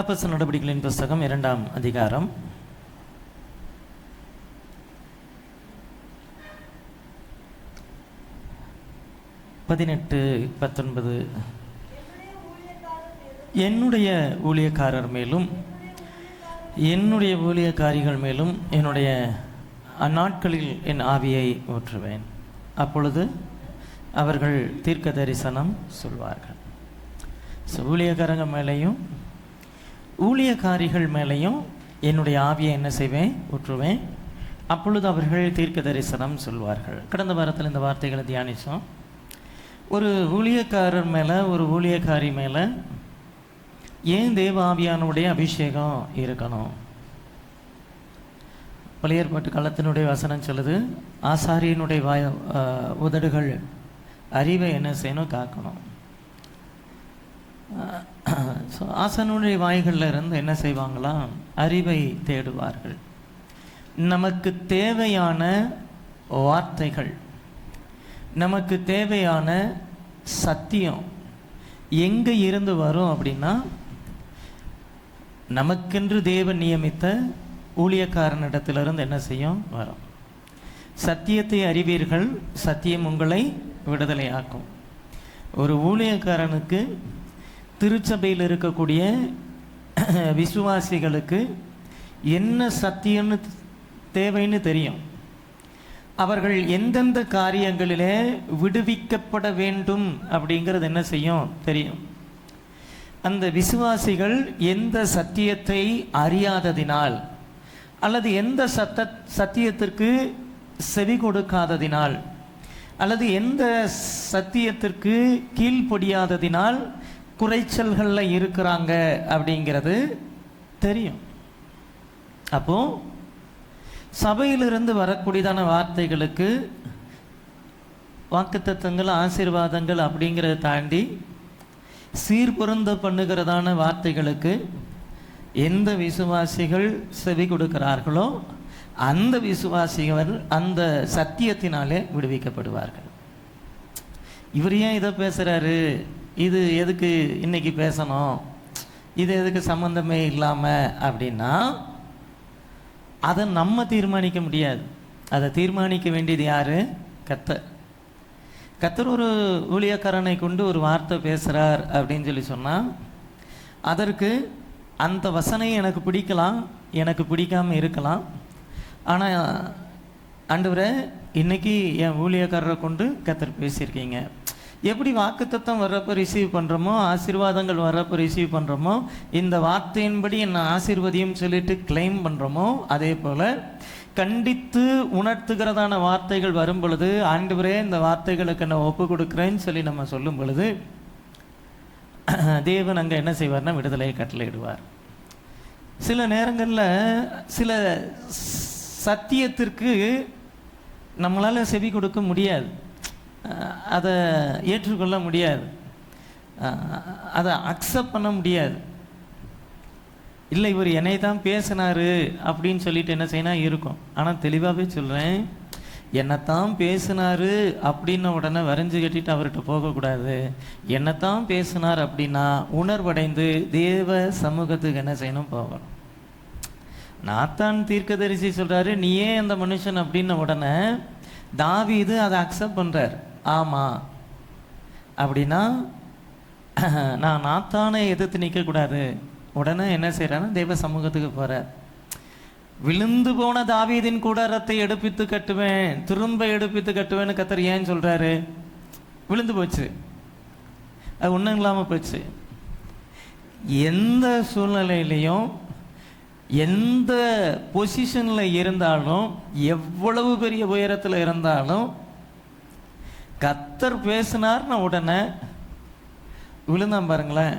அப்போஸ்தலர் நடபடிகளின் புஸ்தகம் 2ஆம் அதிகாரம் 18-19. என்னுடைய ஊழியக்காரர் மேலும் என்னுடைய ஊழியக்காரிகள் மேலும் என்னுடைய அந்நாட்களில் என் ஆவியை ஊற்றுவேன். அப்பொழுது அவர்கள் தீர்க்க தரிசனம் சொல்வார்கள். ஊழியக்காரங்க மேலேயும் ஊழியக்காரிகள் மேலேயும் என்னுடைய ஆவியை என்ன செய்வேன்? ஊற்றுவேன். அப்பொழுது அவர்கள் தீர்க்க தரிசனம் சொல்வார்கள். கடந்த வாரத்தில் இந்த வார்த்தைகளை தியானித்தோம். ஒரு ஊழியக்காரர் மேலே ஒரு ஊழியக்காரி மேலே ஏன் தேவ ஆவியானுடைய அபிஷேகம் இருக்கணும்? பழைய ஏற்பாட்டு காலத்தினுடைய வசனம் சொல்லுது, ஆசாரியனுடைய உதடுகள் அறிவை என்ன செய்யணும்? காக்கணும். ஸோ ஆசானுடைய வாய்களில் இருந்து என்ன செய்வாங்களாம்? அறிவை தேடுவார்கள். நமக்கு தேவையான வார்த்தைகள், நமக்கு தேவையான சத்தியம் எங்கே இருந்து வரும் அப்படின்னா, நமக்கென்று தேவன் நியமித்த ஊழியக்காரனிடத்திலிருந்து என்ன செய்யும்? வரும். சத்தியத்தை அறிவீர்கள், சத்தியம் உங்களை விடுதலையாக்கும். ஒரு ஊழியக்காரனுக்கு திருச்சபையில் இருக்கக்கூடிய விசுவாசிகளுக்கு என்ன சத்தியம்னு தேவைன்னு தெரியும். அவர்கள் எந்தெந்த காரியங்களிலே விடுவிக்கப்பட வேண்டும் அப்படிங்கிறது என்ன செய்யும்? தெரியும். அந்த விசுவாசிகள் எந்த சத்தியத்தை அறியாததினால் அல்லது எந்த சத்தியத்திற்கு செவி கொடுக்காததினால் அல்லது எந்த சத்தியத்திற்கு கீழ்ப்படியாததினால் குறைச்சல்களில் இருக்கிறாங்க அப்படிங்கிறது தெரியும். அப்போ சபையிலிருந்து வரக்கூடியதான வார்த்தைகளுக்கு வாக்குத்தத்தங்கள், ஆசீர்வாதங்கள் அப்படிங்கிறத தாண்டி சீர்பொருந்த பண்ணுகிறதான வார்த்தைகளுக்கு எந்த விசுவாசிகள் செவி கொடுக்கிறார்களோ அந்த விசுவாசிகள் அந்த சத்தியத்தினாலே விடுவிக்கப்படுவார்கள். இவர் ஏன் இதை பேசுகிறாரு? இது எதுக்கு இன்னைக்கு பேசணும்? இது எதுக்கு சம்மந்தமே இல்லாமல் அப்படின்னா, அதை நம்ம தீர்மானிக்க முடியாது. அதை தீர்மானிக்க வேண்டியது யார்? கர்த்தர். கர்த்தர் ஒரு ஊழியக்காரனை கொண்டு ஒரு வார்த்தை பேசுகிறார் அப்படின்னு சொல்லி சொன்னால், அதற்கு அந்த வசனம் எனக்கு பிடிக்கலாம், எனக்கு பிடிக்காமல் இருக்கலாம். ஆனால் ஆண்டவரே, இன்னைக்கு என் ஊழியக்காரரை கொண்டு கர்த்தர் பேசியிருக்கீங்க. எப்படி வாக்குத்தத்தம் வர்றப்போ ரிசீவ் பண்ணுறோமோ, ஆசீர்வாதங்கள் வர்றப்போ ரிசீவ் பண்ணுறோமோ, இந்த வார்த்தையின்படி என்னை ஆசீர்வதியும் சொல்லிட்டு கிளைம் பண்ணுறோமோ, அதே போல் கண்டித்து உணர்த்துகிறதான வார்த்தைகள் வரும் பொழுது, ஆண்டவரே இந்த வார்த்தைகளுக்கு நான் ஒப்பு கொடுக்குறேன்னு சொல்லி நம்ம சொல்லும் பொழுது, தேவன் அங்கே என்ன செய்வார்னா விடுதலையை கட்டளையிடுவார். சில நேரங்களில் சில சத்தியத்திற்கு நம்மளால் செவி கொடுக்க முடியாது, அதை ஏற்றுக்கொள்ள முடியாது, அதை அக்செப்ட் பண்ண முடியாது. இல்லை, இவர் என்னை தான் பேசினார் அப்படின்னு சொல்லிட்டு என்ன செய்யணும் இருக்கும். ஆனால் தெளிவாகவே சொல்கிறேன், என்னைத்தான் பேசினார் அப்படின்ன உடனே வரைஞ்சி கட்டிட்டு அவர்கிட்ட போகக்கூடாது. என்னைத்தான் பேசினார் அப்படின்னா உணர்வடைந்து தேவ சமூகத்துக்கு என்ன செய்யணும்? போகணும். நாத்தான் தீர்க்கதரிசி சொல்கிறாரு, நீயே அந்த மனுஷன் அப்படின்ன உடனே தாவீது அதை அக்செப்ட் பண்ணுறார். ஆமாம் அப்படின்னா நான் நாத்தானை எதிர்த்து நிற்கக்கூடாது. உடனே என்ன செய்கிறாருன்னா தேவ சமூகத்துக்கு போகிறார். விழுந்து போன தாவீதின் கூடாரத்தை எடுப்பித்து கட்டுவேன், திரும்ப எடுப்பித்து கட்டுவேன்னு கர்த்தர் ஏன் சொல்கிறாரு? விழுந்து போச்சு, அது ஒன்றும் இல்லாமல் போச்சு. எந்த சூழ்நிலையிலையும் எந்த பொசிஷனில் இருந்தாலும் எவ்வளவு பெரிய உயரத்தில் இருந்தாலும் கர்த்தர் பேசினார்னு உடனே விழுந்தான் பாருங்களேன்,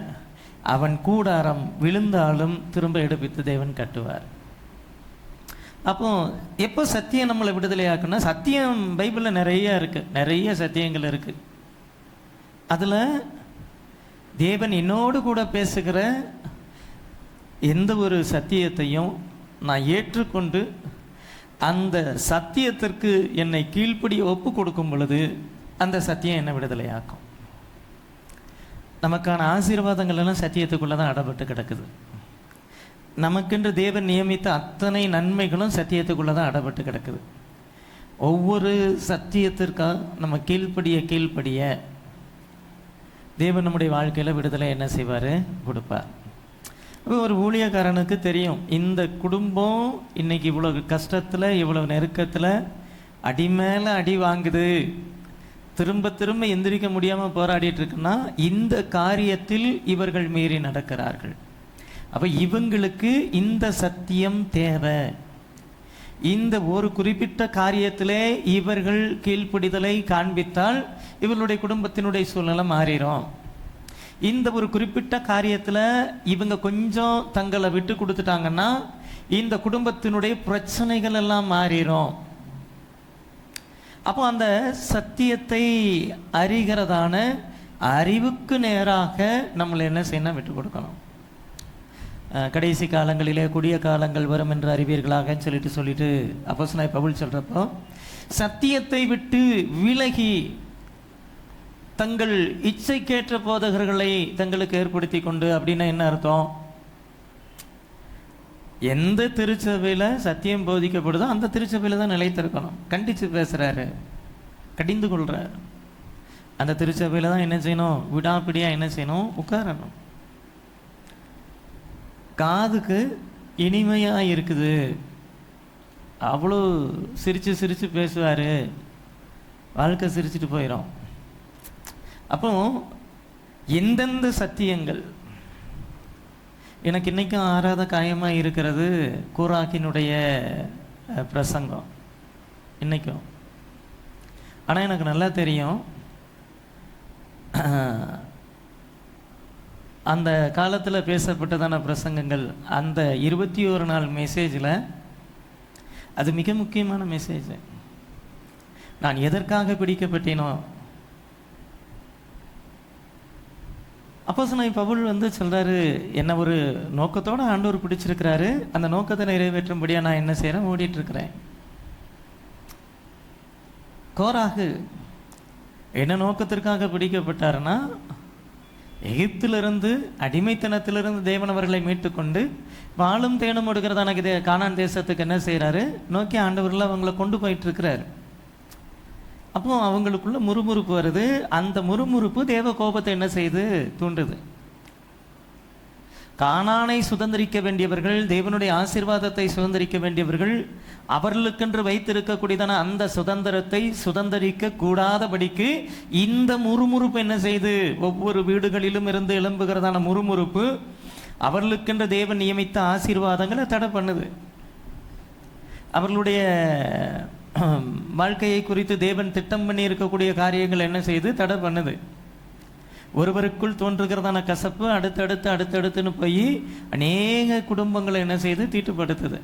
அவன் கூடாரம் விழுந்தாலும் திரும்ப எடுப்பித்து தேவன் கட்டுவார். அப்போ எப்போ சத்தியம் நம்மளை விடுதலையாக்குன்னா, சத்தியம் பைபிளில் நிறைய இருக்குது, நிறைய சத்தியங்கள் இருக்குது. அதில் தேவன் என்னோடு கூட பேசுகிற எந்த ஒரு சத்தியத்தையும் நான் ஏற்றுக்கொண்டு அந்த சத்தியத்திற்கு என்னை கீழ்ப்படி ஒப்பு கொடுக்கும் பொழுது அந்த சத்தியம் என்னை விடுதலையாக்கும். நமக்கான ஆசீர்வாதங்கள் எல்லாம் சத்தியத்துக்குள்ளே தான் அடப்பட்டு கிடக்குது. நமக்கென்று தேவன் நியமித்த அத்தனை நன்மைகளும் சத்தியத்துக்குள்ளே தான் அடப்பட்டு கிடக்குது. ஒவ்வொரு சத்தியத்திற்காக நம்ம கீழ்ப்படிய தேவன் நம்முடைய வாழ்க்கையில் விடுதலை என்ன செய்வார், கொடுப்பார். ஒரு ஊழியக்காரனுக்கு தெரியும், இந்த குடும்பம் இன்னைக்கு இவ்வளோ கஷ்டத்தில் இவ்வளோ நெருக்கத்தில் அடி மேலே அடி வாங்குது, திரும்ப திரும்ப எந்திரிக்க முடியாமல் போராடிட்டு இருக்குன்னா இந்த காரியத்தில் இவர்கள் மீறி நடக்கிறார்கள். அப்போ இவங்களுக்கு இந்த சத்தியம் தேவை. இந்த ஒரு குறிப்பிட்ட காரியத்திலே இவர்கள் கீழ்ப்படிதலை காண்பித்தால் இவர்களுடைய குடும்பத்தினுடைய சூழ்நிலை மாறிடும். இந்த ஒரு குறிப்பிட்ட காரியத்தில் இவங்க கொஞ்சம் தங்களை விட்டு கொடுத்துட்டாங்கன்னா இந்த குடும்பத்தினுடைய பிரச்சனைகள் எல்லாம் மாறிடும். அப்போ அந்த சத்தியத்தை அறிகிறதான அறிவுக்கு நேராக நம்மளை என்ன செய்யணும், விட்டு கொடுக்கணும். கடைசி காலங்களிலே கொடிய காலங்கள் வரும் என்று அறிவீர்களாக சொல்லிட்டு அப்போஸ்தலனாகிய பவுல் சொல்கிறப்போ, சத்தியத்தை விட்டு விலகி தங்கள் இச்சைக்கேற்ற போதகர்களை தங்களுக்கு ஏற்படுத்தி கொண்டு, அப்படின்னா என்ன அர்த்தம்? எந்த திருச்சபையில் சத்தியம் போதிக்கப்படுதோ அந்த திருச்சபையில் தான் நிலைத்திருக்கணும். கண்டித்து பேசுகிறாரு, கடிந்து கொள்கிறார், அந்த திருச்சபையில் தான் என்ன செய்யணும், விடாப்பிடியாக என்ன செய்யணும், உட்காரணும். காதுக்கு இனிமையாக இருக்குது, அவ்வளோ சிரித்து பேசுவார், வாழ்க்கை சிரிச்சுட்டு போயிடும். அப்போ எந்தெந்த சத்தியங்கள் எனக்கு இன்றைக்கும் ஆறாத காயமாக இருக்கிறது கோராகினுடைய பிரசங்கம் இன்றைக்கும். ஆனால் எனக்கு நல்லா தெரியும், அந்த காலத்தில் பேசப்பட்டதான பிரசங்கங்கள், அந்த 21 நாள் மெசேஜில் அது மிக முக்கியமான மெசேஜ். நான் எதற்காக பிடிக்கப்பட்டேனோ, அப்போஸ்தலனாகிய பவுல் சொல்கிறாரு, என்னை ஒரு நோக்கத்தோடு ஆண்டவர் பிடிச்சிருக்கிறாரு, அந்த நோக்கத்தை நிறைவேற்றும்படியாக நான் என்ன செய்கிறேன், ஓடிட்டுருக்கிறேன். கோராகு என்ன நோக்கத்திற்காக பிடிக்கப்பட்டாருன்னா, எகிப்திலிருந்து அடிமைத்தனத்திலிருந்து தேவன் அவர்களை மீட்டு கொண்டு வாழும் தேனும் எடுக்கிறதான கானான் தேசத்துக்கு என்ன செய்கிறாரு, நோக்கி ஆண்டவர்கள் அவங்கள கொண்டு போயிட்டுருக்கிறார். அப்போ அவங்களுக்குள்ள முறுமுறுப்பு வருது. அந்த முறுமுறுப்பு தேவ கோபத்தை என்ன செய்து தூண்டுது. கானானை சுதந்திரிக்க வேண்டியவர்கள், தேவனுடைய ஆசீர்வாதத்தை சுதந்திரிக்க வேண்டியவர்கள், அவர்களுக்கென்று வைத்திருக்கக்கூடியதான அந்த சுதந்திரத்தை சுதந்திரிக்க கூடாதபடிக்கு இந்த முறுமுறுப்பு என்ன செய்து, ஒவ்வொரு வீடுகளிலும் இருந்து எழும்புகிறதான முறுமுறுப்பு அவர்களுக்கென்று தேவன் நியமித்த ஆசீர்வாதங்களை தடை பண்ணுது. அவர்களுடைய வாழ்க்கையை குறித்து தேவன் திட்டம் பண்ணி இருக்கக்கூடிய காரியங்கள் என்ன செய்து தடை பண்ணுது. ஒருவருக்குள் தோன்றுகிறதான கசப்பு அடுத்தடுத்துன்னு போய் அநேக குடும்பங்களை என்ன செய்து தீட்டுப்படுத்துது.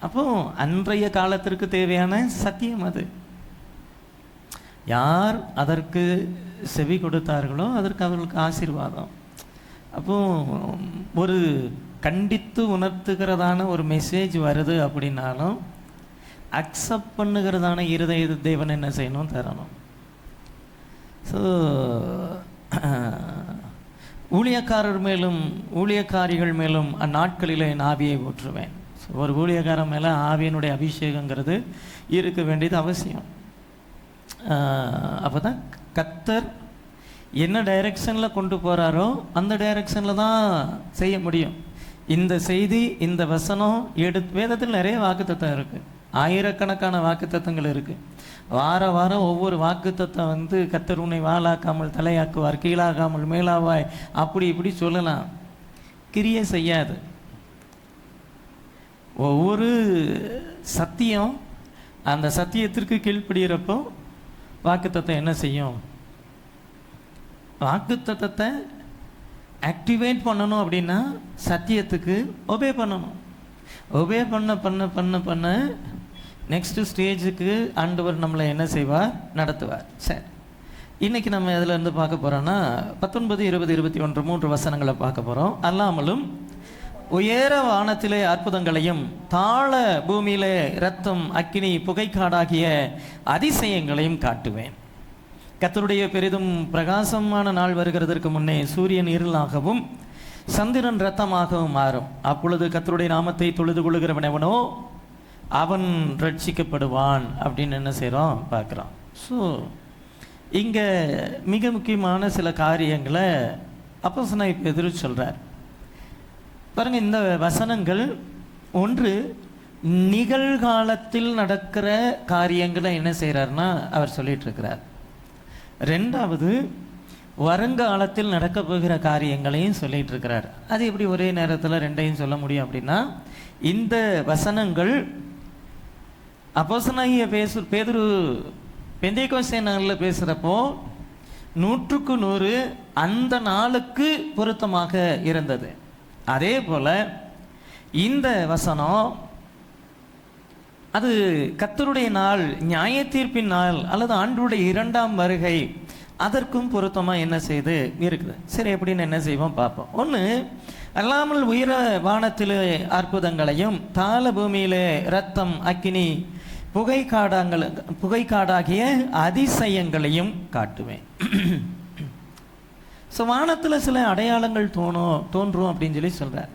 அப்போ அன்றைய காலத்திற்கு தேவையான சத்தியம் அது. யார் அதற்கு செவி கொடுத்தார்களோ அதற்கு அவர்களுக்கு ஆசீர்வாதம். அப்போ ஒரு கண்டித்து உணர்த்துகிறதான ஒரு மெசேஜ் வருது அப்படின்னாலும் அக்செப்ட் பண்ணுகிறதான இருதய தேவன் என்ன செய்யணும், தரணும். ஸோ ஊழியக்காரர் மேலும் ஊழியக்காரிகள் மேலும் அந்நாட்களில் என் ஆவியை ஊற்றுவேன். ஸோ ஒரு ஊழியக்காரன் மேலே ஆவியினுடைய அபிஷேகங்கிறது இருக்க வேண்டியது அவசியம். அப்போ தான் கர்த்தர் என்ன டைரெக்ஷனில் கொண்டு போகிறாரோ அந்த டைரெக்ஷனில் தான் செய்ய முடியும். இந்த செய்தி, இந்த வசனம் வேதத்தில் நிறைய வாக்குத்தத்தம் இருக்குது, ஆயிரக்கணக்கான வாக்குத்தத்தங்கள் இருக்குது. வாரம் ஒவ்வொரு வாக்குத்தத்தம் கர்த்தர் உன்னை வாளாக்காமல் தலையாக்குவார், கீழாகாமல் மேலாவாய், அப்படி இப்படி சொல்லலாம். கிரியை செய்யாது. ஒவ்வொரு சத்தியம் அந்த சத்தியத்திற்கு கீழ்ப்படுகிறப்போ வாக்குத்தத்தம் என்ன செய்யும், வாக்குத்தத்தத்தை ஆக்டிவேட் பண்ணணும். அப்படின்னா சத்தியத்துக்கு ஒபே பண்ணணும். ஒபே பண்ண நெக்ஸ்ட்டு ஸ்டேஜுக்கு ஆண்டவர் நம்மளை என்ன செய்வார், நடத்துவார். சரி, இன்றைக்கி நம்ம இதில் இருந்து பார்க்க போகிறோன்னா 19, 20, 21 3 வசனங்களை பார்க்க போகிறோம். அல்லாமலும் உயர வானத்திலே அற்புதங்களையும் தாழ பூமியிலே இரத்தம் அக்கினி புகைக்காடாகிய அதிசயங்களையும் காட்டுவேன். கர்த்தருடைய பெரிதும் பிரகாசமான நாள் வருகிறதற்கு முன்னே சூரியன் இருளாகவும் சந்திரன் இரத்தமாகவும் மாறும். அப்பொழுது கர்த்தருடைய நாமத்தை தொழுது கொள்ளுகிறவன் எவனோ அவன் ரட்சிக்கப்படுவான் அப்படின்னு என்ன செய்கிறோம் பார்க்குறோம். ஸோ இங்கே மிக முக்கியமான சில காரியங்களை அப்போஸ்தலனாகிய பேதுரு சொல்கிறார். பாருங்கள், இந்த வசனங்கள் ஒன்று நிகழ்காலத்தில் நடக்கிற காரியங்களை என்ன செய்கிறார்னா அவர் சொல்லிட்டு இருக்கிறார். ரெண்டாவது வருங்காலத்தில் நடக்க போகிற காரியங்களையும் சொல்லிட்டு இருக்கிறார். அது எப்படி ஒரே நேரத்தில் ரெண்டையும் சொல்ல முடியும் அப்படின்னா, இந்த வசனங்கள் அப்போஸ்தலனாகிய பேதுரு பெந்தேகோஸ்தே நாளில் பேசுகிறப்போ 100க்கு 100 அந்த நாளுக்கு பொருத்தமாக இருந்தது. அதே போல் இந்த வசனம் அது கர்த்தருடைய நாள், நியாய தீர்ப்பின் நாள் அல்லது ஆண்டவருடைய 2ஆம் வருகை அதற்கும் பொருத்தமாக என்ன செய்து இருக்குது. சரி, எப்படின்னு என்ன செய்வோம் பார்ப்போம். ஒன்று, அல்லாமல் உயர வானத்திலே அற்புதங்களையும் தாள பூமியிலே இரத்தம் அக்கினி புகைக்காடாகிய அதிசயங்களையும் காட்டுவேன். ஸோ வானத்தில் சில அடையாளங்கள் தோன்றும் அப்படின்னு சொல்லி சொல்கிறார்.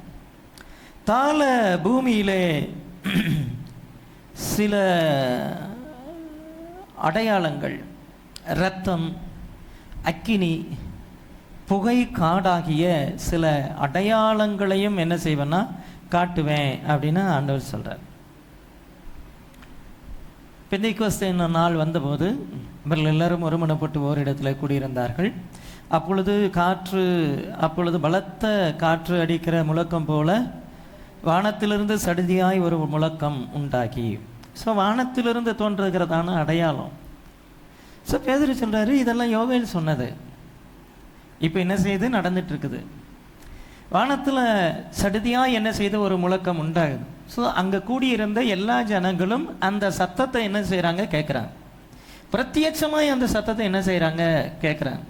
தாள பூமியிலே சில அடையாளங்கள், இரத்தம், அக்கினி, புகை காடாகிய சில அடையாளங்களையும் என்ன செய்வேன்னா காட்டுவேன் அப்படின்னு ஆண்டவர் சொல்கிறார். பெந்தேகோஸ்தே நாள் வந்தபோது இவர்கள் எல்லாரும் ஒருமனப்பட்டு ஓரிடத்தில் கூடியிருந்தார்கள். அப்பொழுது பலத்த காற்று அடிக்கிற முழக்கம் போல வானத்திலிருந்து சடுதியாய் ஒரு முழக்கம் உண்டாகி, ஸோ வானத்திலிருந்து தோன்றுகிறதான அடையாளம். ஸோ பேதுரு சொல்கிறாரு, இதெல்லாம் யோவேல் சொன்னது இப்போ என்ன செய்து நடந்துட்டு இருக்குது. வானத்தில் சடுதியாக என்ன செய்து ஒரு முழக்கம் உண்டாகுது. ஸோ அங்கே கூடியிருந்த எல்லா ஜனங்களும் அந்த சத்தத்தை என்ன செய்கிறாங்க கேட்குறாங்க. பிரத்யட்சமாக அந்த சத்தத்தை என்ன செய்கிறாங்க கேட்குறாங்க.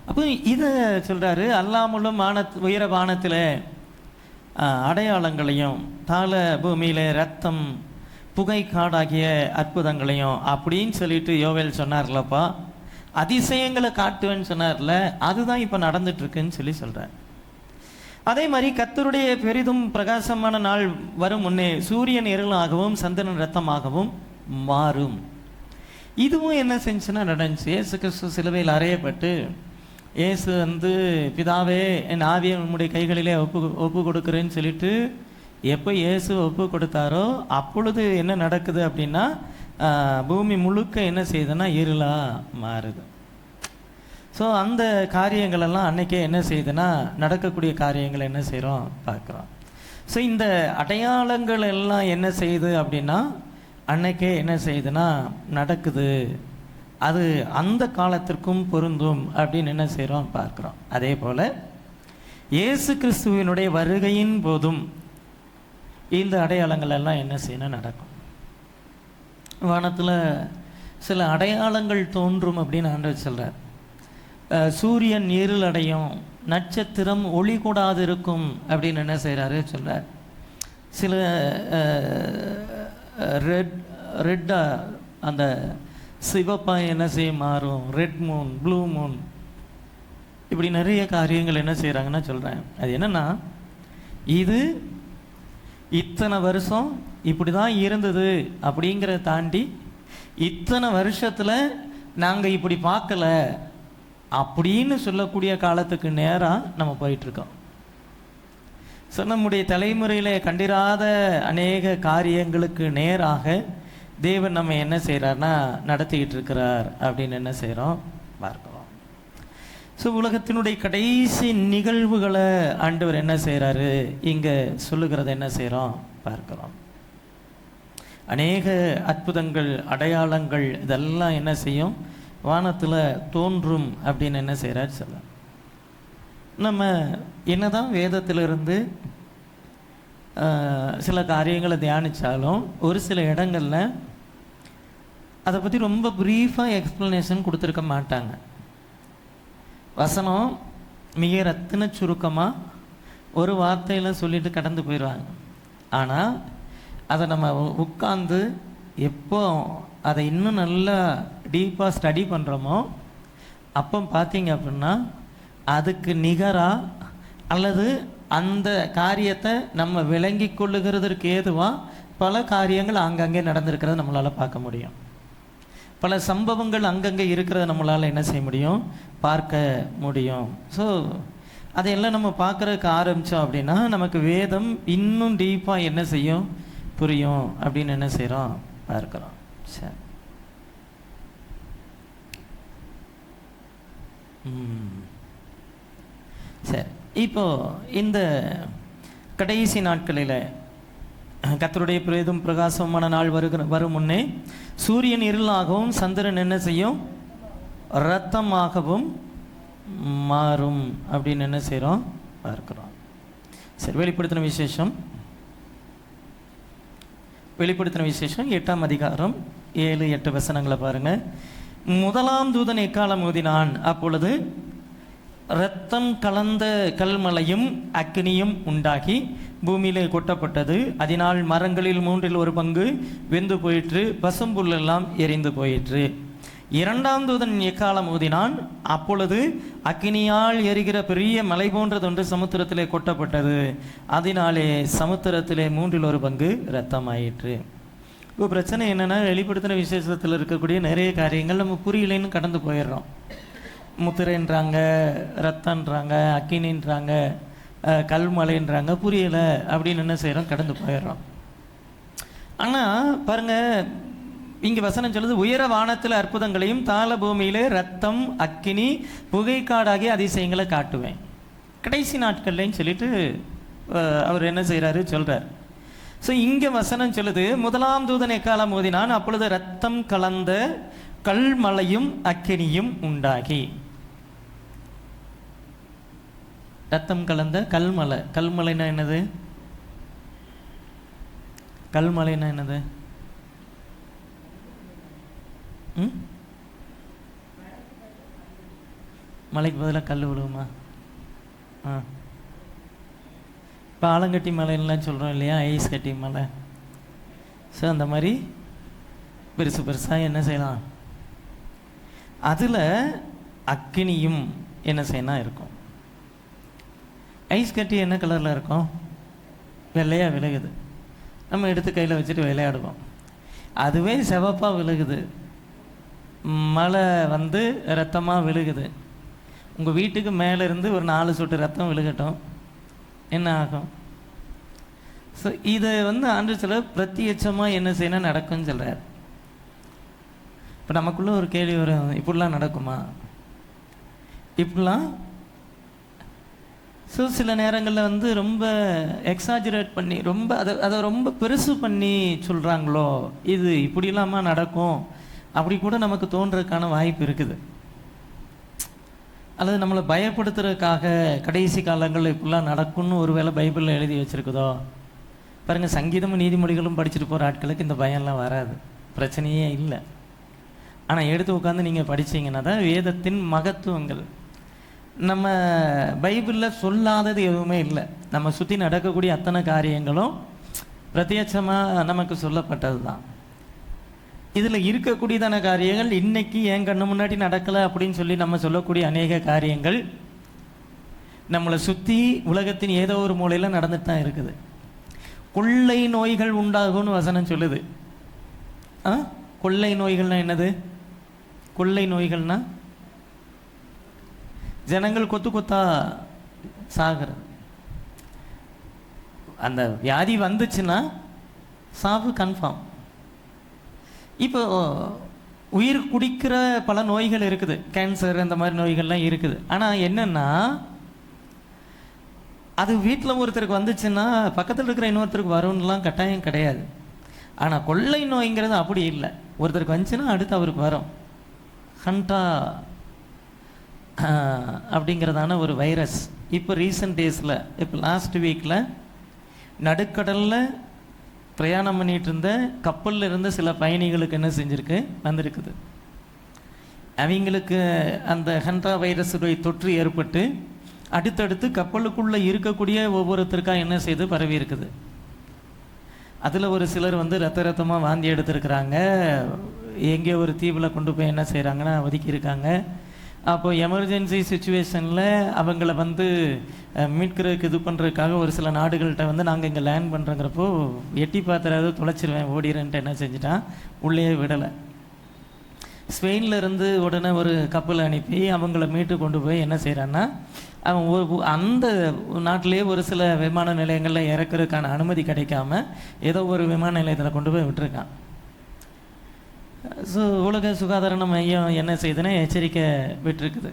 அப்போ இதை சொல்கிறாரு, அல்லாமலும் உயர வானத்தில் அடையாளங்களையும் தாள பூமியில் ரத்தம் புகை காடாகிய அற்புதங்களையும் அப்படின்னு சொல்லிட்டு யோவேல் சொன்னார்லப்பா, அதிசயங்களை காட்டுவேன்னு சொன்னார்ல, அதுதான் இப்போ நடந்துட்டுருக்குன்னு சொல்லி சொல்கிறார். அதே மாதிரி கர்த்தருடைய பெரிதும் பிரகாசமான நாள் வரும் முன்னே சூரியன் இருளாகவும் சந்திரன் இரத்தமாகவும் மாறும். இதுவும் என்ன செஞ்சுன்னா நடந்துச்சு. இயேசு கிறிஸ்து சிலுவையில் அறையப்பட்டு இயேசு பிதாவே என் ஆவியை உம்முடைய கைகளிலே ஒப்பு கொடுக்குறேன்னு சொல்லிட்டு எப்போ இயேசு ஒப்பு கொடுத்தாரோ அப்பொழுது என்ன நடக்குது அப்படின்னா, பூமி முழுக்க என்ன செய்யுதுன்னா இருளாக மாறுது. ஸோ அந்த காரியங்களெல்லாம் அன்றைக்கே என்ன செய்யுதுன்னா நடக்கக்கூடிய காரியங்கள் என்ன செய்கிறோம் பார்க்குறோம். ஸோ இந்த அடையாளங்கள் எல்லாம் என்ன செய்யுது அப்படின்னா அன்னைக்கே என்ன செய்யுதுன்னா நடக்குது. அது அந்த காலத்திற்கும் பொருந்தும் அப்படின்னு என்ன செய்கிறோம் பார்க்குறோம். அதே போல் இயேசு கிறிஸ்துவினுடைய வருகையின் போதும் இந்த அடையாளங்கள் எல்லாம் என்ன செய்யணும் நடக்கும். வானத்தில் சில அடையாளங்கள் தோன்றும் அப்படின்னு ஆண்டவர் சொல்கிறார். சூரியன் இருள் அடையும், நட்சத்திரம் ஒளி கூடாது இருக்கும் அப்படின்னு என்ன செய்கிறாரு சொல்கிறார். சில ரெட்டாக அந்த சிவப்பாக என்ன செய்ய மாறும், ரெட் மூன், ப்ளூ மூன், இப்படி நிறைய காரியங்கள் என்ன செய்கிறாங்கன்னு சொல்கிறேன். அது என்னென்னா, இது இத்தனை வருஷம் இப்படி தான் இருந்தது அப்படிங்கிறத தாண்டி இத்தனை வருஷத்தில் நாங்கள் இப்படி பார்க்கல அப்படின்னு சொல்லக்கூடிய காலத்துக்கு நேராக நம்ம போயிட்டுருக்கோம். ஸோ நம்முடைய தலைமுறையில் கண்டிராத அநேக காரியங்களுக்கு நேராக தேவன் நம்ம என்ன செய்கிறார்னா நடத்திக்கிட்டு இருக்கிறார் அப்படின்னு என்ன செய்கிறோம் பார்க்கிறோம். ஸோ உலகத்தினுடைய கடைசி நிகழ்வுகளை ஆண்டவர் என்ன செய்கிறாரு இங்கே சொல்லுகிறத என்ன செய்கிறோம் பார்க்கிறோம். அநேக அற்புதங்கள், அடையாளங்கள் இதெல்லாம் என்ன செய்யும் வானத்தில் தோன்றும் அப்படின்னு என்ன செய்கிறார் சொல்ல. நம்ம என்னதான் வேதத்திலிருந்து சில காரியங்களை தியானித்தாலும் ஒரு சில இடங்களில் அதை பற்றி ரொம்ப ப்ரீஃபாக எக்ஸ்ப்ளனேஷன் கொடுத்துருக்க மாட்டாங்க. வசனம் மிக ரத்தின சுருக்கமாக ஒரு வார்த்தையில் சொல்லிட்டு கடந்து போயிடுவாங்க. ஆனால் அதை நம்ம உட்கார்ந்து எப்போ அதை இன்னும் நல்லா டீப்பாக ஸ்டடி பண்ணுறோமோ அப்போ பார்த்தீங்க அப்படின்னா அதுக்கு நிகராக அல்லது அந்த காரியத்தை நம்ம விளங்கி கொள்ளுகிறதற்கு ஏதுவாக பல காரியங்கள் அங்கங்கே நடந்திருக்கிறத நம்மளால் பார்க்க முடியும். பல சம்பவங்கள் அங்கங்கே இருக்கிறத நம்மளால் என்ன செய்ய முடியும், பார்க்க முடியும். ஸோ அதையெல்லாம் நம்ம பார்க்குறதுக்கு ஆரம்பித்தோம் அப்படின்னா நமக்கு வேதம் இன்னும் டீப்பாக என்ன செய்யும், புரியும் அப்படின்னு என்ன செய்கிறோம், பார்க்குறோம். சரி, சரி. இப்போ இந்த கடைசி நாட்களில் கர்த்தருடைய பிரேதும் பிரகாசமான நாள் வரும் முன்னே சூரியன் இருளாகவும் சந்திரன் என்ன செய்யும், இரத்தமாகவும் மாறும் அப்படின்னு என்ன செய்கிறோம், பார்க்கிறோம். சரி, வெளிப்படுத்தின விசேஷம் 8ஆம் அதிகாரம் 7-8 வசனங்களை பாருங்க. முதலாம் தூதன் எக்காலம் ஊதினான், அப்பொழுது இரத்தம் கலந்த கல்மலையும் அக்கினியும் உண்டாகி பூமியிலே கொட்டப்பட்டது. அதனால் மரங்களில் 1/3 வெந்து போயிற்று, பசும்புல்லெல்லாம் எரிந்து போயிற்று. இரண்டாம் தூதன் எக்காலம் ஊதினான், அப்பொழுது அக்கினியால் எரிகிற பெரிய மலை போன்றதொன்று சமுத்திரத்திலே கொட்டப்பட்டது. அதனாலே சமுத்திரத்திலே 1/3 இரத்தமாயிற்று. இப்போ பிரச்சனை என்னென்னா, வெளிப்படுத்தின விசேஷத்தில் இருக்கக்கூடிய நிறைய காரியங்கள் நம்ம புரியலைன்னு கடந்து போயிடுறோம். முத்திரைன்றாங்க, ரத்தன்றாங்க, அக்கினின்றாங்க, கல்மலைன்றாங்க, புரியலை அப்படின்னு என்ன செய்கிறோம், கடந்து போயிடுறோம். ஆனால் பாருங்கள், இங்கே வசனம் சொல்லுது, உயர வானத்தில் அற்புதங்களையும் தாள பூமியிலே ரத்தம் அக்கினி புகைக்காடாகிய அதிசயங்களை காட்டுவேன் கடைசி நாட்கள்லேன்னு சொல்லிட்டு அவர் என்ன செய்கிறாரு சொல்கிறார். ஸோ இங்கே வசனம் சொல்லுது, முதலாம் தூதன் எக்காலம் ஊதினான், அப்பொழுது ரத்தம் கலந்த கல்மலையும் அக்கினியும் உண்டாகி. ரத்தம் கலந்த கல்மலை, கல்மலைன்னா என்னது, கல்மலைன்னா என்னது, மலைக்கு பதிலாக கல் விழுகுமா? இப்போ ஆலங்கட்டி மலைலாம் சொல்கிறோம் இல்லையா, ஐஸ் கட்டி மலை. ஸோ அந்த மாதிரி பெருசு பெருசாக என்ன செய்யலாம், அதில் அக்கினியும் என்ன செய்யணும் இருக்கும். ஐஸ் கட்டி என்ன கலரில் இருக்கும், வெள்ளையாக விழுகுது, நம்ம எடுத்து கையில் வச்சுட்டு விளையாடுவோம். அதுவே சிவப்பாக விழுகுது, மழை வந்து ரத்தமாக விழுகுது. உங்கள் வீட்டுக்கு மேலே இருந்து ஒரு 4 சொட்டு ரத்தம் விழுகட்டும், என்ன ஆகும்? ஸோ இதை வந்து ஆண்டு சில பிரத்யட்சமாக என்ன செய்யணும் நடக்கும்னு சொல்கிறார். இப்போ நமக்குள்ளே ஒரு கேள்வி வரும், இப்படிலாம் நடக்குமா, இப்படிலாம்? ஸோ சில நேரங்களில் வந்து ரொம்ப எக்ஸாஜரேட் பண்ணி ரொம்ப அதை ரொம்ப பெருசு பண்ணி சொல்கிறாங்களோ, இது இப்படி இல்லாமல் நடக்கும் அப்படி கூட நமக்கு தோன்றதுக்கான வாய்ப்பு இருக்குது. அல்லது நம்மளை பயப்படுத்துறதுக்காக கடைசி காலங்களில் இப்படிலாம் நடக்கும்னு ஒருவேளை பைபிளில் எழுதி வச்சுருக்குதோ. பாருங்கள், சங்கீதமும் நீதிமொழிகளும் படிச்சுட்டு போகிற ஆட்களுக்கு இந்த பயம்லாம் வராது, பிரச்சனையே இல்லை. ஆனால் எடுத்து உட்காந்து நீங்கள் படித்தீங்கன்னா தான் வேதத்தின் மகத்துவங்கள். நம்ம பைபிளில் சொல்லாதது எதுவுமே இல்லை. நம்ம சுற்றி நடக்கக்கூடிய அத்தனை காரியங்களும் பிரத்யட்சமாக நமக்கு சொல்லப்பட்டது தான். இதில் இருக்கக்கூடியதான காரியங்கள் இன்றைக்கி என் கண்ணு முன்னாடி நடக்கலை அப்படின்னு சொல்லி நம்ம சொல்லக்கூடிய அநேக காரியங்கள் நம்மளை சுற்றி உலகத்தின் ஏதோ ஒரு மூலையில் நடந்துட்டு தான் இருக்குது. கொள்ளை நோய்கள் உண்டாகும்னு வசனம் சொல்லுது. கொள்ளை நோய்கள்னால் என்னது? கொள்ளை நோய்கள்னா ஜனங்கள் கொத்து கொத்தா சாகிறது. அந்த வியாதி வந்துச்சுன்னா சாவு கன்ஃபார்ம். இப்போ உயிர் குடிக்கிற பல நோய்கள் இருக்குது, கேன்சர் அந்த மாதிரி நோய்கள்லாம் இருக்குது. ஆனால் என்னென்னா, அது வீட்டில் ஒருத்தருக்கு வந்துச்சுன்னா பக்கத்தில் இருக்கிற இன்னொருத்தருக்கு வரும்லாம் கட்டாயம் கிடையாது. ஆனால் கொள்ளை நோய்ங்கிறது அப்படி இல்லை. ஒருத்தருக்கு வந்துச்சுன்னா அடுத்து அவருக்கு வரும். ஹண்டா அப்படிங்கிறதான ஒரு வைரஸ் இப்போ ரீசன்ட் டேஸில், இப்போ லாஸ்ட் வீக்கில் நடுக்கடலில் பிரயாணம் பண்ணிகிட்டு இருந்த கப்பலில் இருந்த சில பயணிகளுக்கு என்ன செஞ்சுருக்கு, வந்திருக்குது. அவங்களுக்கு அந்த ஹண்டா வைரஸுடைய தொற்று ஏற்பட்டு அடுத்தடுத்து கப்பலுக்குள்ளே இருக்கக்கூடிய ஒவ்வொருத்தருக்காக என்ன செய்து பரவி இருக்குது. அதில் ஒரு சிலர் வந்து ரத்தமாக வாந்தி எடுத்துருக்குறாங்க. எங்கே ஒரு தீவில் கொண்டு போய் என்ன செய்கிறாங்கன்னா ஒதுக்கியிருக்காங்க. அப்போ எமர்ஜென்சி சுச்சுவேஷனில் அவங்கள வந்து மீட்கிறதுக்கு இது பண்ணுறதுக்காக ஒரு சில நாடுகள்கிட்ட வந்து நாங்கள் இங்கே லேண்ட் பண்ணுறோங்கிறப்போ எட்டி பாத்திராவது தொலைச்சிருவேன் ஓடிறேன்ட்டு என்ன செஞ்சுட்டான், உள்ளே விடலை. ஸ்பெயினில் இருந்து உடனே ஒரு கப்பல் அனுப்பி அவங்கள மீட்டு கொண்டு போய் என்ன செய்கிறான்னா, அவன் அந்த நாட்டிலே ஒரு சில விமான நிலையங்களில் இறக்குறதுக்கான அனுமதி கிடைக்காம ஏதோ ஒரு விமான நிலையத்தில் கொண்டு போய் விட்டுருக்கான். ஸோ உலக சுகாதார மையம் என்ன செய்யுதுன்னா எச்சரிக்கை விட்டுருக்குது.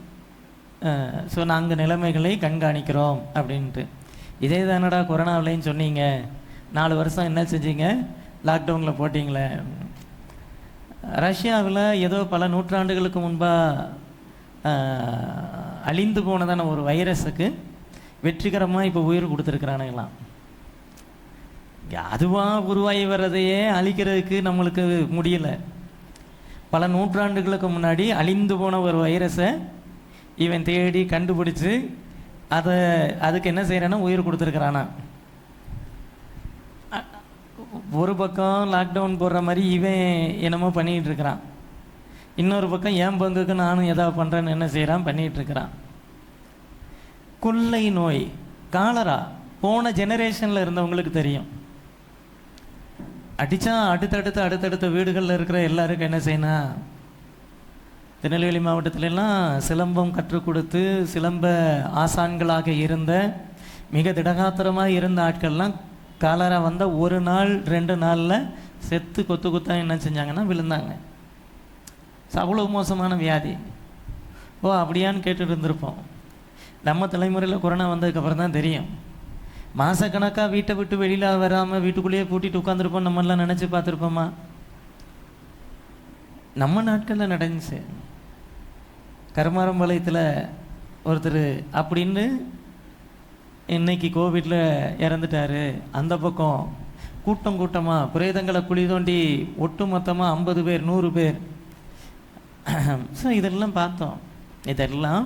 ஸோ நாங்கள் நிலைமைகளை கண்காணிக்கிறோம் அப்படின்ட்டு. இதே தானடா கொரோனாவிலையும் சொன்னீங்க, 4 வருஷம் என்ன செஞ்சீங்க, லாக்டவுனில் போட்டிங்களே. ரஷ்யாவில் ஏதோ பல நூற்றாண்டுகளுக்கு முன்பாக அழிந்து போனதான ஒரு வைரஸுக்கு வெற்றிகரமாக இப்போ உயிர் கொடுத்துருக்குறானுங்களாம். அதுவாக உருவாகி வர்றதையே அழிக்கிறதுக்கு நம்மளுக்கு முடியலை. பல நூற்றாண்டுகளுக்கு முன்னாடி அழிந்து போன ஒரு வைரஸை இவன் தேடி கண்டுபிடிச்சி அதுக்கு என்ன செய்கிறான்னா உயிர் கொடுத்துருக்குறானா. ஒரு பக்கம் லாக்டவுன் போடுற மாதிரி இவன் என்னமோ பண்ணிகிட்டு இருக்கிறான், இன்னொரு பக்கம் என் பங்குக்கு நானும் எதாவது பண்ணுறேன்னு என்ன செய்கிறான், பண்ணிகிட்டு இருக்கிறான். கொள்ளை நோய் காலரா போன ஜெனரேஷனில் இருந்தவங்களுக்கு தெரியும். அடித்தா அடுத்தடுத்த வீடுகளில் இருக்கிற எல்லாருக்கும் என்ன செய்யணும், திருநெல்வேலி மாவட்டத்திலெல்லாம் சிலம்பம் கற்றுக் கொடுத்து சிலம்ப ஆசான்களாக இருந்த மிக திடகாத்திரமாக இருந்த ஆட்கள்லாம் காலரா வந்தால் 1 நாள் 2 நாளில் செத்து கொத்தா என்ன செஞ்சாங்கன்னா விழுந்தாங்க. அவ்வளோ மோசமான வியாதி. ஓ அப்படியான்னு கேட்டுட்டு இருந்திருப்போம். நம்ம தலைமுறையில் கொரோனா வந்ததுக்கப்புறம் தான் தெரியும். மாதக்கணக்காக வீட்டை விட்டு வெளியில் வராமல் வீட்டுக்குள்ளேயே பூட்டிட்டு உட்காந்துருப்போம். நம்மளாம் நினச்சி பார்த்துருப்போமா? நம்ம நாட்களில் நடந்துச்சு. கருமாரம்பாளையத்தில் ஒருத்தர் அப்படின்னு இன்னைக்கு கோவிட்டில் இறந்துட்டார். அந்த பக்கம் கூட்டமாக பிரேதங்களை குழி தோண்டி ஒட்டு மொத்தமாக 50 பேர் 100 பேர். ஸோ இதெல்லாம் பார்த்தோம். இதெல்லாம்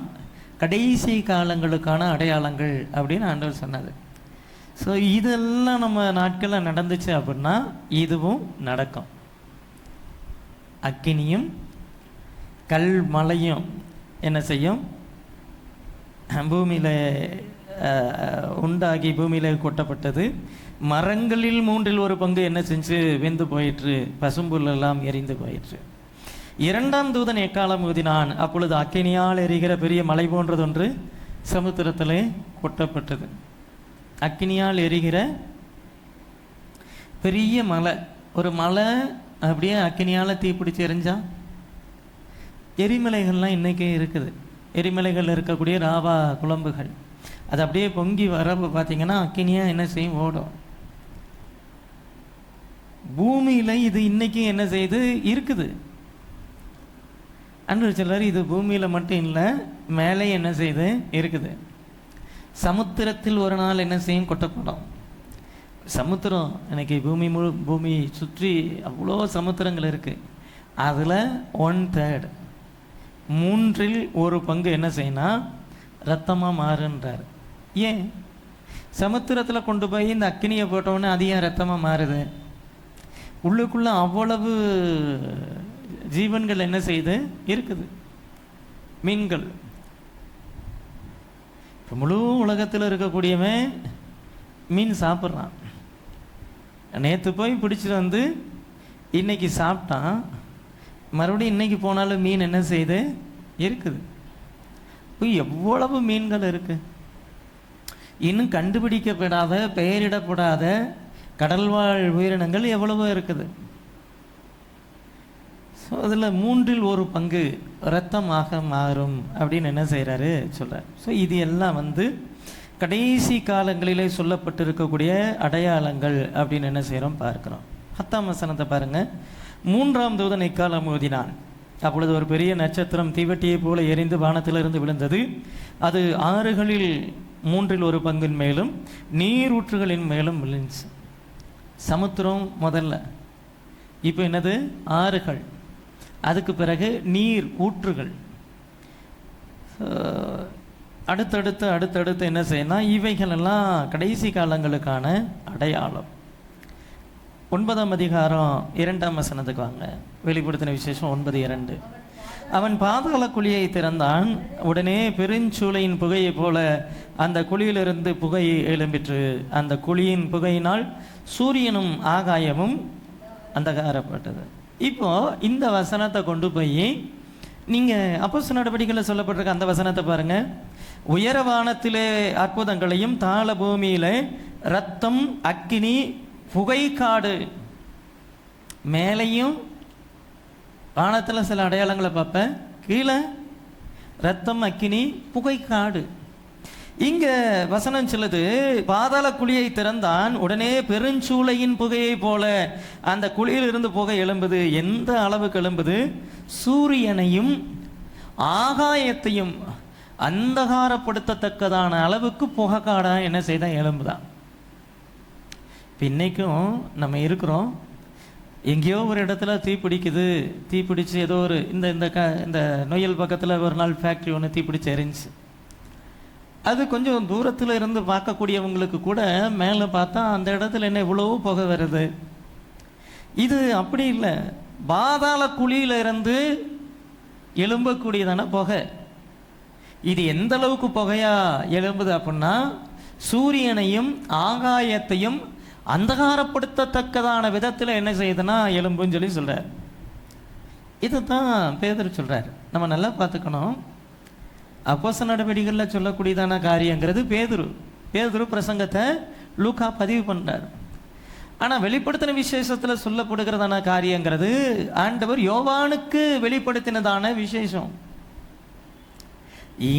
கடைசி காலங்களுக்கான அடையாளங்கள் அப்படின்னு ஆண்டவர் சொன்னது. ஸோ இதெல்லாம் நம்ம நாட்களில் நடந்துச்சு அப்படின்னா இதுவும் நடக்கும். அக்கினியும் கல் மலையும் என்ன செய்யும், பூமியில் உண்டாகி பூமியில் கொட்டப்பட்டது. மரங்களில் 3 1 பங்கு என்ன செஞ்சு வெந்து போயிற்று, பசும்புல்லெல்லாம் எரிந்து போயிற்று. 2ஆம் தூதன் எக்காலம் ஊதினான், அப்பொழுது அக்கினியால் எரிகிற பெரிய மலை போன்றதொன்று சமுத்திரத்திலே கொட்டப்பட்டது. அக்கினியால் எரிகிற பெரிய மலை, ஒரு மலை அப்படியே அக்கினியால் தீப்பிடிச்சு எரிஞ்சா. எரிமலைகள்லாம் இன்றைக்கே இருக்குது. எரிமலைகள் இருக்கக்கூடிய ராவா குழம்புகள் அது அப்படியே பொங்கி வரப்போ பார்த்தீங்கன்னா அக்கினியாக என்ன செய்யும், ஓடும். பூமியில் இது இன்றைக்கும் என்ன செய்யுது இருக்குது. அன்று சிலர் இது பூமியில் மட்டும் இல்லை, மேலே என்ன செய்யுது இருக்குது. சமுத்திரத்தில் ஒரு நாள் என்ன செய்யும், கொட்டப்படும். சமுத்திரம் இன்னைக்கு பூமி சுற்றி அவ்வளோ சமுத்திரங்கள் இருக்குது. அதில் 1/3 3 1 பங்கு என்ன செய்யணும், ரத்தமாக மாறுன்றார். ஏன் சமுத்திரத்தில் கொண்டு போய் இந்த அக்கினியை போட்டோன்னே அது ஏன் ரத்தமாக மாறுது? உள்ளுக்குள்ளே அவ்வளவு ஜீவன்கள் என்ன செய்யுது இருக்குது, மீன்கள். இப்போ முழு உலகத்தில் இருக்கக்கூடியவன் மீன் சாப்பிட்றான். நேற்று போய் பிடிச்சிட்டு வந்து இன்னைக்கு சாப்பிட்டான், மறுபடியும் இன்னைக்கு போனாலும் மீன் என்ன செய்யுது, இருக்குது. இப்போ எவ்வளவு மீன்கள் இருக்கு. இன்னும் கண்டுபிடிக்கப்படாத பெயரிடப்படாத கடல்வாழ் உயிரினங்கள் எவ்வளவோ இருக்குது. ஸோ அதில் 3 1 பங்கு இரத்தமாக மாறும் அப்படின்னு என்ன செய்கிறாரு சொல்கிறார். ஸோ இது எல்லாம் வந்து கடைசி காலங்களிலே சொல்லப்பட்டிருக்கக்கூடிய அடையாளங்கள் அப்படின்னு என்ன செய்கிறோம் பார்க்குறோம். 10ஆம் வசனத்தை பாருங்கள். 3ஆம் தூதன் எக்காலம் ஊதினான், அப்பொழுது ஒரு பெரிய நட்சத்திரம் தீவட்டியை போல எரிந்து வானத்திலிருந்து விழுந்தது. அது ஆறுகளில் 3 1 பங்கின் மேலும் நீரூற்றுகளின் மேலும் விழுந்துச்சு. சமுத்திரம் முதல்ல, இப்போ என்னது, ஆறுகள், அதுக்கு பிறகு நீர் ஊற்றுகள். அடுத்தடுத்து என்ன செய்யணும், இவைகள் எல்லாம் கடைசி காலங்களுக்கான அடையாளம். 9ஆம் அதிகாரம் 2ஆம் வசனத்துக்கு வாங்க. வெளிப்படுத்தின விசேஷம் 9:2. அவன் பாதாள குழியை திறந்தான், உடனே பெருஞ்சூளையின் புகையை போல அந்த குழியிலிருந்து புகை எழும்பிற்று. அந்த குழியின் புகையினால் சூரியனும் ஆகாயமும் அந்தகாரப்பட்டது. இப்போ இந்த வசனத்தை கொண்டு போய் நீங்கள் அப்போஸ்தலர் நடவடிக்கையில் சொல்லப்பட்டிருக்க அந்த வசனத்தை பாருங்க. உயரவானத்திலே அற்புதங்களையும் தாழ பூமியிலே இரத்தம் அக்கினி புகைக்காடு. மேலையும் வானத்தில் சில அடையாளங்களை பார்ப்பேன், கீழே ரத்தம் அக்கினி புகைக்காடு. இங்க வசனம் சொல்லுது, பாதாள குழியை திறந்தான், உடனே பெருஞ்சூளையின் புகையை போல அந்த குழியிலிருந்து புகை எழும்புது. எந்த அளவுக்கு எழும்புது? சூரியனையும் ஆகாயத்தையும் அந்தகாரப்படுத்தத்தக்கதான அளவுக்கு புகைக்காடா என்ன செய்தான்? எழும்புதான். இன்னைக்கும் நம்ம இருக்கிறோம், எங்கேயோ ஒரு இடத்துல தீப்பிடிக்குது, தீப்பிடிச்சு ஏதோ ஒரு இந்த நொயல் பக்கத்தில் ஒரு நாள் ஃபேக்ட்ரி ஒன்று தீப்பிடிச்சு எரிஞ்சு, அது கொஞ்சம் தூரத்தில் இருந்து பார்க்கக்கூடியவங்களுக்கு கூட மேலே பார்த்தா அந்த இடத்துல என்ன இவ்வளோ புகை வருது. இது அப்படி இல்லை, பாதாள குழியில இருந்து எழும்பக்கூடியதான புகை. இது எந்த அளவுக்கு புகையா எழும்புது அப்படின்னா, சூரியனையும் ஆகாயத்தையும் அந்தகாரப்படுத்தத்தக்கதான விதத்தில் என்ன செய்யுதுன்னா எலும்புன்னு சொல்லி சொல்கிறார். இதுதான் பேதுரு சொல்கிறார். நம்ம நல்லா பார்த்துக்கணும். அப்போஸ்தலர் நடவடிக்கைகளில் சொல்லக்கூடியதான காரியங்கிறது பேதுரு பிரசங்கத்தை லூக்கா பதிவு பண்ணுறார். ஆனால் வெளிப்படுத்தின விசேஷத்தில் சொல்லப்படுகிறதான காரியங்கிறது ஆண்டவர் யோவானுக்கு வெளிப்படுத்தினதான விசேஷம்.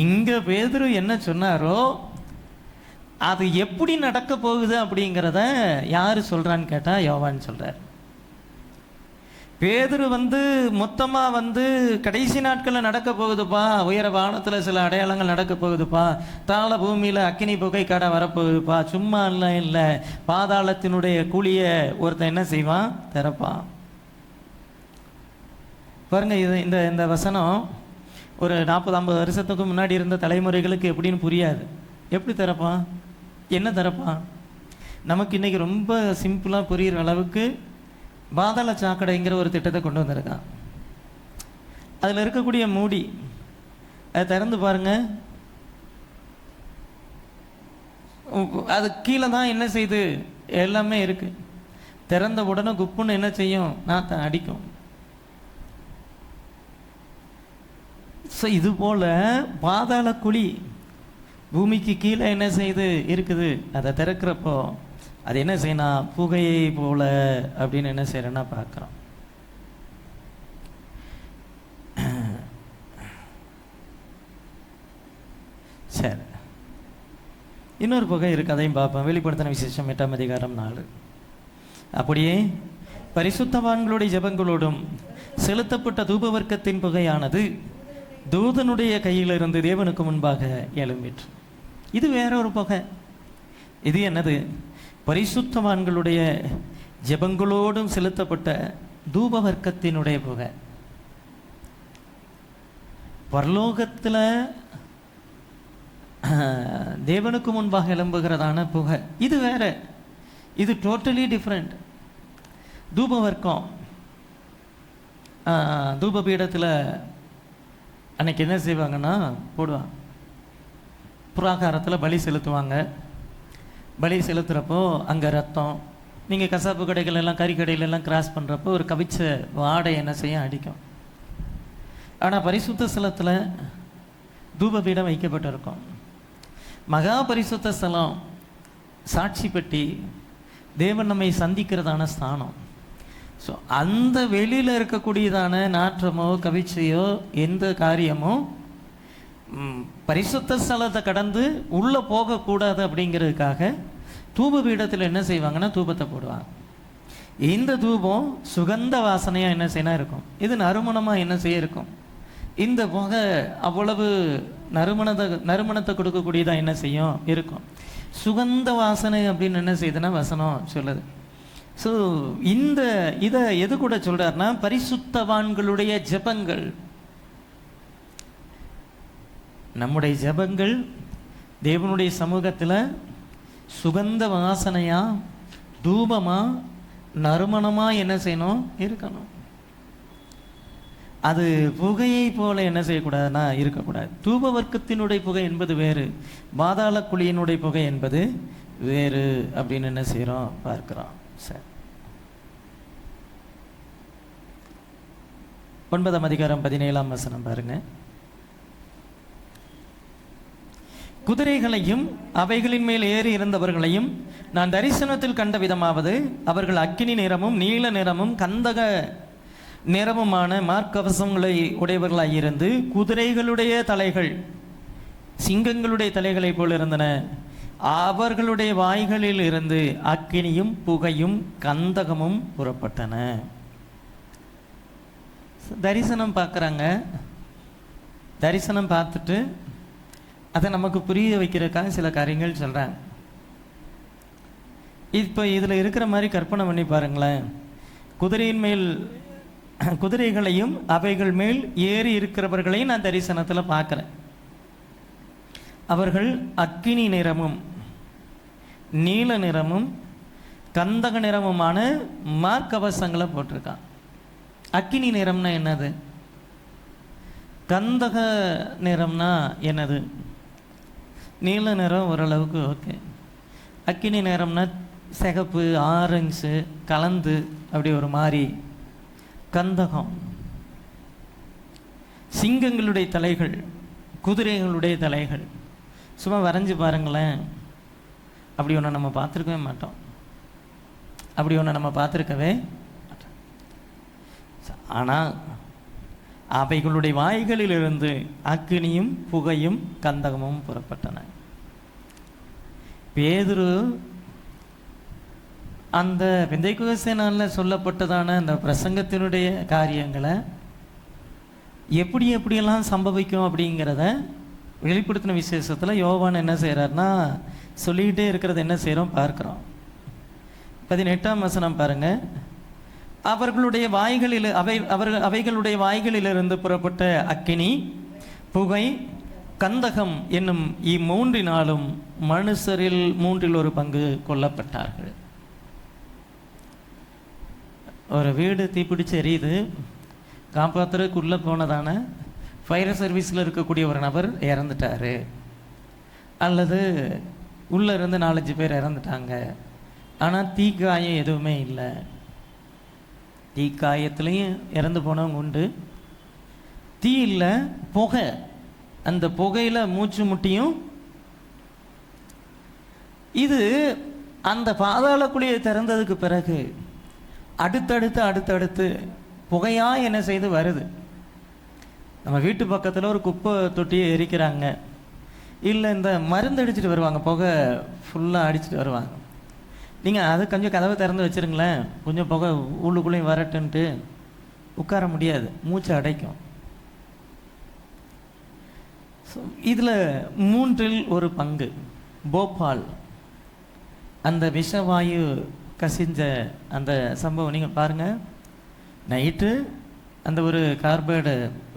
இங்கே பேதுரு என்ன சொன்னாரோ அது எப்படி நடக்க போகுது அப்படிங்கிறத யார் சொல்கிறான்னு கேட்டால் யோவான் சொல்கிறார். பேதுரு மொத்தமாக கடைசி நாட்களில் நடக்க போகுதுப்பா, உயர வானத்தில் சில அடையாளங்கள் நடக்க போகுதுப்பா, தாழ பூமியில் அக்கினி புகை கடை வரப்போகுதுப்பா, சும்மா இல்லை, பாதாளத்தினுடைய குழியை ஒருத்தன் என்ன செய்வான்? திறப்பான். பாருங்க, இது இந்த வசனம் ஒரு 40-50 வருஷத்துக்கு முன்னாடி இருந்த தலைமுறைகளுக்கு எப்படின்னு புரியாது. எப்படி திறப்பான்? என்ன திறப்பான்? நமக்கு இன்றைக்கி ரொம்ப சிம்பிளாக புரிகிற அளவுக்கு பாதாள சாக்கடைங்கிற ஒரு திட்டத்தை கொண்டு வந்திருக்கான். அதில் இருக்கக்கூடிய மூடி அதை திறந்து பாருங்க, அது கீழே தான் என்ன செய்யுது? எல்லாமே இருக்கு. திறந்த உடனே குப்புன்னு என்ன செய்யும்? நாத்தை அடிக்கும். ஸோ இது போல பாதாள குழி பூமிக்கு கீழே என்ன செய்து இருக்குது? அதை திறக்கிறப்போ அது என்ன செய்யணும்? புகையை போல அப்படின்னு என்ன செய்யறேன்னா பார்க்குறோம். சரி, இன்னொரு புகை இருக்கு, அதையும் பார்ப்போம். வெளிப்படுத்தின விசேஷம் 8ஆம் அதிகாரம் 4. அப்படியே பரிசுத்தவான்களுடைய ஜெபங்களோடும் செலுத்தப்பட்ட தூபவர்க்கத்தின் புகையானது தூதனுடைய கையிலிருந்து தேவனுக்கு முன்பாக எழும்பிற்று. இது வேற ஒரு புகை. இது என்னது? பரிசுத்தவான்களுடைய ஜெபங்களோடும் செலுத்தப்பட்ட தூபவர்க்கத்தினுடைய புகை. பரலோகத்தில் தேவனுக்கு முன்பாக எழும்புகிறதான புகை இது வேற. இது டோட்டலி டிஃப்ரெண்ட். தூபவர்க்கம் தூபபீடத்தில் அன்னைக்கு என்ன செய்வாங்கன்னா போடுவாங்க, புராகாரத்தில் பலி செலுத்துவாங்க. பலி செலுத்துகிறப்போ அங்கே ரத்தம், நீங்கள் கசாப்பு கடைகள் எல்லாம் கறி கடையிலெல்லாம் கிராஸ் பண்ணுறப்போ ஒரு கவிச்ச வாடை என்ன செய்ய அடிக்கும். ஆனால் பரிசுத்த ஸ்தலத்தில் தூபபீடம் வைக்கப்பட்டிருக்கும். மகா பரிசுத்த ஸ்தலம் சாட்சி பெட்டி, தேவன் நம்மை சந்திக்கிறதான ஸ்தானம். ஸோ அந்த வெளியில் இருக்கக்கூடியதான நாற்றமோ கவிச்சையோ எந்த காரியமோ பரிசுத்த ஸ்தலத்தை கடந்து உள்ளே போகக்கூடாது அப்படிங்கிறதுக்காக தூப பீடத்தில் என்ன செய்வாங்கன்னா தூபத்தை போடுவாங்க. இந்த தூபம் சுகந்த வாசனையாக என்ன செய்யணும் இருக்கும். இது நறுமணமாக என்ன செய்ய இருக்கும். இந்த புகை அவ்வளவு நறுமணத்தை கொடுக்கக்கூடியதாக என்ன செய்யும் இருக்கும். சுகந்த வாசனை அப்படின்னு என்ன செய்யுதுன்னா வசனம் சொல்லுது. ஸோ இதை எது கூட சொல்கிறாருன்னா பரிசுத்தவான்களுடைய ஜெபங்கள். நம்முடைய ஜெபங்கள் தேவனுடைய சமூகத்தில் சுகந்த வாசனையாக தூபமாக நறுமணமாக என்ன செய்யணும் இருக்கணும். அது புகையை போல என்ன செய்யக்கூடாதுன்னா இருக்கக்கூடாது. தூப வர்க்கத்தினுடைய புகை என்பது வேறு, பாதாள குழியினுடைய புகை என்பது வேறு அப்படின்னு என்ன செய்கிறோம் பார்க்கிறோம். சரி, 9ஆம் அதிகாரம் 17ஆம் வசனம் பாருங்க. குதிரைகளையும் அவைகளின் மேல் ஏறி இருந்தவர்களையும் நான் தரிசனத்தில் கண்ட விதமாவது, அவர்கள் அக்கினி நிறமும் நீல நிறமும் கந்தக நிறமுமான மார்க்கவசங்களை உடையவர்களாயிருந்து குதிரைகளுடைய தலைகள் சிங்கங்களுடைய தலைகளை போல் இருந்தன. அவர்களுடைய வாய்களில் இருந்து அக்கினியும் புகையும் கந்தகமும் புறப்பட்டன. தரிசனம் பார்க்குறாங்க. தரிசனம் பார்த்துட்டு அதை நமக்கு புரிய வைக்கிறதுக்காக சில காரியங்கள் சொல்கிறாங்க. இப்போ இதில் இருக்கிற மாதிரி கற்பனை பண்ணி பாருங்களேன். குதிரையின் மேல் குதிரைகளையும் அவைகள் மேல் ஏறி இருக்கிறவர்களையும் நான் தரிசனத்தில் பார்க்குறேன். அவர்கள் அக்கினி நிறமும் நீல நிறமும் கந்தக நிறமுமான மார்க்கவசங்களை போட்டிருக்கான். அக்கினி நிறம்னா என்னது? கந்தக நிறம்னா என்னது? நீல நிறம் ஓரளவுக்கு ஓகே. அக்கினி நிறம்னா சிகப்பு ஆரஞ்சு கலந்து அப்படி ஒரு மாதிரி கந்தகம். சிங்கங்களுடைய தலைகள் குதிரைகளுடைய தலைகள். சும்மா வரைஞ்சி பாருங்களேன். அப்படி ஒன்று நம்ம பார்த்துருக்கவே மாட்டோம். அப்படி ஒன்று நம்ம பார்த்துருக்கவே மாட்டோம். ஆனால் அவைகளுடைய வாய்களிலிருந்து அக்கினியும் புகையும் கந்தகமும் புறப்பட்டன. பேதுரு அந்த பெந்தைக்கோஸ்தே நாளில் சொல்லப்பட்டதான அந்த பிரசங்கத்தினுடைய காரியங்களை எப்படியெல்லாம் சம்பவிக்கும் அப்படிங்கிறத வெளிப்படுத்தின விசேஷத்தில் யோவான் என்ன செய்கிறார்னா சொல்லிக்கிட்டே இருக்கிறத என்ன செய்கிறோம் பார்க்குறோம். 18ஆம் வசனம் பாருங்கள். அவர்களுடைய வாய்களில் அவைகளுடைய வாய்களிலிருந்து புறப்பட்ட அக்கினி புகை கந்தகம் என்னும் இம்மூன்றினாலும் மனுஷரில் 1/3 கொல்லப்பட்டார்கள். ஒரு வீடு தீப்பிடிச்சு எரியுது. காப்பாற்றுறதுக்குள்ளே போனதான ஃபயர் சர்வீஸில் இருக்கக்கூடிய ஒரு நபர் இறந்துட்டார், அல்லது உள்ளே இருந்து 4-5 பேர் இறந்துட்டாங்க. ஆனால் தீக்காயம் எதுவுமே இல்லை. தீக்காயத்துலேயும் இறந்து போனவங்க உண்டு. தீ இல்லை, புகை. அந்த புகையில் மூச்சு முட்டியும். இது அந்த பாதாள குழியை திறந்ததுக்கு பிறகு அடுத்தடுத்து புகையாக என்ன செய்து வருது. நம்ம வீட்டு பக்கத்தில் ஒரு குப்பை தொட்டியை எரிக்கிறாங்க, இல்லை இந்த மருந்து அடிச்சுட்டு வருவாங்க, புகை ஃபுல்லாக அடிச்சுட்டு வருவாங்க. நீங்கள் அது கொஞ்சம் கதவை திறந்து வச்சுருங்களேன், கொஞ்சம் புகை உள்ளுக்குள்ளேயும் வரட்டுன்ட்டு உட்கார முடியாது, மூச்சு அடைக்கும். ஸோ இதில் 1/3 போபால் அந்த விஷவாயு கசிஞ்ச அந்த சம்பவம் நீங்கள் பாருங்கள். நைட்டு அந்த ஒரு கார்பைடு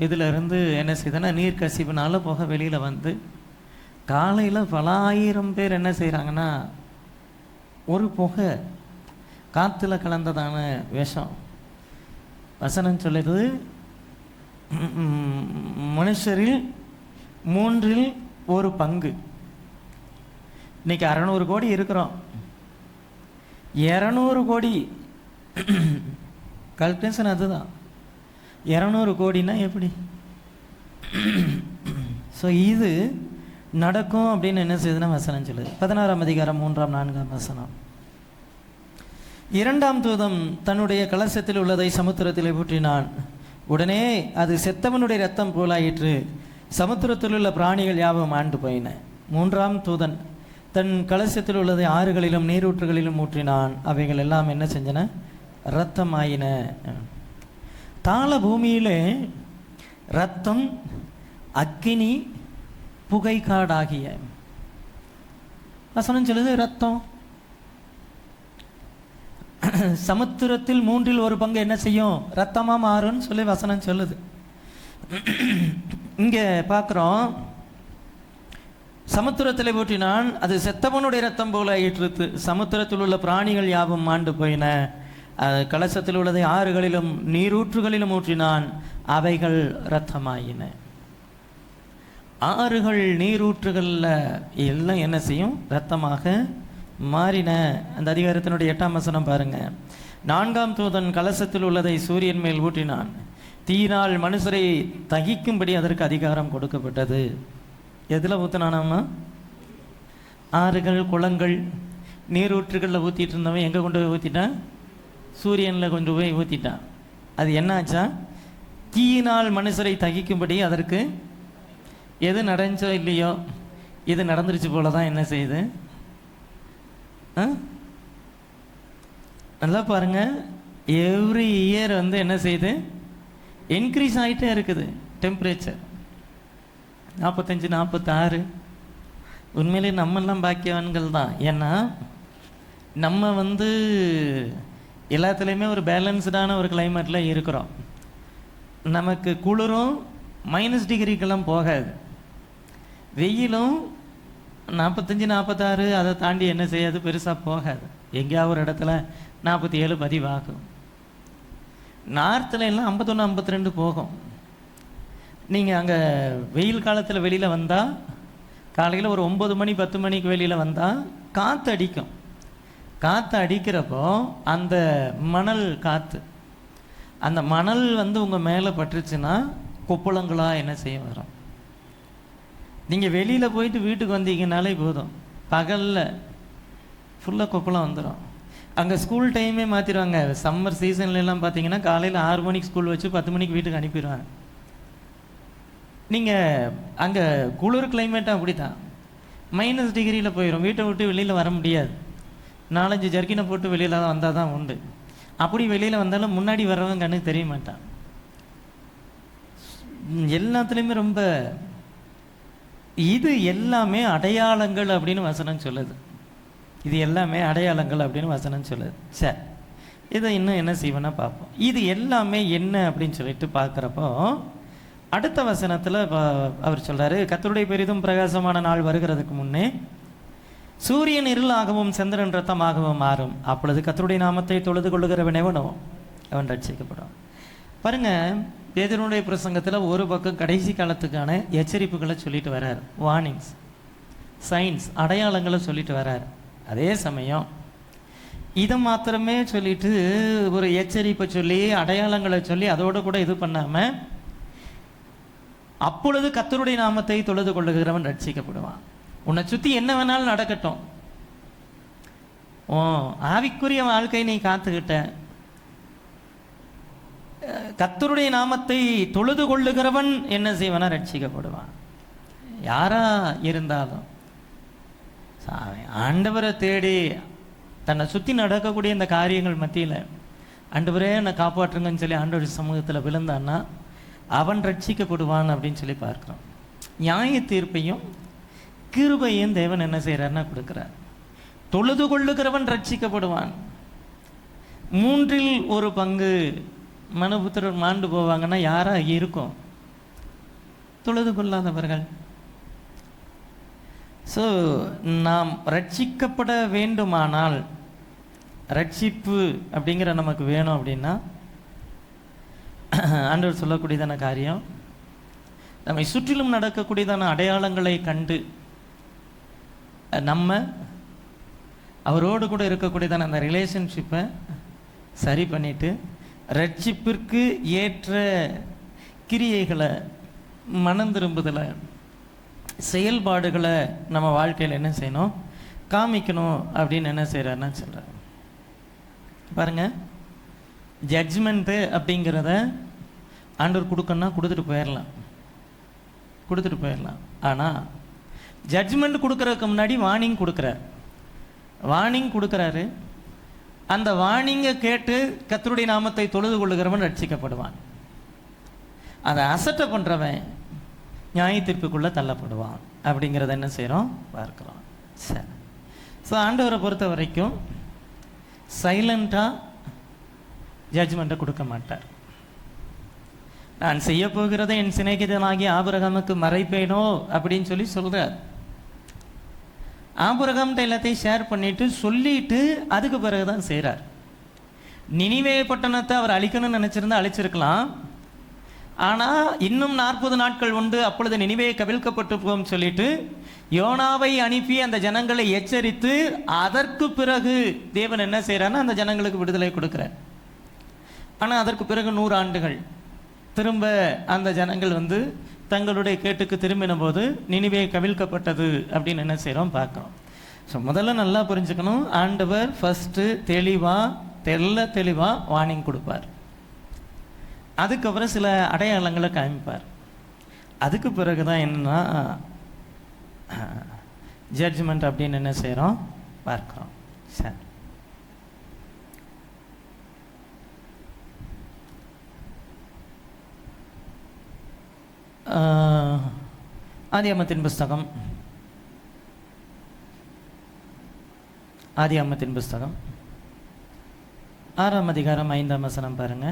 இதில் இருந்து என்ன செய்யுதுன்னா நீர் கசிவுனால புகை வெளியில் வந்து காலையில் பல ஆயிரம் பேர் என்ன செய்கிறாங்கன்னா ஒரு புகை காற்றுல கலந்ததான விஷம். வசனம் சொல்லுது மனுஷரில் 1/3. இன்னைக்கு 600 கோடி இருக்கிறோம். 200 கோடி கல்குலேஷன் அதுதான். 200 கோடினா எப்படி? ஸோ இது நடக்கும் அப்படின்னு என்ன செய்யுதுன்னா வசனம் சொல்லுது. 16ஆம் அதிகாரம் 3-4 வசனம். 2ஆம் தூதன் தன்னுடைய கலசத்தில் உள்ளதை சமுத்திரத்திலே ஊற்றினான். உடனே அது செத்தவனுடைய இரத்தம் போலாயிற்று. சமுத்திரத்தில் உள்ள பிராணிகள் யாவும் ஆண்டு போயின. 3ஆம் தூதன் தன் கலசத்தில் உள்ளதை ஆறுகளிலும் நீரூற்றுகளிலும் ஊற்றினான். அவைகள் எல்லாம் என்ன செஞ்சன? இரத்தமாயின. தாள பூமியிலே இரத்தம் அக்கினி புகை காடாகிய. வசனம் சொல்லுது இரத்தம். சமுத்திரத்தில் 1/3 என்ன செய்யும்? இரத்தமாக மாறும்னு சொல்லி வசனம் சொல்லுது. இங்கே பார்க்குறோம், சமுத்திரத்தில் ஊற்றினான், அது செத்தவனுடைய இரத்தம் போல ஆயிற்று. சமுத்திரத்தில் உள்ள பிராணிகள் யாவும் மாண்டு போயின. கலசத்தில் உள்ளதை ஆறுகளிலும் நீரூற்றுகளிலும் ஊற்றினான். அவைகள் இரத்தமாயின. ஆறுகள் நீரூற்றுகளில் எல்லாம் என்ன செய்யும்? இரத்தமாக மாறின. அந்த அதிகாரத்தினுடைய 8ஆம் வசனம் பாருங்க. 4ஆம் தூதன் கலசத்தில் உள்ளதை சூரியன் மேல் ஊற்றினான். தீயினால் மனுஷரை தகிக்கும்படி அதற்கு அதிகாரம் கொடுக்கப்பட்டது. எதில் ஊற்றினானாமா? ஆறுகள், குளங்கள், நீரூற்றுகளில் ஊற்றிட்டு இருந்தவன் எங்கே கொண்டு போய் ஊற்றிட்டான்? சூரியனில் கொண்டு போய் ஊற்றிட்டான். அது என்னாச்சா? தீயினால் மனுஷரை தகிக்கும்படி அதற்கு எது நடந்துச்சோ இல்லையோ, இது நடந்துருச்சு போல தான் என்ன செய்யுது? நல்லா பாருங்க, எவ்ரி இயர் வந்து என்ன செய்யுது? இன்க்ரீஸ் ஆகிட்டே இருக்குது டெம்பரேச்சர். 45, 46. உண்மையிலே நம்மெல்லாம் பாக்கியவான்கள் தான். ஏன்னா நம்ம வந்து எல்லாத்துலேயுமே ஒரு பேலன்ஸ்டான ஒரு கிளைமேட்டில் இருக்கிறோம். நமக்கு குளிரும் -டிகிரிக்கெல்லாம் போகாது, வெயிலும் 45, 46 அதை தாண்டி என்ன செய்யாது, பெருசாக போகாது. எங்கேயாவது ஒரு இடத்துல 47 பதிவாகும். நார்த்தில் எல்லாம் 51, 52 போகும். நீங்கள் அங்கே வெயில் காலத்தில் வெளியில் வந்தால், காலையில் ஒரு 9 மணி 10 மணிக்கு வெளியில் வந்தால் காற்று அடிக்கும். காற்று அடிக்கிறப்போ அந்த மணல் காற்று, அந்த மணல் வந்து உங்கள் மேலே பட்டுருச்சுன்னா கொப்பளங்களாக என்ன செய்ய வரும். நீங்கள் வெளியில் போயிட்டு வீட்டுக்கு வந்தீங்கனாலே போதும், பகலில் ஃபுல்லாக கொப்பளம் வந்துடும். அங்கே ஸ்கூல் டைமே மாற்றிடுவாங்க. சம்மர் சீசன்லலாம் பார்த்தீங்கன்னா காலையில் 6 மணிக்கு ஸ்கூல் வச்சு 10 மணிக்கு வீட்டுக்கு அனுப்பிடுவாங்க. நீங்கள் அங்கே குளிர் கிளைமேட்டாக அப்படி தான், -டிகிரியில் போயிடும். வீட்டை விட்டு வெளியில் வர முடியாது. 4-5 ஜர்க்கினை போட்டு வெளியில் வந்தால் தான் உண்டு. அப்படி வெளியில் வந்தாலும் முன்னாடி வர்றவங்க கண்ணுக்கு தெரிய மாட்டான். எல்லாத்துலேயுமே ரொம்ப இது எல்லாமே அடையாளங்கள் அப்படின்னு வசனம் சொல்லுது. இது எல்லாமே அடையாளங்கள் அப்படின்னு வசனம் சொல்லுது. சரி, இதை இன்னும் என்ன செய்வேன்னா பார்ப்போம். இது எல்லாமே என்ன அப்படின்னு சொல்லிட்டு பார்க்குறப்போ அடுத்த வசனத்தில் அவர் சொல்கிறாரு, கர்த்தருடைய பெரிதும் பிரகாசமான நாள் வருகிறதுக்கு முன்னே சூரியன் இருளாகவும் சந்திரன் ரத்தமாகவும் மாறும். அப்பொழுது கர்த்தருடைய நாமத்தை தொழுது கொள்ளுகிறவன் எவனோ அவன் ரட்சிக்கப்படும். பாருங்க, பேதுருவினுடைய பிரசங்கத்தில் ஒரு பக்கம் கடைசி காலத்துக்கான எச்சரிப்புகளை சொல்லிட்டு வர்றார், வார்னிங்ஸ், சைன்ஸ், அடையாளங்களை சொல்லிட்டு வர்றார். அதே சமயம் இதை மாத்திரமே சொல்லிட்டு ஒரு எச்சரிப்பை சொல்லி அடையாளங்களை சொல்லி அதோடு கூட இது பண்ணாமல், அப்பொழுது கர்த்தருடைய நாமத்தை தொழுது கொள்ளுகிறவன் ரட்சிக்கப்படுவான். உன்னை சுற்றி என்ன வேணாலும் நடக்கட்டும், ஆவிக்குரிய வாழ்க்கை நீ காத்துக்கிட்ட, கர்த்தருடைய நாமத்தை தொழுது கொள்ளுகிறவன் என்ன செய்வனா ரட்சிக்கப்படுவான். யாரா இருந்தாலும் ஆண்டவரை தேடி தன்னை சுற்றி நடக்கக்கூடிய இந்த காரியங்கள் மத்தியில் ஆண்டவரே என்னை காப்பாற்றுங்கன்னு சொல்லி ஆண்டவர் சமூகத்தில் விழுந்தான்னா அவன் ரட்சிக்கப்படுவான் அப்படின்னு சொல்லி பார்க்குறோம். நியாய தீர்ப்பையும் கிருபையும் தேவன் என்ன செய்கிறார்னா கொடுக்குறார். தொழுது கொள்ளுகிறவன் ரட்சிக்கப்படுவான். 1/3 மனுபுத்திரர் மாண்டு போவாங்கன்னா யாராக இருக்கும்? தொழுது கொள்ளாதவர்கள். ஸோ நாம் ரட்சிக்கப்பட வேண்டுமானால், ரட்சிப்பு அப்படிங்கிற நமக்கு வேணும் அப்படின்னா ஆண்டவர் சொல்லக்கூடியதான காரியம், நம்மை சுற்றிலும் நடக்கக்கூடியதான அடையாளங்களை கண்டு நம்ம அவரோடு கூட இருக்கக்கூடியதான அந்த ரிலேஷன்ஷிப்பை சரி பண்ணிவிட்டு ரட்சிப்பிற்கு ஏற்ற கிரியைகளை, மனம் திரும்புதலை, செயல்பாடுகளை நம்ம வாழ்க்கையில் என்ன செய்யணும், காமிக்கணும் அப்படின்னு என்ன செய்கிறாருன்னா சொல்கிறார். பாருங்கள், ஜட்ஜ்மெண்ட்டு அப்படிங்கிறத ஆண்டவர் கொடுக்கணும்னா கொடுத்துட்டு போயிடலாம். ஆனால் ஜட்ஜ்மெண்ட் கொடுக்கறதுக்கு முன்னாடி வார்னிங் கொடுக்குறாரு. அந்த வார்னிங்கை கேட்டு கர்த்தருடைய நாமத்தை தொழுது கொள்ளுகிறவன் ரட்சிக்கப்படுவான். அதை அசட்டை பண்ணுறவன் நியாய தீர்ப்புக்குள்ளே தள்ளப்படுவான் அப்படிங்கிறத என்ன செய்கிறோம் பார்க்கலாம். சரி, ஸோ ஆண்டவரை பொறுத்த வரைக்கும் சைலண்ட்டாக ஜட்ஜ்மெண்ட்டை கொடுக்க மாட்டார். நான் செய்ய போகிறதை என் சிநேகிதனாகிய ஆபிரகாமுக்கு மறைப்பேனோ அப்படின்னு சொல்லி சொல்கிறார். ஆபிரகாம்கிட்ட எல்லாத்தையும் ஷேர் பண்ணிட்டு சொல்லிட்டு அதுக்கு பிறகுதான் செய்கிறார். நினிவே பட்டணத்தை அவர் அழிக்கணும்னு நினச்சிருந்தா அழிச்சிருக்கலாம். ஆனால் இன்னும் 40 நாட்கள் உண்டு, அப்பொழுது நினிவே கவிழ்க்கப்பட்டு போகும் சொல்லிட்டு யோனாவை அனுப்பி அந்த ஜனங்களை எச்சரித்து அதற்கு பிறகு தேவன் என்ன செய்கிறான்னா அந்த ஜனங்களுக்கு விடுதலை கொடுக்குறார். ஆனால் அதற்கு பிறகு 100 ஆண்டுகள் திரும்ப அந்த ஜனங்கள் தங்களுடைய கேட்டுக்கு திரும்பின போது நினிவே கவிழ்க்கப்பட்டது அப்படின்னு என்ன செய்கிறோம் பார்க்குறோம். ஸோ முதல்ல நல்லா புரிஞ்சுக்கணும், ஆண்டவர் ஃபஸ்ட்டு தெளிவாக வார்னிங் கொடுப்பார். அதுக்கப்புறம் சில அடையாளங்களை காமிப்பார். அதுக்கு பிறகு தான் என்னன்னா ஜட்ஜ்மெண்ட் அப்படின்னு என்ன செய்கிறோம் பார்க்குறோம். சரி, ஆதியாகமத்தின் புஸ்தகம் 6ஆம் அதிகாரம் 5ஆம் வசனம் பாருங்க.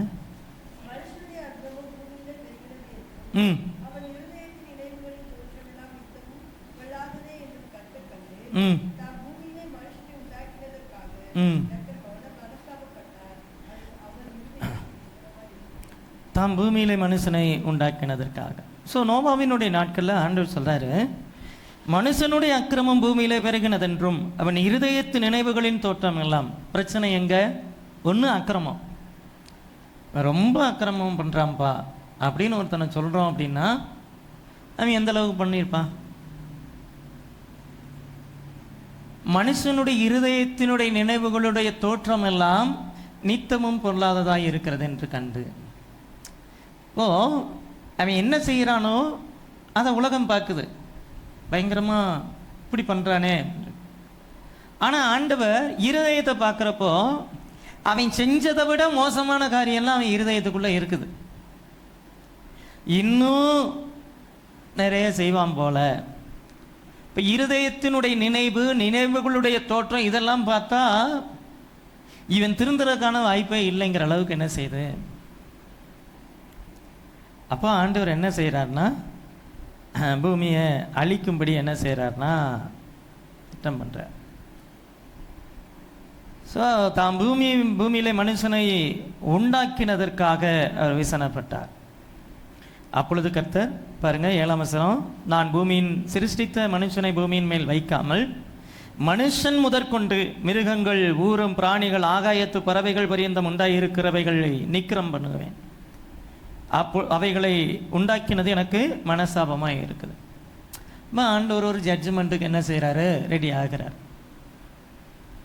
தாம் பூமியிலே மனுஷனை உண்டாக்கினதற்காக. ஸோ நோவாவினுடைய நாட்களில் ஆண்டவர் சொல்றாரு, மனுஷனுடைய அக்கிரமம் பூமியிலே பெருகினதென்றும் அவன் இருதயத்து நினைவுகளின் தோற்றம் எல்லாம். பிரச்சனை எங்க? ஒன்று அக்கிரமம், ரொம்ப அக்கிரமம் பண்ணுறான்ப்பா அப்படின்னு ஒருத்தனை சொல்கிறோம் அப்படின்னா அவன் எந்த அளவுக்கு பண்ணியிருப்பான்? மனுஷனுடைய இருதயத்தினுடைய நினைவுகளுடைய தோற்றம் எல்லாம் நித்தமும் பொருளாததாக இருக்கிறது என்று கண்டு. ஓ, அவன் என்ன செய்கிறானோ அதை உலகம் பார்க்குது, பயங்கரமாக இப்படி பண்ணுறானே. ஆனால் ஆண்டவர் இருதயத்தை பார்க்குறப்போ அவன் செஞ்சதை விட மோசமான காரியம்லாம் அவன் இருதயத்துக்குள்ளே இருக்குது, இன்னும் நிறைய செய்வான் போல. இப்போ இருதயத்தினுடைய நினைவுகளுடைய தோற்றம் இதெல்லாம் பார்த்தா இவன் திருந்துறதுக்கான வாய்ப்பே இல்லைங்கிற அளவுக்கு என்ன செய்யுது. அப்போ ஆண்டவர் என்ன செய்கிறார்னா பூமியை அழிக்கும்படி என்ன செய்கிறார்னா திட்டம் பண்ணுறார். ஸோ தாம் பூமியிலே மனுஷனை உண்டாக்கினதற்காக அவர் விசனப்பட்டார். அப்பொழுது கர்த்தர் பாருங்க 7ஆம் வசனம், நான் பூமியின் சிருஷ்டித்த மனுஷனை பூமியின் மேல் வைக்காமல் மனுஷன் முதற்கொண்டு மிருகங்கள், ஊரும் பிராணிகள், ஆகாயத்து பறவைகள் பரியந்தம் உண்டாயிருக்கிறவைகளை நிக்கிரம் பண்ணுவேன். அவைகளை உண்டாக்கினது எனக்கு மனசாபமாக இருக்குது. ஆண்டவர் ஒரு ஜட்ஜ்மெண்ட்டுக்கு என்ன செய்கிறாரு, ரெடி ஆகிறார்.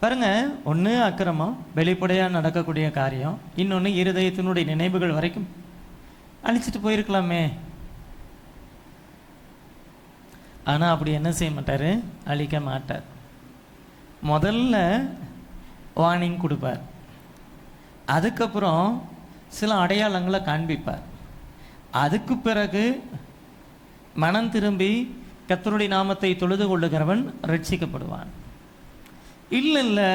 பாருங்க, ஒன்று அக்கிரமம் வெளிப்படையாக நடக்கக்கூடிய காரியம், இன்னொன்று இருதயத்தினுடைய நினைவுகள் வரைக்கும் அழிச்சிட்டு போயிருக்கலாமே. ஆனால் அப்படி என்ன செய்ய மாட்டார், அழிக்க மாட்டார். முதல்ல வார்னிங் கொடுப்பார், அதுக்கப்புறம் சில அடையாளங்களை காண்பிப்பார். அதுக்கு பிறகு மனம் திரும்பி கர்த்தருடைய நாமத்தை தொழுது கொள்ளுகிறவன் ரட்சிக்கப்படுவான். இல்லை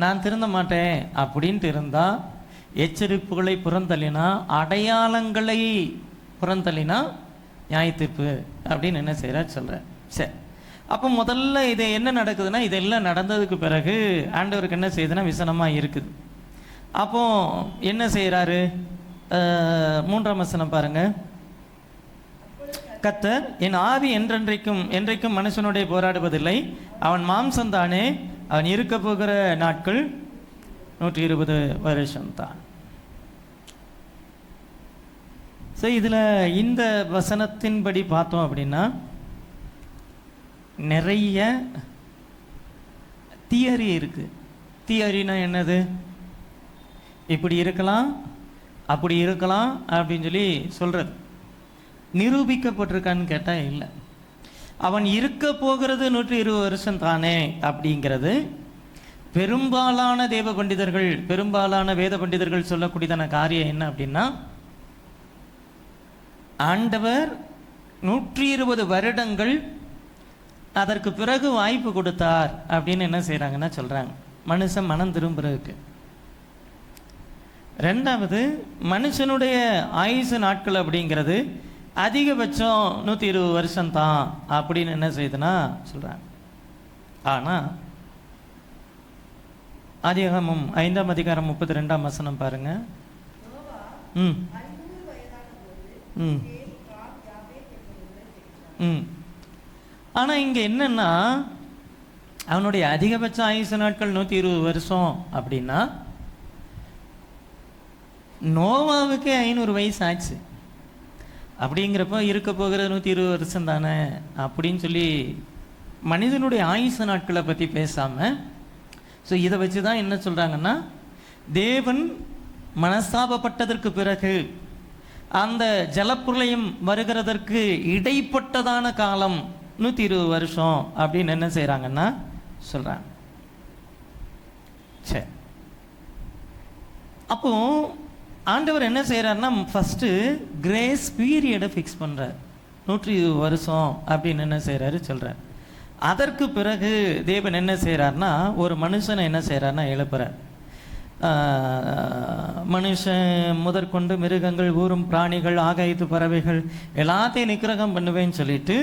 நான் திருந்த மாட்டேன் அப்படின்ட்டு இருந்தால், எச்சரிப்புகளை புறந்தள்ளினா, அடையாளங்களை புறந்தள்ளினா நியாயத்தீர்ப்பு அப்படின்னு என்ன செய்கிறார் சொல்கிறார். சரி, அப்போ முதல்ல இது என்ன நடக்குதுன்னா, இதெல்லாம் நடந்ததுக்கு பிறகு ஆண்டவருக்கு என்ன செய்யுதுன்னா விசனமாக இருக்குது. அப்போ என்ன செய்கிறாரு, 3ஆம் வசனம் பாருங்க. கர்த்தர், என் ஆவி என்றைக்கும் மனுஷனுடைய போராடுவதில்லை, அவன் மாம்சம்தானே, அவன் இருக்க போகிற நாட்கள் 120 வருஷம்தான். ஸோ இதில் இந்த வசனத்தின்படி பார்த்தோம் அப்படின்னா நிறைய தியரி இருக்குது. தியரினா என்னது, இப்படி இருக்கலாம் அப்படி இருக்கலாம் அப்படின்னு சொல்லி சொல்கிறது. நிரூபிக்கப்பட்டிருக்கான்னு கேட்டால் இல்லை. அவன் இருக்க போகிறது 120 வருஷம் தானே அப்படிங்கிறது பெரும்பாலான தேவ பண்டிதர்கள், பெரும்பாலான வேத பண்டிதர்கள் சொல்லக்கூடியதான காரியம் என்ன அப்படின்னா, ஆண்டவர் 120 வருடங்கள் அதற்கு பிறகு வாய்ப்பு கொடுத்தார் அப்படின்னு என்ன செய்கிறாங்கன்னா சொல்கிறாங்க, மனுஷன் மனம் திரும்புறதுக்கு. ரெண்டாவது, மனுஷனுடைய ஆயுசு நாட்கள் அப்படிங்கிறது அதிகபட்சம் 120 வருஷம்தான் அப்படின்னு என்ன செய்யுதுன்னா சொல்கிறாங்க. ஆனால் ஆதியாகமம் 5ஆம் அதிகாரம் 32ஆம் வசனம் பாருங்க. ம் ம் ஆனால் இங்கே என்னன்னா, அவனுடைய அதிகபட்ச ஆயுசு நாட்கள் 120 வருஷம் அப்படின்னா, நோவாவுக்கே 500 வயசு ஆச்சு. அப்படிங்கிறப்ப இருக்க போகிற 120 வருஷம் தானே அப்படின்னு சொல்லி மனிதனுடைய ஆயுசு நாட்களை பற்றி பேசாமல், ஸோ இதை வச்சு தான் என்ன சொல்கிறாங்கன்னா, தேவன் மனஸ்தாபப்பட்டதற்கு பிறகு அந்த ஜலப்பிரளயம் வருகிறதற்கு இடைப்பட்டதான காலம் 120 வருஷம் அப்படின்னு என்ன செய்கிறாங்கன்னா சொல்கிறாங்க. சரி, அப்போ ஆண்டவர் என்ன செய்கிறாருன்னா, ஃபஸ்ட்டு கிரேஸ் பீரியடை ஃபிக்ஸ் பண்ணுறார். 120 வருஷம் அப்படின்னு என்ன செய்கிறாரு சொல்கிறார். அதற்கு பிறகு தேவன் என்ன செய்கிறார்னா, ஒரு மனுஷனை என்ன செய்கிறார்னா எழுப்புறார். மனுஷன் முதற்கொண்டு மிருகங்கள், ஊரும் பிராணிகள், ஆகாயத்து பறவைகள் எல்லாத்தையும் நிக்கிரகம் பண்ணுவேன்னு சொல்லிட்டு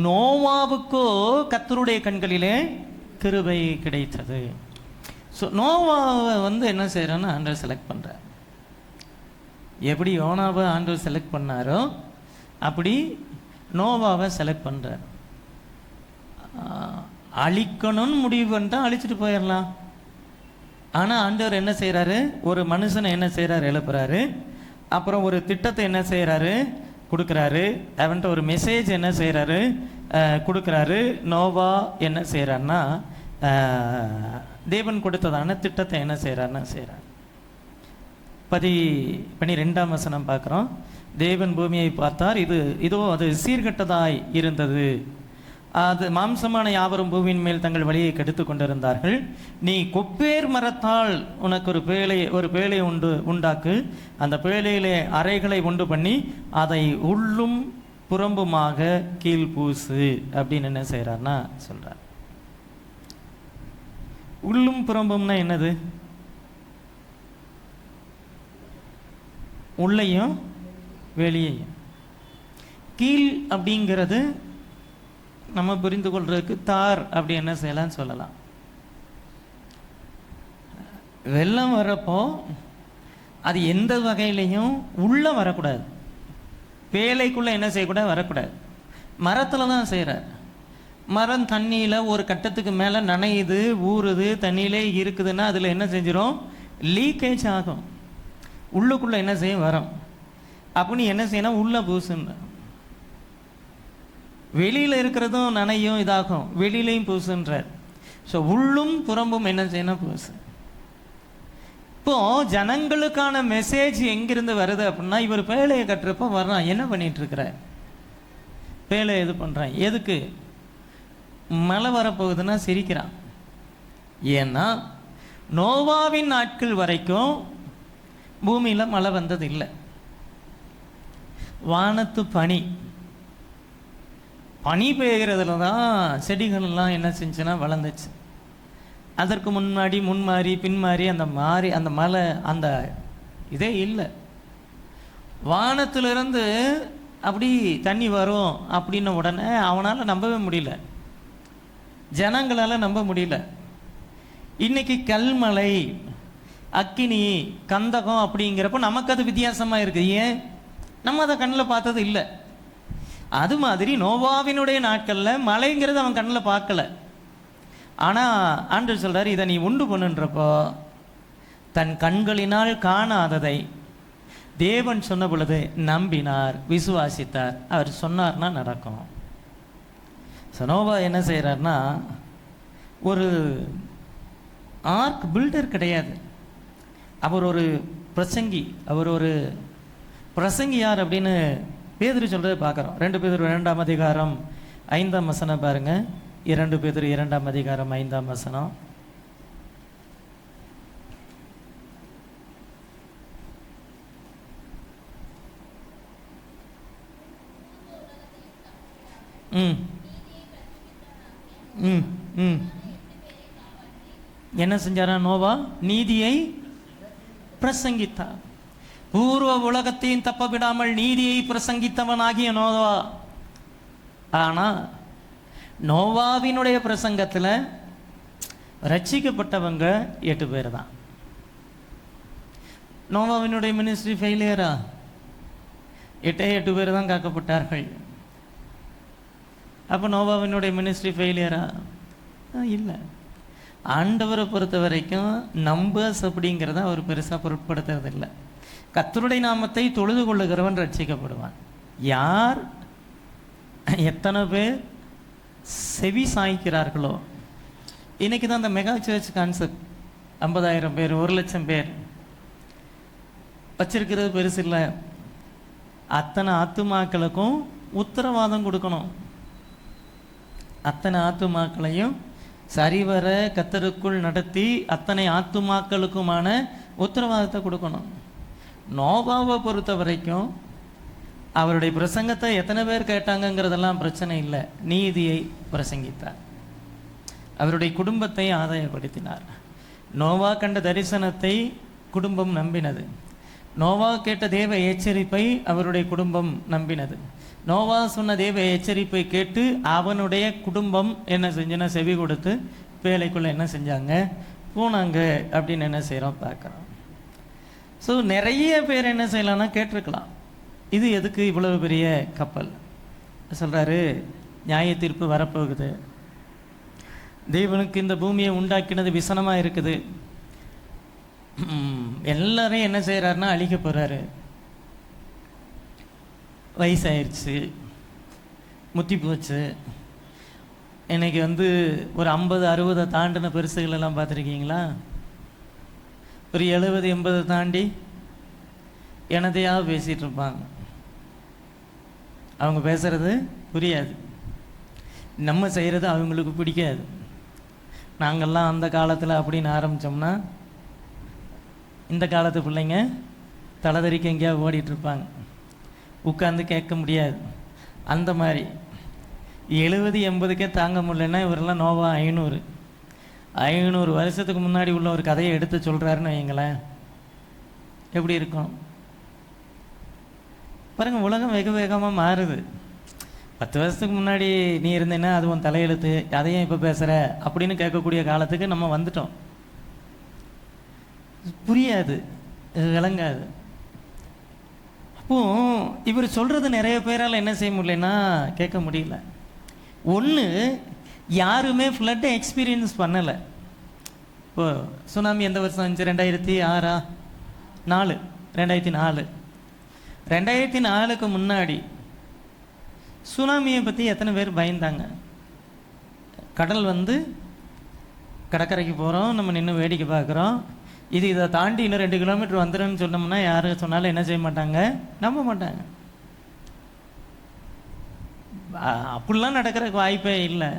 நோவாவுக்கோ கர்த்தருடைய கண்களிலே கிருபை கிடைத்தது. ஸோ நோவாவை என்ன செய்கிறான்னா ஆண்டவர் செலக்ட் பண்ணுறார். எப்படி யோனாவை ஆண்டவர் செலக்ட் பண்ணாரோ அப்படி நோவாவை செலக்ட் பண்ணுறார். அழிக்கணும்னு முடிவு பண்ணிட்டா அழிச்சிட்டு போயிடலாம். ஆனால் ஆண்டவர் என்ன செய்கிறாரு, ஒரு மனுஷனை என்ன செய்கிறாரு எழுப்புறாரு. அப்புறம் ஒரு திட்டத்தை என்ன செய்கிறாரு கொடுக்குறாரு. அவன்கிட்ட ஒரு மெசேஜ் என்ன செய்கிறாரு கொடுக்குறாரு. நோவா என்ன செய்கிறான்னா தேவன் கொடுத்ததான திட்டத்தை என்ன செய்கிறாருன்னா செய்கிறார். 12ஆம் வசனம் பார்க்குறோம். தேவன் பூமியை பார்த்தார், இதோ அது சீர்கெட்டதாய் இருந்தது. அது மாம்சமான யாவரும் பூமியின் மேல் தங்கள் வழியை கெடுத்து கொண்டிருந்தார்கள். நீ கொப்பேர் மரத்தால் உனக்கு ஒரு பேழை உண்டாக்கு. அந்த பேழையிலே அறைகளை உண்டு பண்ணி அதை உள்ளும் புறம்புமாக கீழ் பூசு அப்படின்னு என்ன செய்கிறார்னா சொல்கிறார். உள்ளும் புறம்பும்னா என்னது? உள்ளையும் வெளியையும். கீழ் அப்படிங்கிறது நம்ம புரிந்து கொள்றதுக்கு தார் அப்படி என்ன செய்யலாம்னு சொல்லலாம். வெள்ளம் வரப்போ அது எந்த வகையிலையும் உள்ள வரக்கூடாது, பேழைக்குள்ள என்ன செய்யக்கூடாது வரக்கூடாது. மரத்தில் தான் செய்கிறார். மரம் தண்ணியில் ஒரு கட்டத்துக்கு மேலே நனையுது, ஊறுது, தண்ணியிலே இருக்குதுன்னா அதில் என்ன செஞ்சிடும், லீக்கேஜ் ஆகும். உள்ளுக்குள்ளே என்ன செய்யும் வரும். அப்படின்னு என்ன செய்யணும், உள்ள பூசுன்னு. வெளியில் இருக்கிறதும் நனையும் இதாகும், வெளியிலையும் பூசுன்றார். ஸோ உள்ளும் புறம்பும் என்ன செய்யணும் பூசு. இப்போ ஜனங்களுக்கான மெசேஜ் எங்கிருந்து வருது அப்படின்னா, இவர் பேழையை கட்டுறப்போ வர்றான். என்ன பண்ணிட்டு இருக்கிற, பேழை இது பண்ணுறான் எதுக்கு? மழை வரப்போகுதுன்னா சிரிக்கிறான். ஏன்னா நோவாவின் நாட்கள் வரைக்கும் பூமியில் மழை வந்தது இல்லை. வானத்து பனி பெய்கிறதுல தான் செடிகள்லாம் என்ன செஞ்சுன்னா வளர்ந்துச்சு. அதற்கு முன்மாறி பின்மாறி அந்த மலை அந்த இதே இல்லை. வானத்திலிருந்து அப்படி தண்ணி வரும் அப்படின்ன உடனே அவனால் நம்பவே முடியல, ஜனங்களால் நம்ப முடியல. இன்னைக்கு கல்மலை, அக்கினி, கந்தகம் அப்படிங்கிறப்போ நமக்கு அது வித்தியாசமாக இருக்குது. ஏன்? நம்ம அதை கண்ணில் பார்த்தது இல்லை. அது மாதிரி நோவாவினுடைய நாட்களில் மழைங்கிறது அவன் கண்ணில் பார்க்கல. ஆனால் ஆண்டவர் சொல்கிறார், இதை நீ உண்டு பண்ணுன்றப்போ தன் கண்களினால் காணாததை தேவன் சொன்ன பொழுது நம்பினார், விசுவாசித்தார். அவர் சொன்னார்னா நடக்கும். நோவா என்ன செய்கிறார்னா, ஒரு ஆர்க் பில்டர் கிடையாது, அவர் ஒரு பிரசங்கி. அவர் ஒரு பிரசங்கி யார் அப்படின்னு பேதுரு சொல்கிறத பார்க்குறோம். 2 பேதுரு 2ஆம் அதிகாரம் 5ஆம் வசனம் பாருங்க. 2 பேதுரு 2ஆம் அதிகாரம் 5ஆம் வசனம். என்ன செஞ்சாரா நோவா? நீதியை பிரசங்கித்தார். பூர்வ உலகத்தையும் தப்ப விடாமல் நீதியை பிரசங்கித்தவனாகிய நோவா. ஆனா நோவாவினுடைய பிரசங்கத்தில் ரட்சிக்கப்பட்டவங்க 8 பேர் தான். நோவாவினுடைய மினிஸ்ட்ரி ஃபெயிலியரா? 8 பேர் தான் காக்கப்பட்டார்கள். அப்போ நோவாவினுடைய மினிஸ்ட்ரி ஃபெயிலியரா? இல்லை. ஆண்டவரை பொறுத்த வரைக்கும் நம்பர்ஸ் அப்படிங்கிறத அவர் பெருசாக பொருட்படுத்துறதில்லை. கர்த்தருடைய நாமத்தை தொழுது கொள்ளுகிறவன் ரட்சிக்கப்படுவான். யார் எத்தனை பேர் செவி சாய்க்கிறார்களோ. இன்னைக்கு தான் அந்த மெகா சர்ச் கான்செப்ட் 50,000 பேர் 1,00,000 பேர் வச்சிருக்கிறது பெருசு இல்லை. அத்தனை ஆத்துமாக்களுக்கும் உத்தரவாதம் கொடுக்கணும். அத்தனை ஆத்துமாக்களையும் சரிவர கர்த்தருக்குள் நடத்தி அத்தனை ஆத்துமாக்களுக்குமான உத்தரவாதத்தை கொடுக்கணும். நோவாவை பொறுத்த வரைக்கும் அவருடைய பிரசங்கத்தை எத்தனை பேர் கேட்டாங்கங்கிறதெல்லாம் பிரச்சனை இல்லை. நீதியை பிரசங்கித்தார், அவருடைய குடும்பத்தை ஆதாயப்படுத்தினார். நோவா கண்ட தரிசனத்தை குடும்பம் நம்பினது. நோவா கேட்ட தேவ எச்சரிப்பை அவருடைய குடும்பம் நம்பினது. நோவா சொன்ன தேவ எச்சரிப்பை கேட்டு அவனுடைய குடும்பம் என்ன செஞ்சுன்னா செவி கொடுத்து வேலைக்குள்ளே என்ன செஞ்சாங்க, போனாங்க அப்படின்னு என்ன செய்கிறோம் பார்க்குறோம். ஸோ நிறைய பேர் என்ன செய்யலாம்னா கேட்டிருக்கலாம், இது எதுக்கு இவ்வளவு பெரிய கப்பல் சொல்கிறாரு, நியாய தீர்ப்பு வரப்போகுது, தேவனுக்கு இந்த பூமியை உண்டாக்கினது விசனமாக இருக்குது, எல்லாரையும் என்ன செய்கிறாருன்னா அழிக்க போகிறாரு, வயசாயிருச்சு, முத்தி போச்சு. இன்னைக்கு ஒரு 50-60 தாண்டின பெருசுகளெல்லாம் பார்த்துருக்கீங்களா? ஒரு 70-80 தாண்டி எனதையாக பேசிகிட்டு இருப்பாங்க. அவங்க பேசுகிறது புரியாது, நம்ம செய்கிறது அவங்களுக்கு பிடிக்காது. நாங்கள்லாம் அந்த காலத்தில் அப்படின்னு ஆரம்பித்தோம்னா இந்த காலத்து பிள்ளைங்க தலைதறிக்க எங்கேயாவது ஓடிட்டுருப்பாங்க, உட்காந்து கேட்க முடியாது. அந்த மாதிரி 70-80க்கே தாங்க முடியலன்னா இவரெல்லாம் நோவா 500 வருஷத்துக்கு முன்னாடி உள்ள ஒரு கதையை எடுத்து சொல்கிறாருன்னு வைங்களேன், எப்படி இருக்கும் பாருங்கள். உலகம் வெகு வேகமாக மாறுது. 10 வருஷத்துக்கு முன்னாடி நீ இருந்தேன்னா அது உன் தலையெழுத்து, அதையும் இப்போ பேசுகிற அப்படின்னு கேட்கக்கூடிய காலத்துக்கு நம்ம வந்துட்டோம். புரியாது, விளங்காது. அப்போ இவர் சொல்கிறது நிறைய பேரால் என்ன செய்ய முடியலன்னா கேட்க முடியல. ஒன்று, யாருமே ஃப்ளட்டை எக்ஸ்பீரியன்ஸ் பண்ணலை. இப்போ சுனாமி எந்த வருஷம் வந்துச்சு? 2004. 2004க்கு முன்னாடி சுனாமியை பற்றி எத்தனை பேர் பயந்தாங்க? கடல் கடற்கரைக்கு போகிறோம், நம்ம நின்று வேடிக்கை பார்க்குறோம், இதை தாண்டி இன்னும் 2 கிலோமீட்டர் வந்துடுன்னு சொன்னோம்னா யாரு சொன்னாலும் என்ன செய்ய மாட்டாங்க, நம்ப மாட்டாங்க. அப்படிலாம் நடக்கிறதுக்கு வாய்ப்பே இல்லை.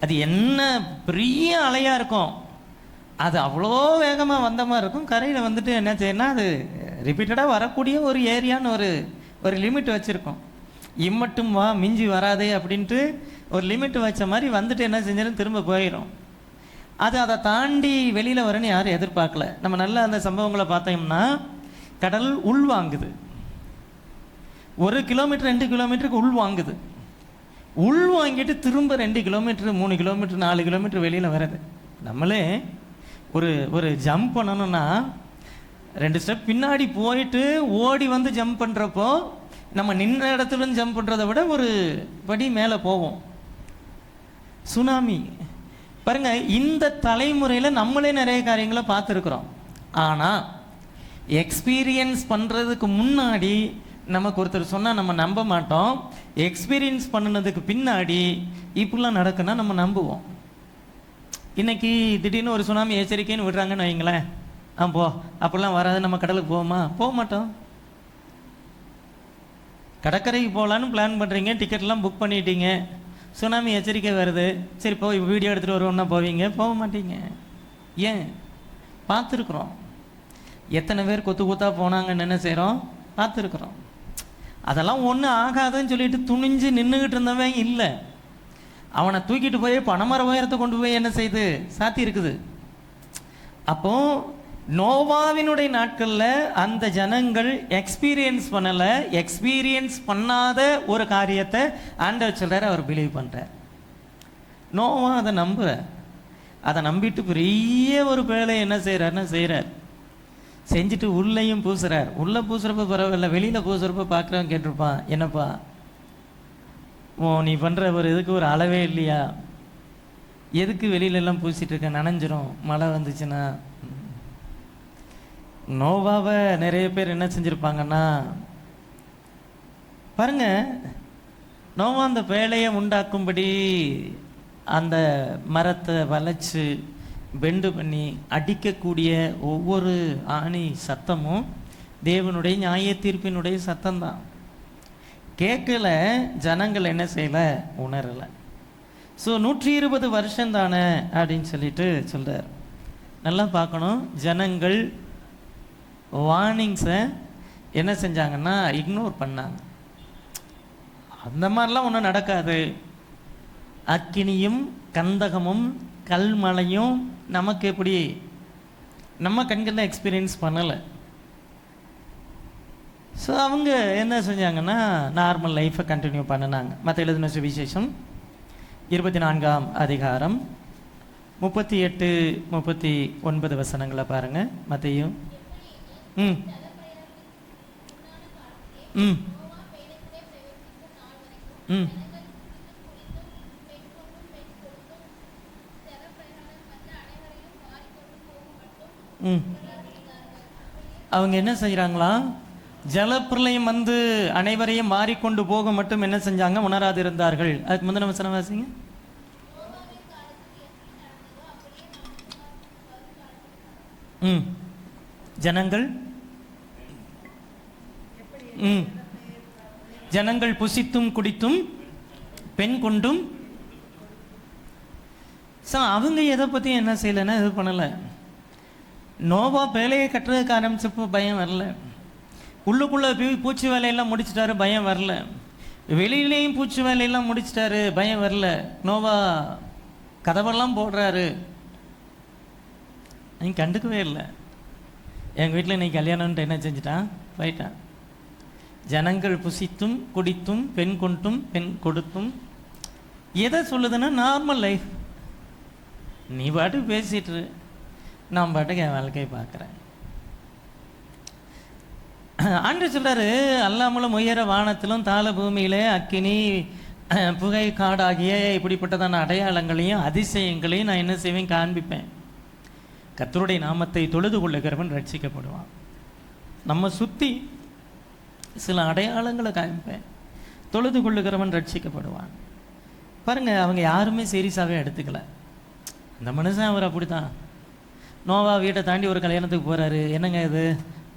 அது என்ன பெரிய அலையாக இருக்கும், அது அவ்வளோ வேகமாக வந்த மாதிரி இருக்கும். கரையில் என்ன செய்யணும்னா அது ரிப்பீட்டடாக வரக்கூடிய ஒரு ஏரியான்னு ஒரு லிமிட் வச்சுருக்கோம். இம்மட்டும் வா, மிஞ்சி வராதே அப்படின்ட்டு ஒரு லிமிட் வச்ச மாதிரி என்ன செஞ்சாலும் திரும்ப போயிடும். அதை தாண்டி வெளியில் வரன்னு யாரும் எதிர்பார்க்கல. நம்ம நல்ல அந்த சம்பவங்களை பார்த்தோம்னா கடல் உள்வாங்குது, 1 கிலோமீட்டர் 2 கிலோமீட்டருக்கு உள்வாங்குது, உள்வாங்கிட்டு திரும்ப 2 கிலோமீட்டர் 3 கிலோமீட்டர் 4 கிலோமீட்டர் வெளியில் வருது. நம்மளே ஒரு ஜம்ப் பண்ணணும்னா 2 ஸ்டெப் பின்னாடி போயிட்டு ஓடி ஜம்ப் பண்ணுறப்போ நம்ம நின்ற இடத்துலேருந்து ஜம்ப் பண்ணுறதை விட ஒரு படி மேலே போவோம். சுனாமி பாருங்க, இந்த தலைமுறையில் நம்மளே நிறைய காரியங்களை பார்த்துருக்குறோம். ஆனால் எக்ஸ்பீரியன்ஸ் பண்ணுறதுக்கு முன்னாடி நமக்கு ஒருத்தர் சொன்னால் நம்ம நம்ப மாட்டோம். எக்ஸ்பீரியன்ஸ் பண்ணினதுக்கு பின்னாடி இப்படிலாம் நடக்குன்னா நம்ம நம்புவோம். இன்னைக்கு திடீர்னு ஒரு சுனாமி எச்சரிக்கைன்னு விடுறாங்கன்னு வைங்களேன், போ அப்படிலாம் வராது, நம்ம கடலுக்கு போவோமா? போக மாட்டோம். கடற்கரைக்கு போகலான்னு பிளான் பண்ணுறீங்க, டிக்கெட்லாம் புக் பண்ணிட்டீங்க, சுனாமி எச்சரிக்கை வருது, சரி போய் வீடியோ எடுத்துகிட்டு வருவோம்னா போவீங்க? போக மாட்டீங்க. ஏன்? பார்த்துருக்குறோம். எத்தனை பேர் கொத்தாக போனாங்கன்னு என்ன செய்கிறோம், பார்த்துருக்குறோம். அதெல்லாம் ஒன்றும் ஆகாதுன்னு சொல்லிட்டு துணிஞ்சு நின்றுக்கிட்டு இருந்தவன் இல்லை, அவனை தூக்கிட்டு போய் பனைமர உயரத்தை கொண்டு போய் என்ன செய்து சாத்தி இருக்குது. அப்போ நோவாவினுடைய நாட்களில் அந்த ஜனங்கள் எக்ஸ்பீரியன்ஸ் பண்ணலை. எக்ஸ்பீரியன்ஸ் பண்ணாத ஒரு காரியத்தை ஆண்டவர் சொல்கிறார், அவர் பிலீவ் பண்ணுறார். நோவா அதை நம்புகிறார். அதை நம்பிட்டு பெரிய ஒரு வேலையை என்ன செய்கிறார். செஞ்சுட்டு உள்ளேயும் பூசுறார். உள்ளே பூசுறப்ப பரவாயில்ல, வெளியில் பூசுறப்ப பார்க்குறவன் கேட்டிருப்பான், என்னப்பா நீ பண்ணுற ஒரு இதுக்கு ஒரு அளவே இல்லையா, எதுக்கு வெளியிலெல்லாம் பூசிட்டு இருக்க, நனைஞ்சிரும் மழை வந்துச்சுன்னா. நோவாவை நிறைய பேர் என்ன செஞ்சுருப்பாங்கன்னா, பாருங்க, நோவா அந்த பேழையை உண்டாக்கும்படி அந்த மரத்தை வளைச்சு பெண்டு பண்ணி அடிக்கக்கூடிய ஒவ்வொரு ஆணி சத்தமும் தேவனுடைய நியாய தீர்ப்பினுடைய சத்தம்தான். கேட்கல, ஜனங்கள் என்ன செய்யலை, உணரலை. ஸோ 120 வருஷம் தானே அப்படின்னு சொல்லிட்டு சொல்கிறார். நல்லா பார்க்கணும், ஜனங்கள் வார்னிங்ஸை என்ன செஞ்சாங்கன்னா இக்னோர் பண்ணாங்க. அந்த மாதிரிலாம் ஒன்றும் நடக்காது, அக்கினியும் கந்தகமும் கல்மலையும் நமக்கு எப்படி நம்ம கண்களில் எக்ஸ்பீரியன்ஸ் பண்ணலை. ஸோ அவங்க என்ன செஞ்சாங்கன்னா நார்மல் லைஃப்பை கண்டினியூ பண்ணினாங்க. மற்ற எழுதின சுவிசேஷம் 24ஆம் அதிகாரம் 38, 39 வசனங்களை பாருங்கள். மத்தையும் ம் ம் ம் ம் அவங்க என்ன செய்கிறாங்களா, ஜலப்பிரளயம் வந்து அனைவரையும் மாறிக்கொண்டு போக மட்டும் என்ன செஞ்சாங்க, உணராது இருந்தார்கள். அதுக்கு முந்தின வசனம் வாசிங்க. ஜனங்கள் ஜனங்கள் புசித்தும் குடித்தும் பெண் கொண்டும். ஸோ அவங்க எதை பற்றி என்ன செய்யலைன்னா இது பண்ணலை. நோவா பேழையை கட்டுறதுக்கு ஆரம்பிச்சப்போ பயம் வரல, உள்ளுக்குள்ளே பூச்சி வேலையெல்லாம் முடிச்சிட்டாரு, பயம் வரல. வெளியிலேயும் பூச்சி வேலையெல்லாம் முடிச்சிட்டாரு, பயம் வரல. நோவா கதவெல்லாம் போடுறாரு, நீங்கள் கண்டுக்கவே இல்லை. எங்கள் வீட்டில் இன்னைக்கு கல்யாணம்ன்ட்டு என்ன செஞ்சிட்டான், போயிட்டான். ஜனங்கள் புசித்தும் குடித்தும் பெண் கொண்டும் பெண் கொடுத்தும். எதை சொல்லுதுன்னா நார்மல் லைஃப். நீ பாட்டுக்கு பேசிட்டு, நான் பாட்டுக்கு என் வாழ்க்கையை பார்க்குறேன். ஆண்டவர் சொல்கிறாரு, அல்லாமலும் உயர வானத்திலும் தாழ பூமியிலே அக்கினி புகை காடாகிய இப்படிப்பட்டதான அடையாளங்களையும் அதிசயங்களையும் நான் என்ன செய்வேன், காண்பிப்பேன். கர்த்தருடைய நாமத்தை தொழுது கொள்ளுகிறவன் ரட்சிக்கப்படுவான். நம்ம சுற்றி சில அடையாளங்களை காண்பிப்பேன், தொழுது கொள்ளுகிறவன் ரட்சிக்கப்படுவான். பாருங்கள், அவங்க யாருமே சீரியஸாகவே எடுத்துக்கல. அந்த மனுஷன் அவர் அப்படி தான். நோவா வீட்டை தாண்டி ஒரு கல்யாணத்துக்கு போகிறாரு, என்னங்க இது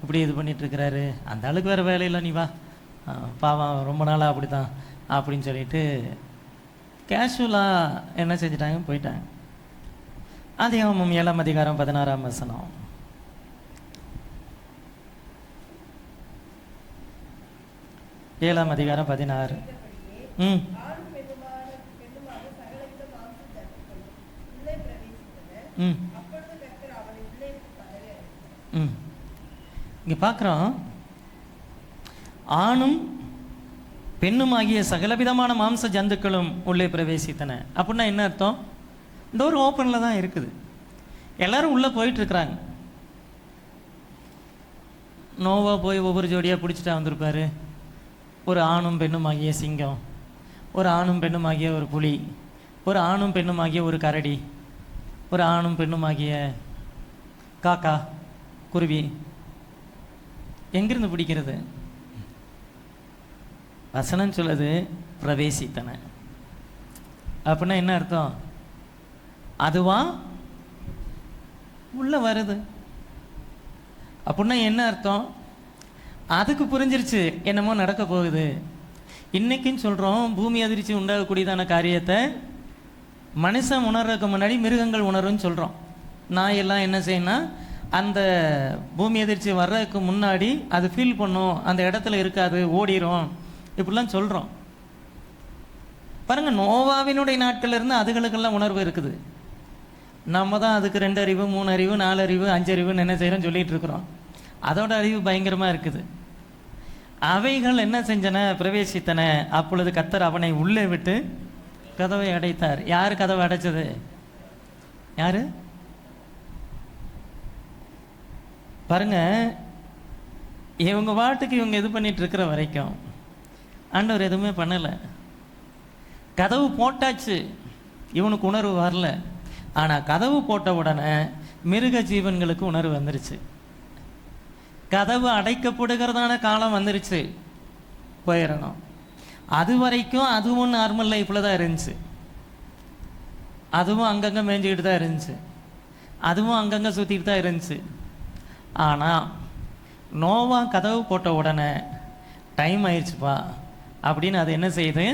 இப்படி இது பண்ணிகிட்ருக்கிறாரு, அந்த ஆளுக்கு வேறு வேலையில், நீ வா, பாவம் ரொம்ப நாளாக அப்படி தான் அப்படின்னு சொல்லிட்டு கேஷுவலாக என்ன செஞ்சிட்டாங்க, போயிட்டாங்க. ஆதியாகமம் 7ஆம் அதிகாரம் 16ஆம் வசனம். ஏழாம் அதிகாரம் 16. இங்கே பார்க்குறோம், ஆணும் பெண்ணுமாகிய சகலவிதமான மாம்ச ஜந்துக்களும் உள்ளே பிரவேசித்தன. அப்படின்னா என்ன அர்த்தம், டோர் ஓப்பனில் தான் இருக்குது, எல்லாரும் உள்ளே போயிட்டுருக்குறாங்க. நோவா போய் ஒவ்வொரு ஜோடியாக பிடிச்சிட்டா வந்திருப்பார். ஒரு ஆணும் பெண்ணுமாகிய சிங்கம், ஒரு ஆணும் பெண்ணுமாகிய ஒரு புலி, ஒரு ஆணும் பெண்ணுமாகிய ஒரு கரடி, ஒரு ஆணும் பெண்ணுமாகிய காக்கா, குருவி. எங்கிருந்து பிடிக்கிறது? வசனம் சொல்லுது பிரவேசித்தன. அப்படின்னா என்ன அர்த்தம், அதுவா உள்ள வருது. அப்படின்னா என்ன அர்த்தம், அதுக்கு புரிஞ்சிருச்சு என்னமோ நடக்க போகுது. இன்னைக்குன்னு சொல்கிறோம், பூமி அதிர்ச்சி உண்டாகக்கூடியதான காரியத்தை மனுஷன் உணர்றதுக்கு முன்னாடி மிருகங்கள் உணரும்னு சொல்கிறோம். நாயெல்லாம் என்ன செய்யணும், அந்த பூமி அதிர்ச்சி வர்றதுக்கு முன்னாடி அது ஃபீல் பண்ணும், அந்த இடத்துல இருக்காது, ஓடிரும், இப்படிலாம் சொல்கிறோம். பாருங்கள், நோவாவினுடைய நாட்கள் இருந்து அதுகளுக்கெல்லாம் உணர்வு இருக்குது. நம்ம தான் அதுக்கு 2 அறிவு 3 அறிவு 4 அறிவு 5 அறிவுன்னு என்ன செய்கிறோம் சொல்லிகிட்டு இருக்கிறோம். அதோட அறிவு பயங்கரமாக இருக்குது. அவைகள் என்ன செஞ்சன, பிரவேசித்தன. அப்பொழுது கர்த்தர் அவனை உள்ளே விட்டு கதவை அடைத்தார். யார் கதவை அடைச்சது, யாரு? பாருங்க, இவங்க பாட்டுக்கு இவங்க இது பண்ணிட்டு இருக்கிற வரைக்கும் ஆண்டவர் எதுவுமே பண்ணலை. கதவு போட்டாச்சு, இவனுக்கு உணர்வு வரல. ஆனால் கதவு போட்ட உடனே மிருக ஜீவன்களுக்கு உணர்வு வந்துருச்சு. கதவு அடைக்கப்படுகிறதான காலம் வந்துருச்சு, போயிடணும். அது வரைக்கும் அதுவும் நார்மல் லைஃப்பில் தான் இருந்துச்சு. அதுவும் அங்கங்கே மேய்ஞ்சிக்கிட்டு தான் இருந்துச்சு, அதுவும் அங்கங்கே சுற்றிக்கிட்டு தான் இருந்துச்சு. ஆனால் நோவா கதவு போட்ட உடனே டைம் ஆயிடுச்சுப்பா அப்படின்னு அது என்ன செய்யுது,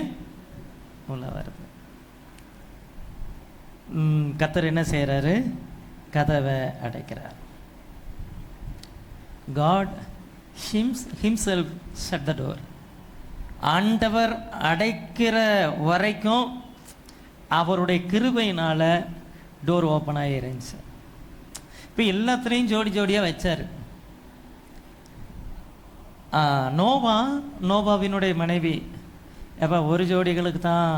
உள்ள வருது. கர்த்தர் என்ன செய்கிறாரு, கதவை அடைக்கிறார். God himself shut the door. ஆண்டவர் அடைக்கிற வரைக்கும் அவருடைய கிருபையினால் டோர் ஓப்பன் ஆகி இருந்துச்சு. இப்போ எல்லாத்துலேயும் ஜோடி ஜோடியாக வச்சார். நோவாவினுடைய மனைவி, எப்போ ஒரு ஜோடிகளுக்கு தான்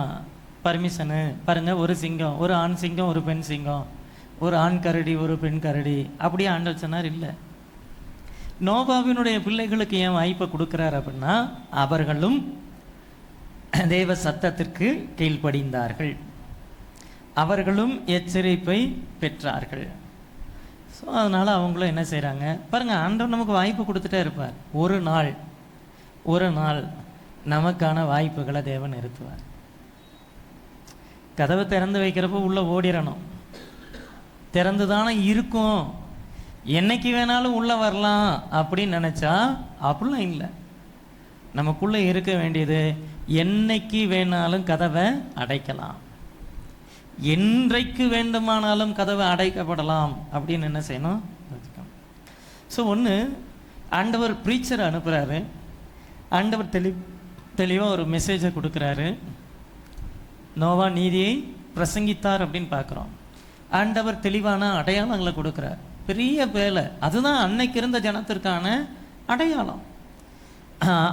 பர்மிஷனு பாருங்கள். ஒரு சிங்கம், ஒரு ஆண் சிங்கம், ஒரு பெண் சிங்கம், ஒரு ஆண் கரடி, ஒரு பெண் கரடி, அப்படியே ஆண்டவர் சொன்னார். இல்லை, நோவாவினுடைய பிள்ளைகளுக்கு ஏன் வாய்ப்பை கொடுக்குறார் அப்படின்னா, அவர்களும் தேவ சத்தத்திற்கு கீழ்ப்படிந்தார்கள், அவர்களும் எச்சரிப்பை பெற்றார்கள். ஸோ அதனால் அவங்களும் என்ன செய்கிறாங்க பாருங்கள். ஆண்டவர் நமக்கு வாய்ப்பு கொடுத்துட்டே இருப்பார். ஒரு நாள் நமக்கான வாய்ப்புகளை தேவன் நிறுத்துவார். கதவை திறந்து வைக்கிறப்போ உள்ளே ஓடிடணும். திறந்து தானே இருக்கும், என்னைக்கு வேணாலும் உள்ளே வரலாம் அப்படின்னு நினச்சா அப்படிலாம் இல்லை. நமக்குள்ளே இருக்க வேண்டியது, என்னைக்கு வேணாலும் கதவை அடைக்கலாம், என்றைக்கு வேண்டுமானாலும் கதவை அடைக்கப்படலாம் அப்படின்னு என்ன செய்யணும். ஸோ ஒன்று, ஆண்டவர் ப்ரீச்சரை அனுப்புகிறாரு. ஆண்டவர் தெளிவாக ஒரு மெசேஜை கொடுக்குறாரு. நோவா நீதியை பிரசங்கித்தார் அப்படின்னு பார்க்குறோம். ஆண்டவர் தெளிவான அடையாளங்களை கொடுக்குறார். பெரிய வேலை அதுதான் அன்னைக்கு இருந்த ஜனத்திற்கான அடையாளம்.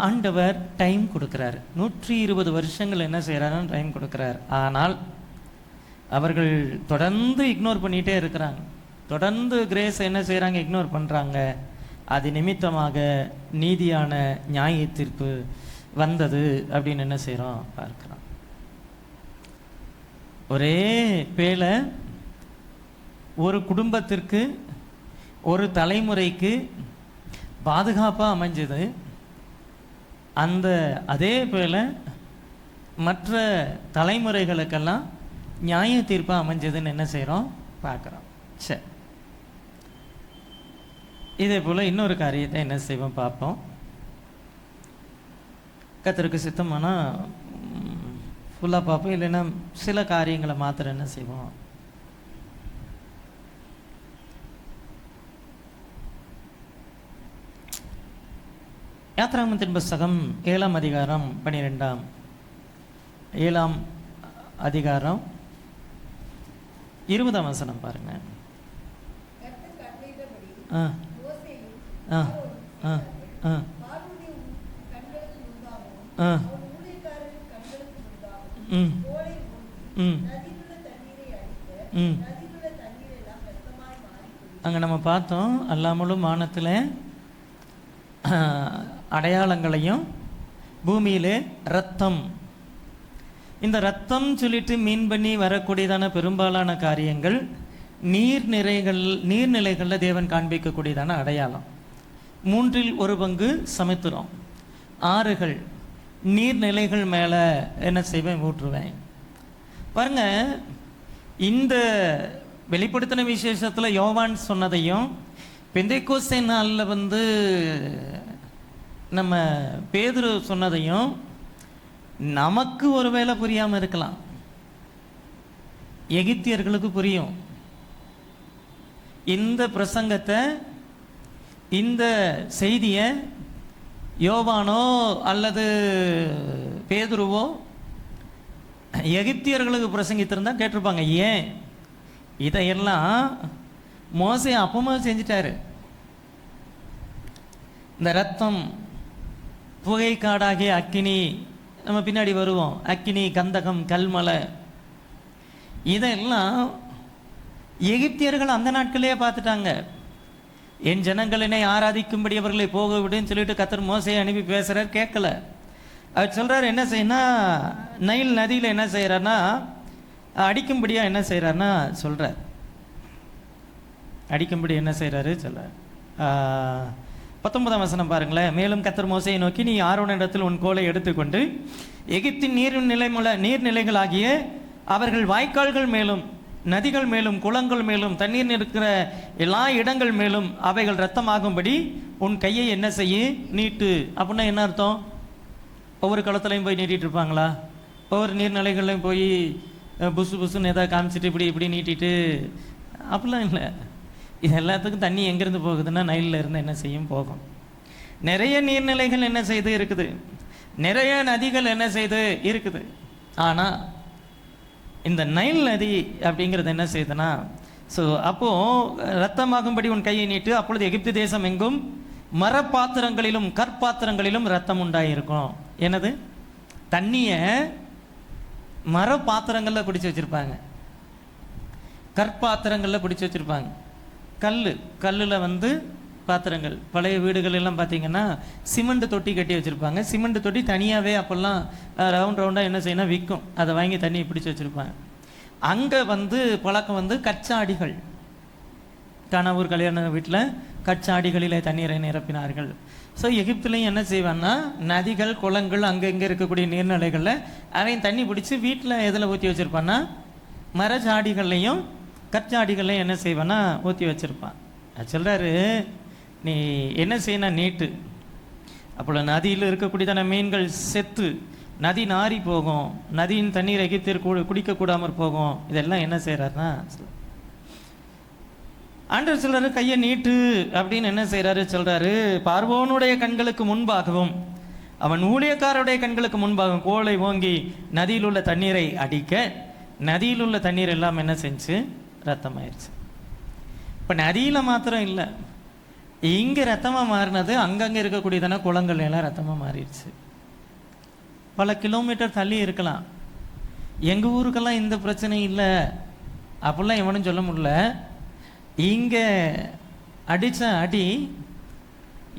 ஆண்டவர் டைம் கொடுக்குறார். 120 வருஷங்கள் என்ன செய்கிறாருன்னு டைம் கொடுக்குறார். ஆனால் அவர்கள் தொடர்ந்து இக்னோர் பண்ணிகிட்டே இருக்கிறாங்க. தொடர்ந்து கிரேஸ் என்ன செய்கிறாங்க, இக்னோர் பண்ணுறாங்க. அது நிமித்தமாக நீதியான நியாய தீர்ப்பு வந்தது அப்படின்னு என்ன செய்கிறோம் பார்க்குறோம். ஒரே பேலை ஒரு குடும்பத்திற்கு, ஒரு தலைமுறைக்கு பாதுகாப்பாக அமைஞ்சது. அந்த அதே பேலை மற்ற தலைமுறைகளுக்கெல்லாம் நியாய தீர்ப்பாக அமைஞ்சதுன்னு என்ன செய்கிறோம் பார்க்குறோம். சரி, இதே போல் இன்னொரு காரியத்தை என்ன செய்வோம் பார்ப்போம். கர்த்தருக்கு சித்தமானால் ஃபுல்லாக பார்ப்போம், இல்லைன்னா சில காரியங்களை மாத்திரம் என்ன செய்வோம். யாத்ராகமத்தின் புஸ்தகம் 7ஆம் அதிகாரம் 12ஆம் 7ஆம் அதிகாரம் 20ஆம் வசனம் பாருங்க. அங்கே நம்ம பார்த்தோம், அல்லாமலும் வானத்தில் அடையாளங்களையும் பூமியிலே ரத்தம். இந்த ரத்தம் சொல்லிட்டு மீன் பண்ணி வரக்கூடியதான பெரும்பாலான காரியங்கள் நீர்நிலைகளில் தேவன் காண்பிக்கக்கூடியதான அடையாளம். 1/3 சமுத்திரம், ஆறுகள், நீர்நிலைகள் மேலே என்ன செய்வேன், ஊற்றுவேன். பாருங்க, இந்த வெளிப்படுத்தின விசேஷத்தில் யோவான் சொன்னதையும் பெந்தைக்கோஸ்தே நாளில் நம்ம பேதுரு சொன்னதையும் நமக்கு ஒருவேளை புரியாமல் இருக்கலாம், எகிப்தியர்களுக்கு புரியும். இந்த பிரசங்கத்தை, இந்த செய்தியை யோவானோ அல்லது பேதுருவோ எகிப்தியர்களுக்கு பிரசங்கித்திருந்தா கேட்டிருப்பாங்க. ஏன் இதையெல்லாம் மோசே அப்பமா செஞ்சிட்டாரு. இந்த ரத்தம், புகை காடாகிய அக்கினி, நம்ம பின்னாடி வருவோம், அக்கினி, கந்தகம், கல்மலை, இதெல்லாம் எகிப்தியர்கள் அந்த நாட்களே பார்த்துட்டாங்க. என் ஜனங்கள் என்னை ஆராதிக்கும்படி அவர்களை போக விடுன்னு சொல்லிட்டு கர்த்தர் மோசையை அனுப்பி பேசுகிறார், கேட்கல. அவர் சொல்கிறார் என்ன செய்யணும்னா, நைல் நதியில் என்ன செய்கிறார்னா அடிக்கும்படியாக என்ன செய்கிறாருன்னா சொல்கிறார், அடிக்கும்படி என்ன செய்கிறாரு சொல்கிறார். 19ஆம் வசனம் பாருங்களேன். மேலும் கர்த்தர் மோசையை நோக்கி, நீ ஆரோனிடத்தில் உன் கோலை எடுத்துக்கொண்டு எகிப்தின் நீர்நிலைகளாகிய அவர்கள் வாய்க்கால்கள் மேலும் நதிகள் மேலும் குளங்கள் மேலும் தண்ணீர் இருக்கிற எல்லா இடங்கள் மேலும் அவைகள் இரத்தமாகும்படி உன் கையை என்ன செய்ய நீட்டு. அப்படின்னா என்ன அர்த்தம்? ஒவ்வொரு குளத்துலையும் போய் நீட்டிகிட்டு இருப்பாங்களா? ஒவ்வொரு நீர்நிலைகள்லையும் போய் புசு புசுன்னு எதாவது காமிச்சிட்டு இப்படி இப்படி நீட்டிட்டு அப்படிலாம் இல்லை. இது எல்லாத்துக்கும் தண்ணி எங்கேருந்து போகுதுன்னா நைலில் இருந்து என்ன செய்யும் போகும். நிறைய நீர்நிலைகள் என்ன செய்து இருக்குது, நிறைய நதிகள் என்ன செய்து இருக்குது. ஆனால் இந்த நைல் நதி அப்படிங்கிறது என்ன செய்யுதுன்னா, ஸோ அப்போது ரத்தமாகும்படி உன் கையை நீட்டு, அப்பொழுது எகிப்து தேசம் எங்கும் மரப்பாத்திரங்களிலும் கற்பாத்திரங்களிலும் ரத்தம் உண்டாயிருக்கும். என்னது? தண்ணியை மரப்பாத்திரங்களில் பிடிச்சி வச்சுருப்பாங்க, கற்பாத்திரங்களில் பிடிச்சி வச்சுருப்பாங்க. கல்லில் வந்து பாத்திரங்கள். பழைய வீடுகள் எல்லாம் பார்த்தீங்கன்னா சிமெண்ட் தொட்டி கட்டி வச்சுருப்பாங்க. சிமெண்ட் தொட்டி தனியாகவே அப்போல்லாம் ரவுண்டாக என்ன செய்யணும் விற்கும், அதை வாங்கி தண்ணி பிடிச்சி வச்சுருப்பாங்க. அங்கே வந்து பழக்கம் வந்து கச்சாடிகள், கணவூர் கல்யாண வீட்டில் கச்சாடிகளிலே தண்ணீரை நிரப்பினார்கள். ஸோ எகிப்துலேயும் என்ன செய்வான்னா நதிகள் குளங்கள் அங்கே இருக்கக்கூடிய நீர்நிலைகளில் அதையும் தண்ணி பிடிச்சி வீட்டில் எதில் ஊற்றி வச்சுருப்பான்னா மரச்சாடிகள்லையும் கச்சாடிகள்லையும் என்ன செய்வான்னா ஊற்றி வச்சுருப்பான். சொல்கிறாரு, நீ என்ன செய்யணும் நீட்டு. அப்போ நதியில் இருக்கக்கூடியதான மீன்கள் செத்து நதி நாரி போகும், நதியின் தண்ணீர் எகிப்திற்கு குடிக்கக்கூடாமற் போகும். இதெல்லாம் என்ன செய்கிறாருன்னா ஆண்டவர் சொல்கிறாரு கையை நீட்டு அப்படின்னு என்ன செய்கிறாரு சொல்கிறாரு. பார்வோனுடைய கண்களுக்கு முன்பாகவும் அவன் ஊழியக்காரருடைய கண்களுக்கு முன்பாகவும் கோலை ஓங்கி நதியில் உள்ள தண்ணீரை அடிக்க நதியில் உள்ள தண்ணீர் எல்லாம் என்ன செஞ்சு ரத்தமாயிருச்சு. இப்போ நதியில் மாத்திரம் இல்லை, இங்கே ரத்தமாக மாறினது அங்கங்கே இருக்கக்கூடியதான குளங்கள் எல்லாம் ரத்தமாக மாறிடுச்சு. பல கிலோமீட்டர் தள்ளி இருக்கலாம். எங்கள் ஊருக்கெல்லாம் இந்த பிரச்சனை இல்லை அப்படிலாம் எவனும் சொல்ல முடியல. இங்கே அடித்த அடி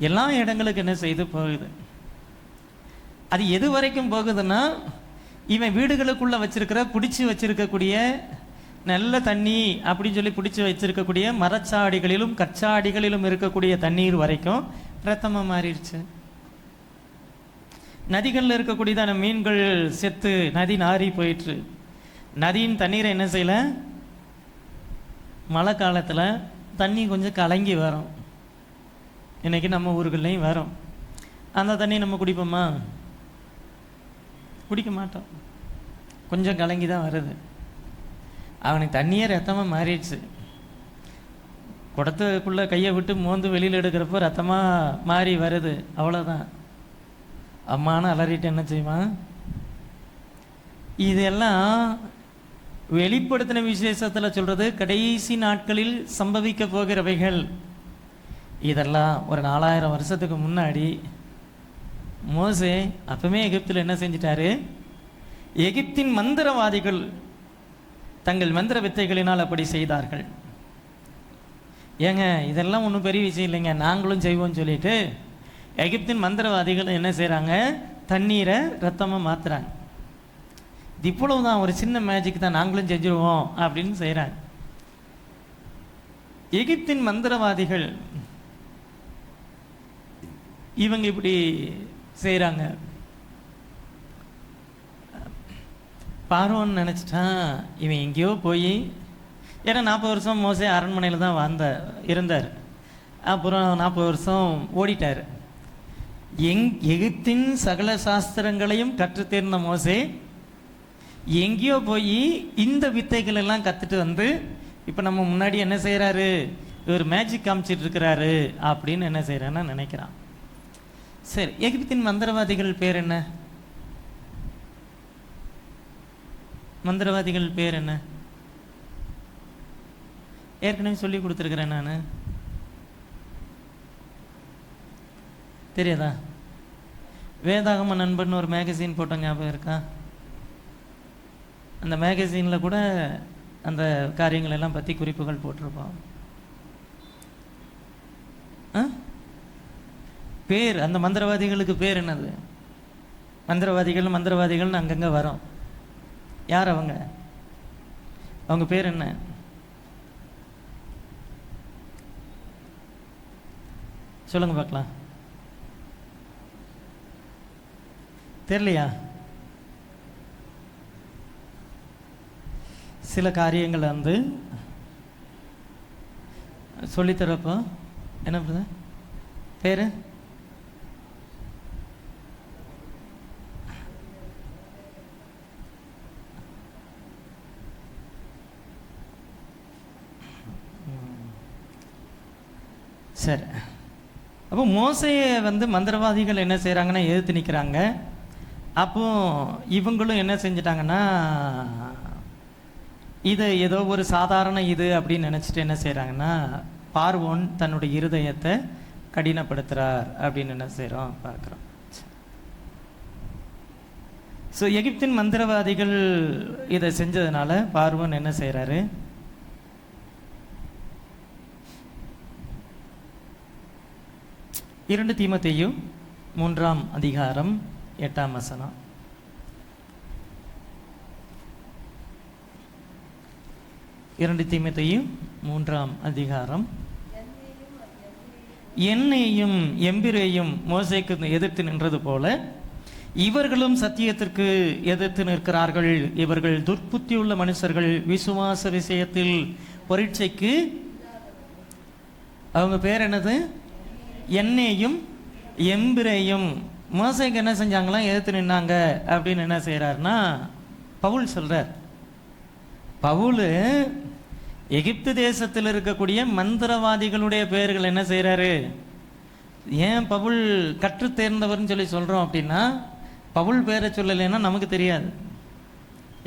எல்லா இடங்களுக்கு என்ன செய்து போகுது. அது எது வரைக்கும் போகுதுன்னா, இவன் வீடுகளுக்குள்ளே வச்சிருக்கிற பிடிச்சி வச்சிருக்கக்கூடிய நல்ல தண்ணி அப்படின்னு சொல்லி பிடிச்சி வச்சிருக்கக்கூடிய மரச்சாடிகளிலும் கச்சாடிகளிலும் இருக்கக்கூடிய தண்ணீர் வரைக்கும் ரத்தமாக மாறிடுச்சு. நதிகளில் இருக்கக்கூடியதான மீன்கள் செத்து நதி நாரி போயிட்டு, நதியின் தண்ணீரை என்ன செய்யலை, மழை காலத்தில் தண்ணி கொஞ்சம் கலங்கி வரும். இன்றைக்கி நம்ம ஊர்கள்லையும் வரும். அந்த தண்ணி நம்ம குடிப்போமா? குடிக்க மாட்டோம். கொஞ்சம் கலங்கி தான் வருது. அவனுக்கு தண்ணியே ரத்தமாக மாறிடுச்சு. குடத்துக்குள்ளே கையை விட்டு மோந்து வெளியில் எடுக்கிறப்போ ரத்தமாக மாறி வருது, அவ்வளோதான். அம்மானு அலறிட்டு என்ன செய்வான்? இதெல்லாம் வெளிப்படுத்தின விசேஷத்தில் சொல்கிறது கடைசி நாட்களில் சம்பவிக்க போகிறவைகள். இதெல்லாம் ஒரு 4000 வருஷத்துக்கு முன்னாடி மோசே அப்பவுமே எகிப்தில் என்ன செஞ்சிட்டாரு, எகிப்தின் மந்திரவாதிகள் தங்கள் மந்திர வித்தைகளினால் அப்படி செய்தார்கள். ஏங்க இதெல்லாம் ஒன்றும் பெரிய விஷயம் இல்லைங்க, நாங்களும் செய்வோம்னு சொல்லிட்டு எகிப்தின் மந்திரவாதிகள் என்ன செய்கிறாங்க, தண்ணீரை ரத்தமாக மாற்றுறாங்க. இது இவ்வளவு தான், ஒரு சின்ன மேஜிக் தான், நாங்களும் செஞ்சுருவோம் அப்படின்னு செய்கிறாங்க. எகிப்தின் மந்திரவாதிகள் இவங்க இப்படி செய்கிறாங்க. பார்வோன்னு நினச்சிட்டான் இவன் எங்கேயோ போய், ஏன்னா 40 வருஷம் மோசே அரண்மனையில் தான் இருந்தார். அப்புறம் 40 வருஷம் ஓடிட்டார். எகிப்தின் சகல சாஸ்திரங்களையும் கற்று தேர்ந்த மோசே எங்கேயோ போய் இந்த வித்தைகள் எல்லாம் கற்றுட்டு வந்து இப்போ நம்ம முன்னாடி என்ன செய்கிறாரு, இவர் மேஜிக் காமிச்சிட்டு இருக்கிறாரு அப்படின்னு என்ன செய்கிறான்னு நினைக்கிறான். சரி, எகிப்தின் மந்திரவாதிகள் பேர் என்ன? மந்திரவாதிகள் பேர் என்ன? ஏற்கனவே சொல்லி கொடுத்துருக்குறேன் நான், தெரியாதா? வேதாகம நண்பன் ஒரு மேகசின் போட்ட ஞாபகம் இருக்கா? அந்த மேகசினில் கூட அந்த காரியங்கள் எல்லாம் பற்றி குறிப்புகள் போட்டிருப்போம். பேர், அந்த மந்திரவாதிகளுக்கு பேர் என்னது? மந்திரவாதிகள்னு அங்கங்கே வரும். யார் அவங்க? அவங்க பேர் என்ன? சொல்லுங்க பார்க்கலாம். தெரியலையா? சில காரியங்களை வந்து சொல்லித்தரப்போ என்ன பண்ணுது பேர்? சரி. அப்போ மோசையை வந்து மந்திரவாதிகள் என்ன செய்கிறாங்கன்னா எதிர்த்து நிற்கிறாங்க. அப்போ இவங்களும் என்ன செஞ்சிட்டாங்கன்னா இது ஏதோ ஒரு சாதாரண இது அப்படின்னு நினச்சிட்டு என்ன செய்கிறாங்கன்னா பார்வோன் தன்னுடைய இருதயத்தை கடினப்படுத்துகிறார் அப்படின்னு என்ன செய்கிறோம் பார்க்குறோம். ஸோ எகிப்தின் மந்திரவாதிகள் இதை செஞ்சதுனால பார்வோன் என்ன செய்கிறாரு? இரண்டு தீமோத்தேயு 3ஆம் அதிகாரம் 8ஆம் வசனம். 2 தீமோத்தேயு 3ஆம் அதிகாரம். என்னையும் எம்பிரேயும் மோசேக்கு எதிர்த்து நின்றது போல இவர்களும் சத்தியத்திற்கு எதிர்த்து நிற்கிறார்கள். இவர்கள் துர்ப்புத்தியுள்ள மனுஷர்கள், விசுவாச விஷயத்தில் பரீட்சைக்கு. அவங்க பேர் என்னது? என்னையும் எம்பிரேயும் மோசேக்கு என்ன செஞ்சாங்களாம்? எதிர்த்து நின்னாங்க அப்படின்னு என்ன செய்கிறாருன்னா பவுல் சொல்கிறார். பவுல் எகிப்து தேசத்தில் இருக்கக்கூடிய மந்திரவாதிகளுடைய பெயர்கள் என்ன செய்கிறாரு? ஏன் பவுல் கற்று தேர்ந்தவர்னு சொல்லி சொல்கிறோம் அப்படின்னா, பவுல் பேரை சொல்லலைன்னா நமக்கு தெரியாது.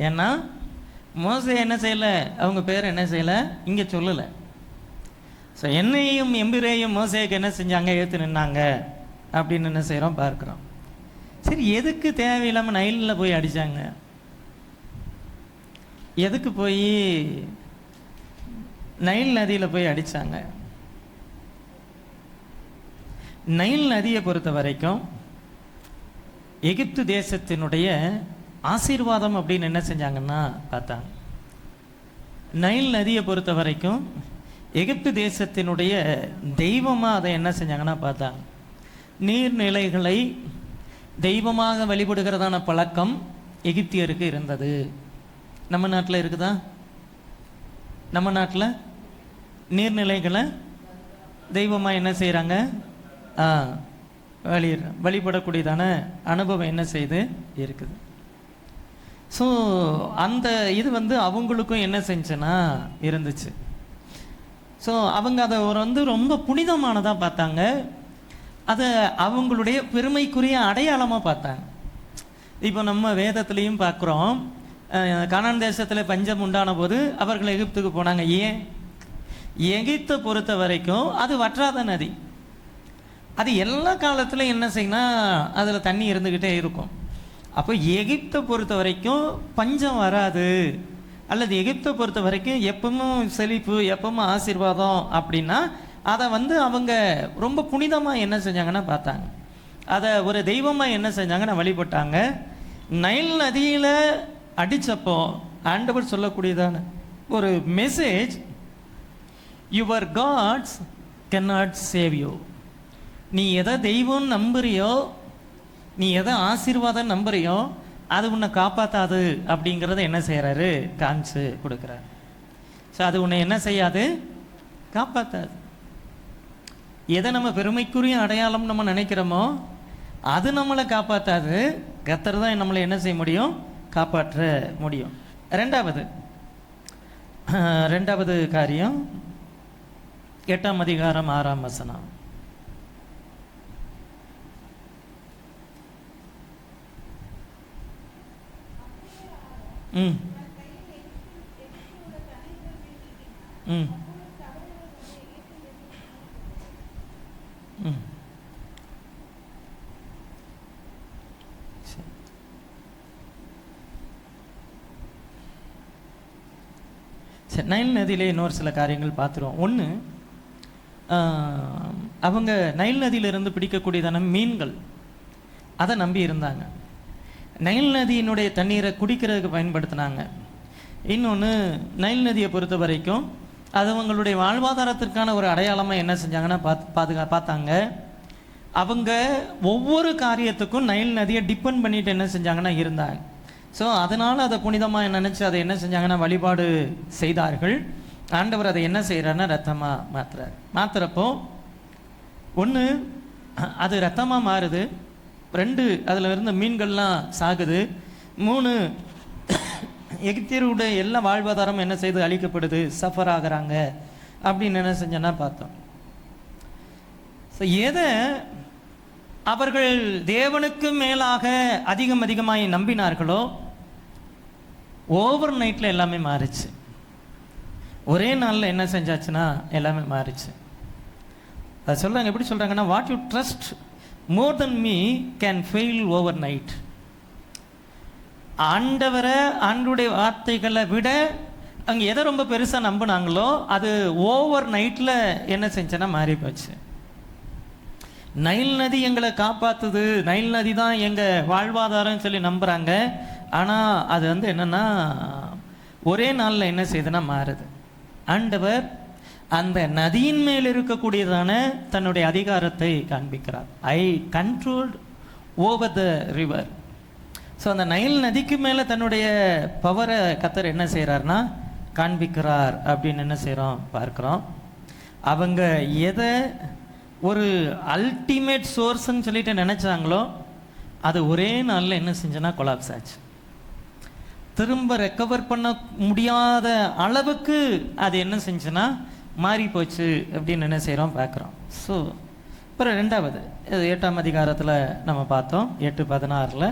ஏன்னா மோசே என்ன செய்யலை, அவங்க பேரை என்ன செய்யலை, இங்கே சொல்லலை. ஸோ என்னையும் எம்பிரேயும் மோசேக்கு என்ன செஞ்சாங்க? ஏற்று நின்னாங்க அப்படின்னு என்ன செய்கிறோம் பார்க்குறோம். சரி, எதுக்கு தேவையில்லாமல் நைலில் போய் அடித்தாங்க? எதுக்கு போய் நைல் நதியில் போய் அடித்தாங்க? நைல் நதியை பொறுத்த வரைக்கும் எகிப்து தேசத்தினுடைய ஆசீர்வாதம் அப்படின்னு என்ன செஞ்சாங்கன்னா பார்த்தாங்க. நைல் நதியை பொறுத்த வரைக்கும் எகிப்து தேசத்தினுடைய தெய்வமாக அதை என்ன செஞ்சாங்கன்னா பார்த்தாங்க. நீர்நிலைகளை தெய்வமாக வழிபடுகிறதான பழக்கம் எகிப்தியருக்கு இருந்தது. நம்ம நாட்டில் இருக்குதா? நம்ம நாட்டில் நீர்நிலைகளை தெய்வமாக என்ன செய்கிறாங்க? வழிபடக்கூடியதான அனுபவம் என்ன செய்து இருக்குது. ஸோ அந்த இது வந்து அவங்களுக்கும் என்ன செஞ்சுன்னா இருந்துச்சு. ஸோ அவங்க அதை வந்து ரொம்ப புனிதமானதாக பார்த்தாங்க. அதை அவங்களுடைய பெருமைக்குரிய அடையாளமாக பார்த்தாங்க. இப்போ நம்ம வேதத்துலேயும் பார்க்குறோம், கானான் தேசத்தில் பஞ்சம் உண்டான போது அவர்கள் எகிப்துக்கு போனாங்க. ஏன்? எகிப்தை பொறுத்த வரைக்கும் அது வற்றாத நதி. அது எல்லா காலத்திலும் என்ன செய்யணும், அதில் தண்ணி இருந்துக்கிட்டே இருக்கும். அப்போ எகிப்தை பொறுத்த வரைக்கும் பஞ்சம் வராது, அல்லது எகிப்தை பொறுத்த வரைக்கும் எப்பவும் செழிப்பு, எப்பவும் ஆசீர்வாதம் அப்படின்னா அதை வந்து அவங்க ரொம்ப புனிதமாக என்ன செஞ்சாங்கன்னா பார்த்தாங்க. அதை ஒரு தெய்வமாக என்ன செஞ்சாங்கன்னா வழிபட்டாங்க. நைல் நதியில் அடித்தப்போ ஆண்டவர் சொல்லக்கூடியதான ஒரு message, your gods cannot save you. நீ எதை தெய்வம் நம்புறியோ, நீ எதை ஆசீர்வாதம் நம்புறியோ, அது உன்னை காப்பாற்றாது அப்படிங்கிறத என்ன செய்கிறாரு? காமிச்சு கொடுக்குறாரு. ஸோ அது உன்னை என்ன செய்யாது? காப்பாற்றாது. எதை நம்ம பெருமைக்குரிய அடையாளம் நம்ம நினைக்கிறோமோ அது நம்மளை காப்பாற்றாது. கர்த்தர் தான் நம்மளை என்ன செய்ய முடியும்? காப்பாற்ற முடியும். ரெண்டாவது காரியம் 8ஆம் அதிகாரம் 6ஆம் வசனம். ம் ம் ம் சரி, நைல் நதியிலே இன்னொரு சில காரியங்கள் பார்த்துருவோம். ஒன்று, அவங்க நைல் நதியிலிருந்து பிடிக்கக்கூடியதான மீன்கள் அதை நம்பி இருந்தாங்க. நைல் நதியினுடைய தண்ணீரை குடிக்கிறதுக்கு பயன்படுத்தினாங்க. இன்னொன்று, நைல் நதியை பொறுத்த வரைக்கும் அது அவங்களுடைய வாழ்வாதாரத்திற்கான ஒரு அடையாளமாக என்ன செஞ்சாங்கன்னா பார்த்தாங்க. அவங்க ஒவ்வொரு காரியத்துக்கும் நைல் நதியை டிபெண்ட் பண்ணிட்டு என்ன செஞ்சாங்கன்னா இருந்தாங்க. ஸோ அதனால் அதை புனிதமாக நினச்சி அதை என்ன செஞ்சாங்கன்னா வழிபாடு செய்தார்கள். ஆண்டவர் அதை என்ன செய்கிறாருன்னா ரத்தமாக மாத்துறப்போ ஒன்று அது ரத்தமாக மாறுது, 2 அதில் இருந்த மீன்கள்லாம் சாகுது, 3 எகிப்தியருடைய எல்லா வாழ்வாதாரம் என்ன செய்து அழிக்கப்படுது, சஃபர் ஆகிறாங்க அப்படின்னு என்ன செஞ்சோன்னா பார்த்தோம். ஸோ எதை அவர்கள் தேவனுக்கு மேலாக அதிகமாய் நம்பினார்களோ ஓவர் நைட்டில் எல்லாமே மாறிச்சு. ஒரே நாளில் என்ன செஞ்சாச்சுன்னா எல்லாமே மாறிச்சு. அது சொல்கிறாங்க, எப்படி சொல்கிறாங்கன்னா, what you trust more than me can fail over night. ஆண்டவரை ஆண்டுடைய வார்த்தைகளை விட அங்கே எதை ரொம்ப பெருசாக நம்பினாங்களோ அது ஓவர் நைட்டில் என்ன செஞ்சேன்னா மாறி போச்சு. நைல் நதி எங்களை காப்பாற்றுது, நைல் நதி தான் எங்கள் வாழ்வாதாரம் சொல்லி நம்புகிறாங்க. ஆனால் அது வந்து என்னென்னா ஒரே நாளில் என்ன செய்யுதுன்னா மாறுது. ஆண்டவர் அந்த நதியின் மேல் இருக்கக்கூடியதான தன்னுடைய அதிகாரத்தை காண்பிக்கிறார். I controlled over the river. So அந்த நைல் நதிக்கு மேலே தன்னுடைய பவரை கர்த்தர் என்ன செய்கிறார்னா காண்பிக்கிறார் அப்படின்னு என்ன செய்கிறோம் பார்க்குறோம். அவங்க எதை ஒரு அல்டிமேட் சோர்ஸ்ன்னு சொல்லிட்டு நினச்சாங்களோ அது ஒரே நாளில் என்ன செஞ்சோன்னா கொலாப்ஸ் ஆச்சு. திரும்ப ரெக்கவர் பண்ண முடியாத அளவுக்கு அது என்ன செஞ்சுன்னா மாறி போச்சு அப்படின்னு என்ன செய்கிறோம் பார்க்குறோம். ஸோ அப்புறம் 2வது 8ஆம் அதிகாரத்தில் நம்ம பார்த்தோம், 8:16.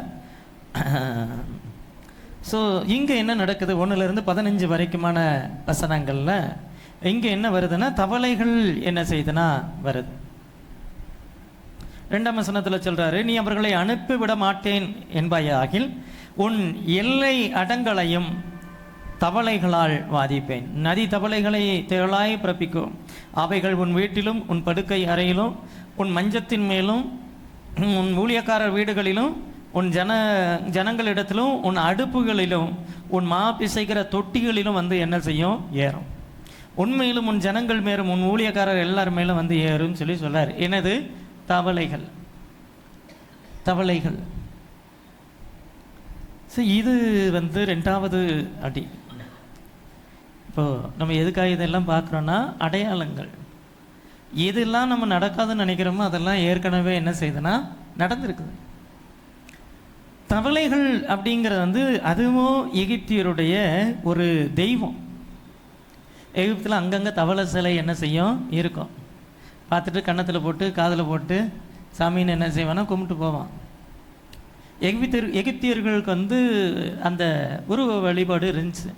ஸோ இங்கே என்ன நடக்குது, 1லிருந்து 15 வரைக்குமான வசனங்களில் இங்கே என்ன வருதுன்னா தவளைகள் என்ன செய்யுதுன்னா வருது. 2ஆம் வசனத்தில் சொல்கிறாரு, நீ அவர்களை அனுப்பிவிட மாட்டேன் என்பாயாகில் உன் எல்லை அடங்களையும் தவளைகளால் வாதிப்பேன். நதி தவளைகளை திரளாய் பிறப்பிக்கும். அவைகள் உன் வீட்டிலும் உன் படுக்கை அறையிலும் உன் மஞ்சத்தின் மேலும் உன் ஊழியக்காரர் வீடுகளிலும் உன் ஜனங்களிடத்திலும் உன் அடுப்புகளிலும் உன் மா பிசைக்கிற தொட்டிகளிலும் வந்து என்ன செய்யும் ஏறும். உண்மையிலும் உன் ஜனங்கள் மேலும் உன் ஊழியக்காரர் எல்லார் மேலும் வந்து ஏறும் சொல்லி சொல்லார். எனது தவளைகள். ஸோ இது வந்து 2வது அடி. இப்போது நம்ம எதுக்காக இதெல்லாம் பார்க்குறோன்னா அடையாளங்கள். எதெல்லாம் நம்ம நடக்காதுன்னு நினைக்கிறோமோ அதெல்லாம் ஏற்கனவே என்ன செய்யுதுன்னா நடந்திருக்குது. தவளைகள் அப்படிங்கிறது வந்து அதுவும் எகிப்தியருடைய ஒரு தெய்வம். எகிப்தில் அங்கங்கே தவளை சிலை என்ன செய்யும் இருக்கும். பார்த்துட்டு கன்னத்தில் போட்டு காதில் போட்டு சாமின்னு என்ன செய்வானா கும்பிட்டு போவான். எகிப்தியர்களுக்கு வந்து அந்த உருவ வழிபாடு இருந்துச்சு.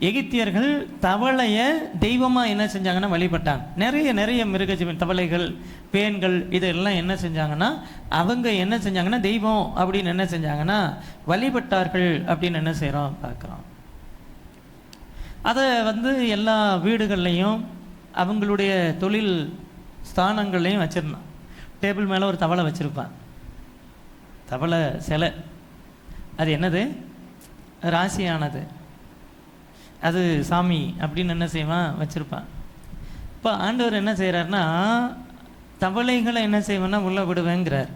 எகிப்தியர்கள் தவளையை தெய்வமாக என்ன செஞ்சாங்கன்னா வழிபட்டாங்க. நிறைய மிருகஜீவன் தவளைகள் பேன்கள் இதெல்லாம் என்ன செஞ்சாங்கன்னா அவங்க என்ன செஞ்சாங்கன்னா தெய்வம் அப்படின்னு என்ன செஞ்சாங்கன்னா வழிபட்டார்கள் அப்படின்னு என்ன செய்கிறோம் பார்க்குறோம். அதை வந்து எல்லா வீடுகள்லையும் அவங்களுடைய தொழில் ஸ்தானங்கள்லையும் வச்சுருந்தான். டேபிள் மேலே ஒரு தவளை வச்சுருப்பான். தவளை சிலை அது என்னது ராசியானது, அது சாமி அப்படின்னு என்ன செய்வான் வச்சுருப்பான். இப்போ ஆண்டவர் என்ன செய்கிறாருன்னா தவளைகளை என்ன செய்வான்னா உள்ளே விடுவேங்கிறார்.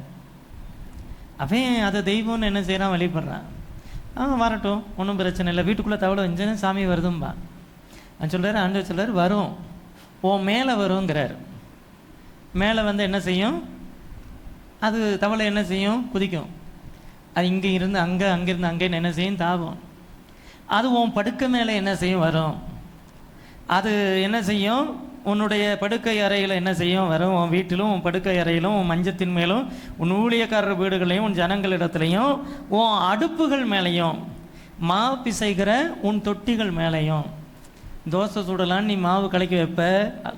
அவன் அதை தெய்வம்னு என்ன செய்கிறான் வழிபடுறான். வரட்டும் ஒன்றும் பிரச்சனை இல்லை, வீட்டுக்குள்ளே தவளை வந்துச்சுன்னா சாமி வருதும்பா. அவன் சொல்கிறார், ஆண்டவர் சொல்கிறார் வரும், ஓ மேலே வருங்கிறார். மேலே வந்து என்ன செய்யும், அது தவளை என்ன செய்யும் குதிக்கும். அது இங்கே இருந்து அங்கேருந்து அங்கே என்ன செய்யும் தாவும். அது உன் படுக்கை மேலே என்ன செய்யும் வரும். அது என்ன செய்யும் உன்னுடைய படுக்கை அறையில் என்ன செய்யும் வரும். உன் வீட்டிலும் உன் படுக்கை அறையிலும் உன் மஞ்சத்தின் மேலும் உன் ஊழியக்காரர் வீடுகளையும் உன் ஜனங்களிடத்துலையும் உன் அடுப்புகள் மேலேயும் மாவு பிசைகிற உன் தொட்டிகள் மேலேயும். தோசை சுடலான்னு நீ மாவு கலக்கி வைப்ப,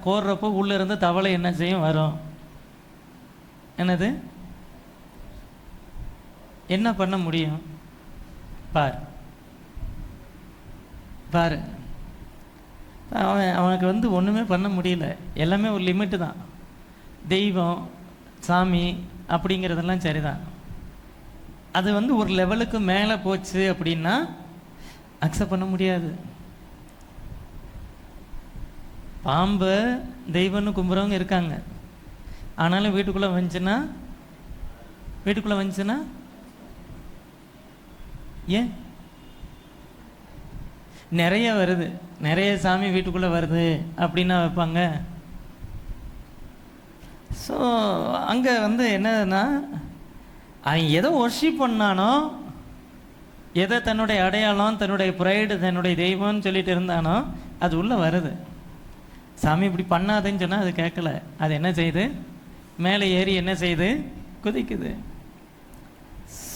கோர்றப்போ உள்ளே இருந்து தவளை என்ன செய்யும் வரும். என்னது என்ன பண்ண முடியும் பாரு. அவனுக்கு வந்து ஒன்றுமே பண்ண முடியல. எல்லாமே ஒரு லிமிட்டு தான். தெய்வம், சாமி அப்படிங்கிறதெல்லாம் சரிதான். அது ஒரு லெவலுக்கு மேலே போச்சு அப்படின்னா அக்செப்ட் பண்ண முடியாது. பாம்பை தெய்வம்னு கும்புறவங்க இருக்காங்க. ஆனாலும் வீட்டுக்குள்ளே வந்துச்சுன்னா ஏன் நிறைய வருது, நிறைய சாமி வீட்டுக்குள்ளே வருது அப்படின்னா வைப்பாங்க. ஸோ அங்கே என்னதுன்னா, அவன் எதை ஒர்ஷிப் பண்ணானோ, எதை தன்னுடைய அடையாளம், தன்னுடைய ப்ரைடு, தன்னுடைய தெய்வம்னு சொல்லிட்டு இருந்தானோ அது உள்ளே வருது. சாமி இப்படி பண்ணாதேன்னு சொன்னால் அது கேட்கல. அது என்ன செய்யுது? மேலே ஏறி என்ன செய்யுது? குதிக்குது.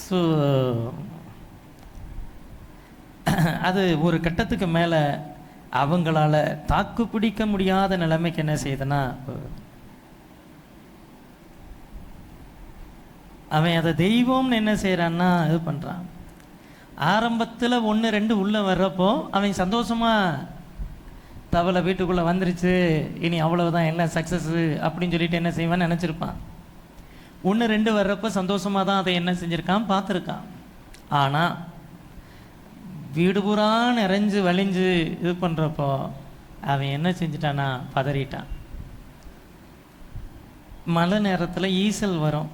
ஸோ அது ஒரு கட்டத்துக்கு மேலே அவங்களால தாக்கு பிடிக்க முடியாத நிலைமைக்கு என்ன செய்யுதுன்னா, அவன் அதை தெய்வம்னு என்ன செய்கிறான்னா இது பண்ணுறான். ஆரம்பத்தில் 1-2 உள்ளே வர்றப்போ அவன் சந்தோஷமாக தவளை வீட்டுக்குள்ளே வந்துருச்சு, இனி அவ்வளவுதான், எல்லாம் சக்ஸஸ்ஸு அப்படின்னு சொல்லிட்டு என்ன செய்வான்னு நினச்சிருப்பான். 1-2 வர்றப்போ சந்தோஷமாக தான் அதை என்ன செஞ்சுருக்கான், பார்த்துருக்கான். ஆனால் வீடு பூரா நிறைஞ்சு வலிஞ்சு இது பண்ணுறப்போ அவன் என்ன செஞ்சிட்டானா, பதறிட்டான். மழை நேரத்தில் ஈசல் வரும்,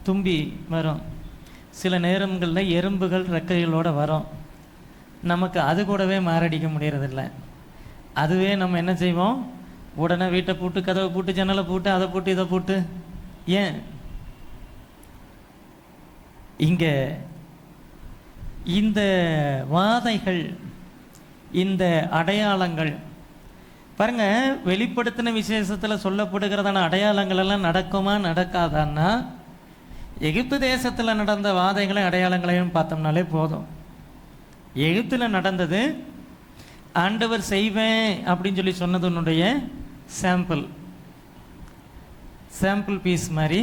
தும்பி வரும், சில நேரங்களில் எறும்புகள் ரெக்கைகளோடு வரும். நமக்கு அது கூடவே மாரடிக்க முடியறதில்லை. அதுவே நம்ம என்ன செய்வோம், உடனே வீட்டை பூட்டு, கதவை பூட்டு, ஜன்னலை பூட்டு, அதை பூட்டு, இதை பூட்டு. ஏன் இங்கே இந்த வாதைகள், இந்த அடையாளங்கள் பாருங்க, வெளிப்படுத்தின விசேஷத்தில் சொல்லப்படுகிறதான அடையாளங்கள் எல்லாம் நடக்குமா நடக்காதான்னா, எகிப்து தேசத்தில் நடந்த வாதைகளை அடையாளங்களையும் பார்த்தோம்னாலே போதும். எகிப்தில் நடந்தது ஆண்டவர் செய்வேன் அப்படின்னு சொல்லி சொன்னதுனுடைய சாம்பிள் பீஸ் மாதிரி.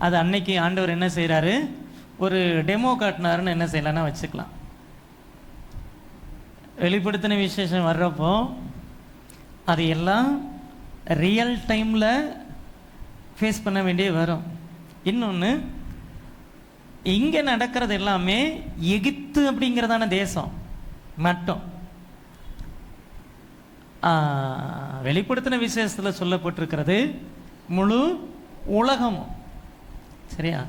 அது அன்னைக்கு ஆண்டவர் என்ன செய்கிறாரு, ஒரு டெமோ காட்டினாருன்னு என்ன செய்யலான்னா வச்சுக்கலாம். வெளிப்படுத்தின விசேஷம் வர்றப்போ அது எல்லாம் ரியல் டைமில் ஃபேஸ் பண்ண வேண்டிய வரும். இன்னொன்று, இங்கே நடக்கிறது எல்லாமே எகிப்து அப்படிங்கிறதான தேசம் மட்டும். வெளிப்படுத்தின விசேஷத்தில் சொல்லப்பட்டிருக்கிறது முழு உலகமும். சரியா?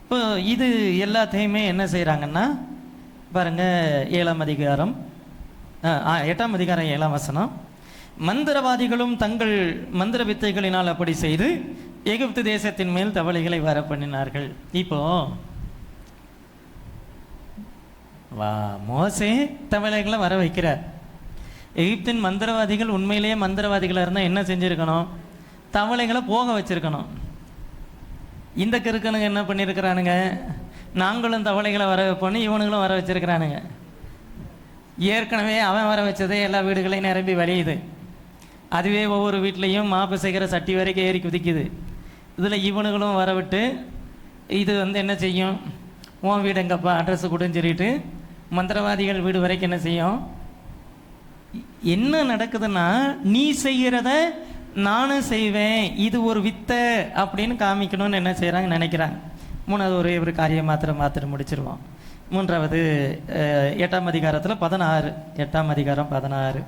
இப்போ இது எல்லாத்தையுமே என்ன செய்கிறாங்கன்னா பாருங்கள், 7ஆம் அதிகாரம் 7ஆம் வசனம். மந்திரவாதிகளும் தங்கள் மந்திர வித்தைகளினால் அப்படி செய்து எகிப்து தேசத்தின் மேல் தவளைகளை வர பண்ணினார்கள். இப்போ மோசே தவளைகளை வர வைக்கிறார். எகிப்தின் மந்திரவாதிகள் உண்மையிலேயே மந்திரவாதிகளாக இருந்தால் என்ன செஞ்சுருக்கணும், தவளைகளை போக வச்சிருக்கணும். இந்த கிறுக்கனுங்க என்ன பண்ணியிருக்கிறானுங்க, நாங்களும் தவளைகளை வர வைப்போன்னு இவனுங்களும் வர வச்சிருக்கிறானுங்க. ஏற்கனவே அவன் வர வச்சதே எல்லா வீடுகளையும் நிரம்பி வலியுது. அதுவே ஒவ்வொரு வீட்லேயும் மாப்பு செய்கிற சட்டி வரைக்கும் ஏறி குதிக்குது. இதில் இவனுங்களும் வர விட்டு இது என்ன செய்யும், உன் வீடு எங்கப்பா, அட்ரஸ் கொடுன்னு சொல்லிட்டு மந்திரவாதிகள் வீடு வரைக்கும் என்ன செய்யும். என்ன நடக்குதுன்னா, நீ செய்கிறத நானும் செய்வேன், இது ஒரு வித்தை அப்படின்னு காமிக்கணும்னு என்ன செய்கிறாங்க நினைக்கிறாங்க. 3வது ஒரு காரியம் மாத்திரம் முடிச்சிருவோம். 3வது 8ஆம் அதிகாரத்தில் 16, 8ஆம் அதிகாரம் 16.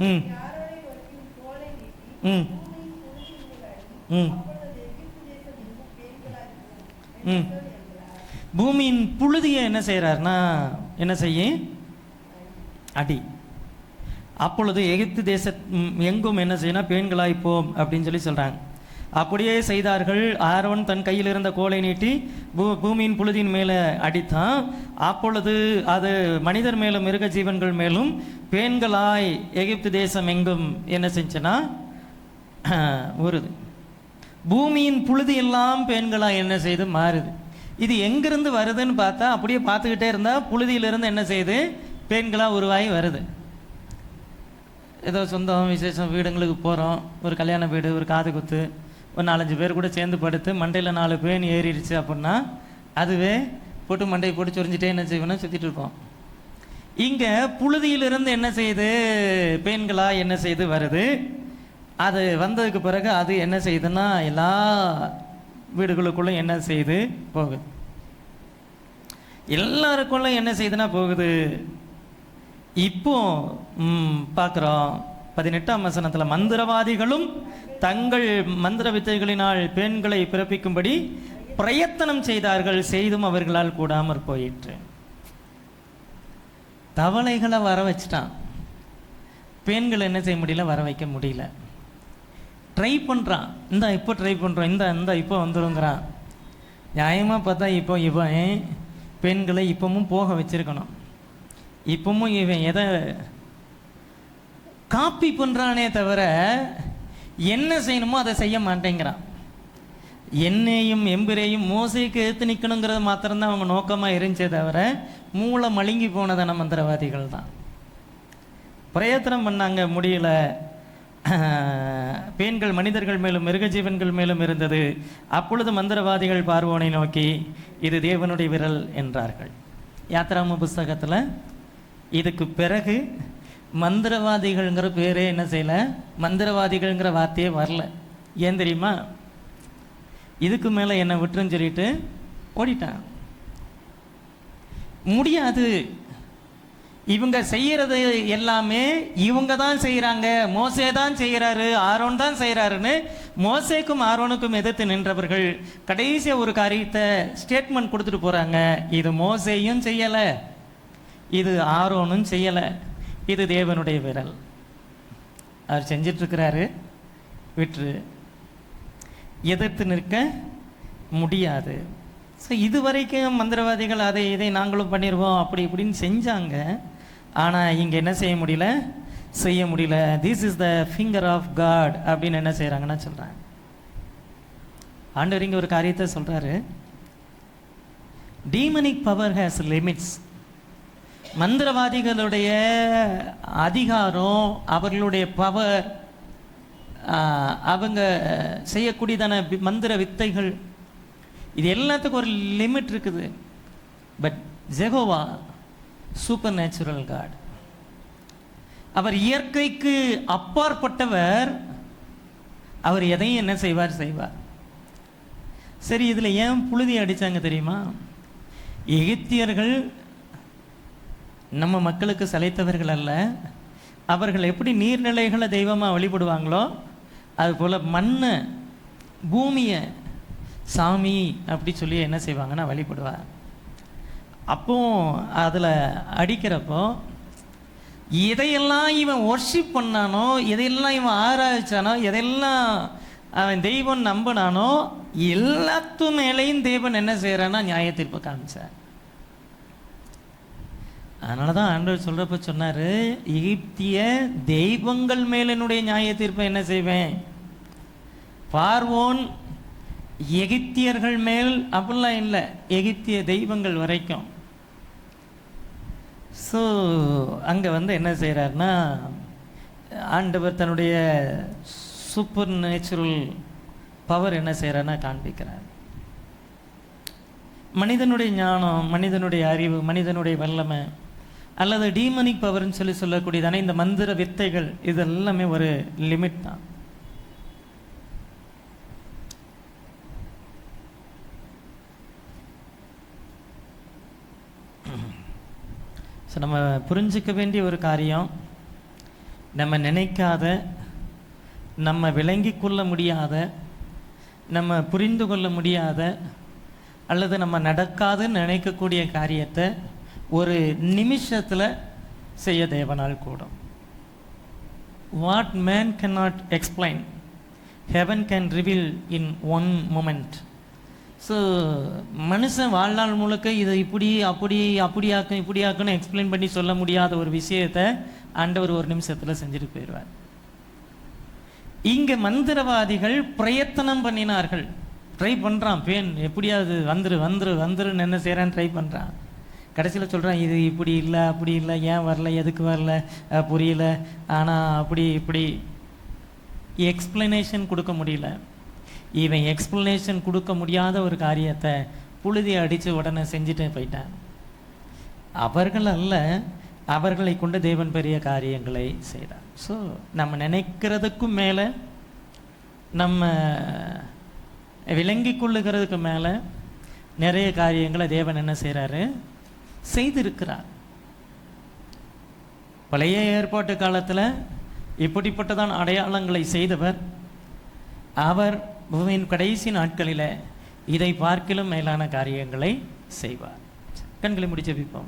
ம் ம் ம் ம் பூமியின் புழுதியை என்ன செய்கிறாருன்னா, என்ன செய்ய அடி. அப்பொழுது எகிப்து தேச எங்கும் என்ன செய்யணும், பெண்களாய்ப்போம் அப்படின்னு சொல்லி சொல்கிறாங்க. அப்படியே செய்தார்கள். ஆரோன் தன் கையில் இருந்த கோலை நீட்டி பூமியின் புழுதியின் மேலே அடித்தான். அப்பொழுது அது மனிதர் மேலும் மிருக ஜீவன்கள் மேலும் பெண்களாய் எகிப்து தேசம் எங்கும் என்ன செஞ்சுன்னா வருது. பூமியின் புழுதி எல்லாம் பெண்களாய் என்ன செய்து மாறுது. இது எங்கிருந்து வருதுன்னு பார்த்தா, அப்படியே பார்த்துக்கிட்டே இருந்தால் புழுதியிலிருந்து என்ன செய்யுது, பெண்களாக உருவாகி வருது. ஏதோ சொந்தம் விசேஷம் வீடுங்களுக்கு போகிறோம், ஒரு கல்யாண வீடு, ஒரு காது குத்து, ஒரு 4-5 பேர் கூட சேர்ந்து படுத்து மண்டையில் 4 பேன் ஏறிடுச்சு அப்படின்னா அதுவே போட்டு மண்டையை போட்டு சொரிஞ்சிட்டே என்ன செய்வோம்னா சுற்றிட்டு இருப்போம். இங்கே புழுதியிலிருந்து என்ன செய்யுது, பெண்களாக என்ன செய்து வருது. அது வந்ததுக்கு பிறகு அது என்ன செய்யுதுன்னா எல்லா வீடுகளுக்குள்ளும் என்ன செய்து போகுது, எல்லாருக்குள்ளும் என்ன செய்யுதுன்னா போகுது. இப்போ பார்க்குறோம் 18ஆம் வசனத்தில், மந்திரவாதிகளும் தங்கள் மந்திர வித்தைகளினால் பெண்களை பிறப்பிக்கும்படி பிரயத்தனம் செய்தார்கள், செய்தும் அவர்களால் கூடாமற் போயிற்று. தவளைகளை வர வச்சுட்டான், பெண்களை என்ன செய்ய முடியல, வர வைக்க முடியல. ட்ரை பண்ணுறான், இப்போ ட்ரை பண்ணுறோம், இந்த இப்போ வந்துருங்கிறான். நியாயமாக பார்த்தா இப்போ இவன் பெண்களை இப்பவும் போக வச்சிருக்கணும். இப்பவும் இவன் எதை காப்பி பண்ணுறானே தவிர என்ன செய்யணுமோ அதை செய்ய மாட்டேங்கிறான். என்னையும் எம்பிரையும் மோசைக்கு எடுத்து நிற்கணுங்கிறது மாத்திரம்தான் அவங்க நோக்கமாக இருந்துச்சே தவிர மூளை மழுங்கி போனதான மந்திரவாதிகள் தான். பிரயத்தனம் பண்ணாங்க, முடியல. பெண்கள் மனிதர்கள் மேலும் மிருக ஜீவன்கள் மேலும் இருந்தது. அப்பொழுது மந்திரவாதிகள் பார்வோனை நோக்கி, இது தேவனுடைய விரல் என்றார்கள். யாத்ராம புஸ்தகத்தில் இதுக்கு பிறகு மந்திரவாதிகள்ங்கிற பேரே என்ன செய்யல, மந்திரவாதிகள்ங்கிற வார்த்தையே வரல. ஏன் தெரியுமா? இதுக்கு மேலே என்னை விட்டுருன்னு சொல்லிட்டு ஓடிட்டான். முடியாது, இவங்க செய்யறது எல்லாமே இவங்க தான் செய்கிறாங்க, மோசே தான் செய்கிறாரு, ஆரோன் தான் செய்கிறாருன்னு மோசேக்கும் ஆரோனுக்கும் எதிர்த்து நின்றவர்கள் கடைசியாக ஒரு காரியத்தை ஸ்டேட்மெண்ட் கொடுத்துட்டு போகிறாங்க. இது மோசேயும் செய்யலை, இது ஆரோனும் செய்யலை, இது தேவனுடைய விரல். அவர் செஞ்சிட்ருக்கிறாரு, விட்டுரு, எதிர்த்து நிற்க முடியாது. ஸோ இது வரைக்கும் மந்திரவாதிகள் அதை இதை நாங்களும் பண்ணிடுவோம் அப்படி இப்படின்னு செஞ்சாங்க. ஆனால் இங்கே என்ன செய்ய முடியல, செய்ய முடியல. This is the finger of God அப்படின்னு என்ன செய்கிறாங்கன்னா சொல்கிறாங்க. ஆண்டவர் இங்கே ஒரு காரியத்தை சொல்கிறாரு, டீமனிக் பவர் ஹேஸ் லிமிட்ஸ். மந்திரவாதிகளுடைய அதிகாரம், அவர்களுடைய பவர், அவங்க செய்யக்கூடியதான மந்திர வித்தைகள், இது எல்லாத்துக்கும் ஒரு லிமிட் இருக்குது. But Jehovah supernatural God, அவர் இயற்கைக்கு அப்பாற்பட்டவர். அவர் எதையும் என்ன செய்வார். சரி, இதில் ஏன் புழுதி அடித்தாங்க தெரியுமா? எகிப்தியர்கள் நம்ம மக்களுக்கு சளைத்தவர்கள் அல்ல. அவர்கள் எப்படி நீர்நிலைகளை தெய்வமாக வழிபடுவாங்களோ அதுபோல் மண்ணை, பூமியை சாமி அப்படி சொல்லி என்ன செய்வாங்கன்னா வழிபடுவார். அப்போ அதில் அடிக்கிறப்போ எதையெல்லாம் இவன் ஒர்ஷிப் பண்ணானோ, எதையெல்லாம் இவன் ஆராய்ச்சானோ, எதையெல்லாம் அவன் தெய்வம் நம்பினானோ எல்லாத்து மேலேயும் தெய்வன் என்ன செய்கிறான்னா நியாய தீர்ப்பு காமிச்சார். அதனால தான் ஆண்டவர் சொல்கிறப்ப சொன்னார், எகிப்திய தெய்வங்கள் மேல் என்னுடைய நியாய தீர்ப்பை என்ன செய்வேன். பார்வோன் எகிப்தியர்கள் மேல் அப்படிலாம் இல்லை, எகிப்திய தெய்வங்கள் வரைக்கும். ஸோ அங்கே என்ன செய்கிறாருன்னா, ஆண்டவர் தன்னுடைய சூப்பர் நேச்சுரல் பவர் என்ன செய்கிறாருன்னா காண்பிக்கிறார். மனிதனுடைய ஞானம், மனிதனுடைய அறிவு, மனிதனுடைய வல்லமை அல்லது டீமனிக் பவர்னு சொல்லக்கூடியதானே இந்த மந்திர வித்தைகள், இது எல்லாமே ஒரு லிமிட் தான். ஸோ நம்ம புரிஞ்சிக்க வேண்டிய ஒரு காரியம், நம்ம நினைக்காத, நம்ம விளங்கி கொள்ள முடியாத, நம்ம புரிந்து கொள்ள முடியாத அல்லது நம்ம நடக்காதுன்னு நினைக்கக்கூடிய காரியத்தை ஒரு நிமிஷத்தில் செய்ய தேவனால் கூடும். What man cannot explain, heaven can reveal in one moment. So மனுஷன் வாழ்நாள் முழுக்க இதை அப்படியாக்கும் இப்படியாக்குன்னு எக்ஸ்பிளைன் பண்ணி சொல்ல முடியாத ஒரு விஷயத்தை ஆண்டவர் ஒரு நிமிஷத்தில் செஞ்சுட்டு போயிடுவார். இங்கே மந்திரவாதிகள் பிரயத்தனம் பண்ணினார்கள். ட்ரை பண்ணுறான், பெண் எப்படியாவது வந்துருன்னு என்ன செய்கிறான்னு ட்ரை பண்ணுறான். கடைசியில் சொல்கிறான், இது இப்படி இல்லை, அப்படி இல்லை, ஏன் வரல, எதுக்கு வரல, புரியல. ஆனால் அப்படி இப்படி எக்ஸ்பிளனேஷன் கொடுக்க முடியல. இவன் எக்ஸ்பிளனேஷன் கொடுக்க முடியாத ஒரு காரியத்தை புழுதி அடித்து உடனே செஞ்சுட்டு போயிட்டான். அவர்கள் அல்ல, அவர்களை கொண்டு தேவன் பெரிய காரியங்களை செய்தார். ஸோ நம்ம நினைக்கிறதுக்கும் மேலே, நம்ம விளங்கி கொள்ளுகிறதுக்கு மேலே நிறைய காரியங்களை தேவன் என்ன செய்கிறாரு, செய்திருக்கிறார். பழைய ஏற்பாட்டு காலத்தில் இப்படிப்பட்டதான் அடையாளங்களை செய்தவர். அவர் பூமியின் கடைசி நாட்களில் இதை பார்க்கிலும் மேலான காரியங்களை செய்வார். கண்களை முடிச்சு ஜெபிப்போம்.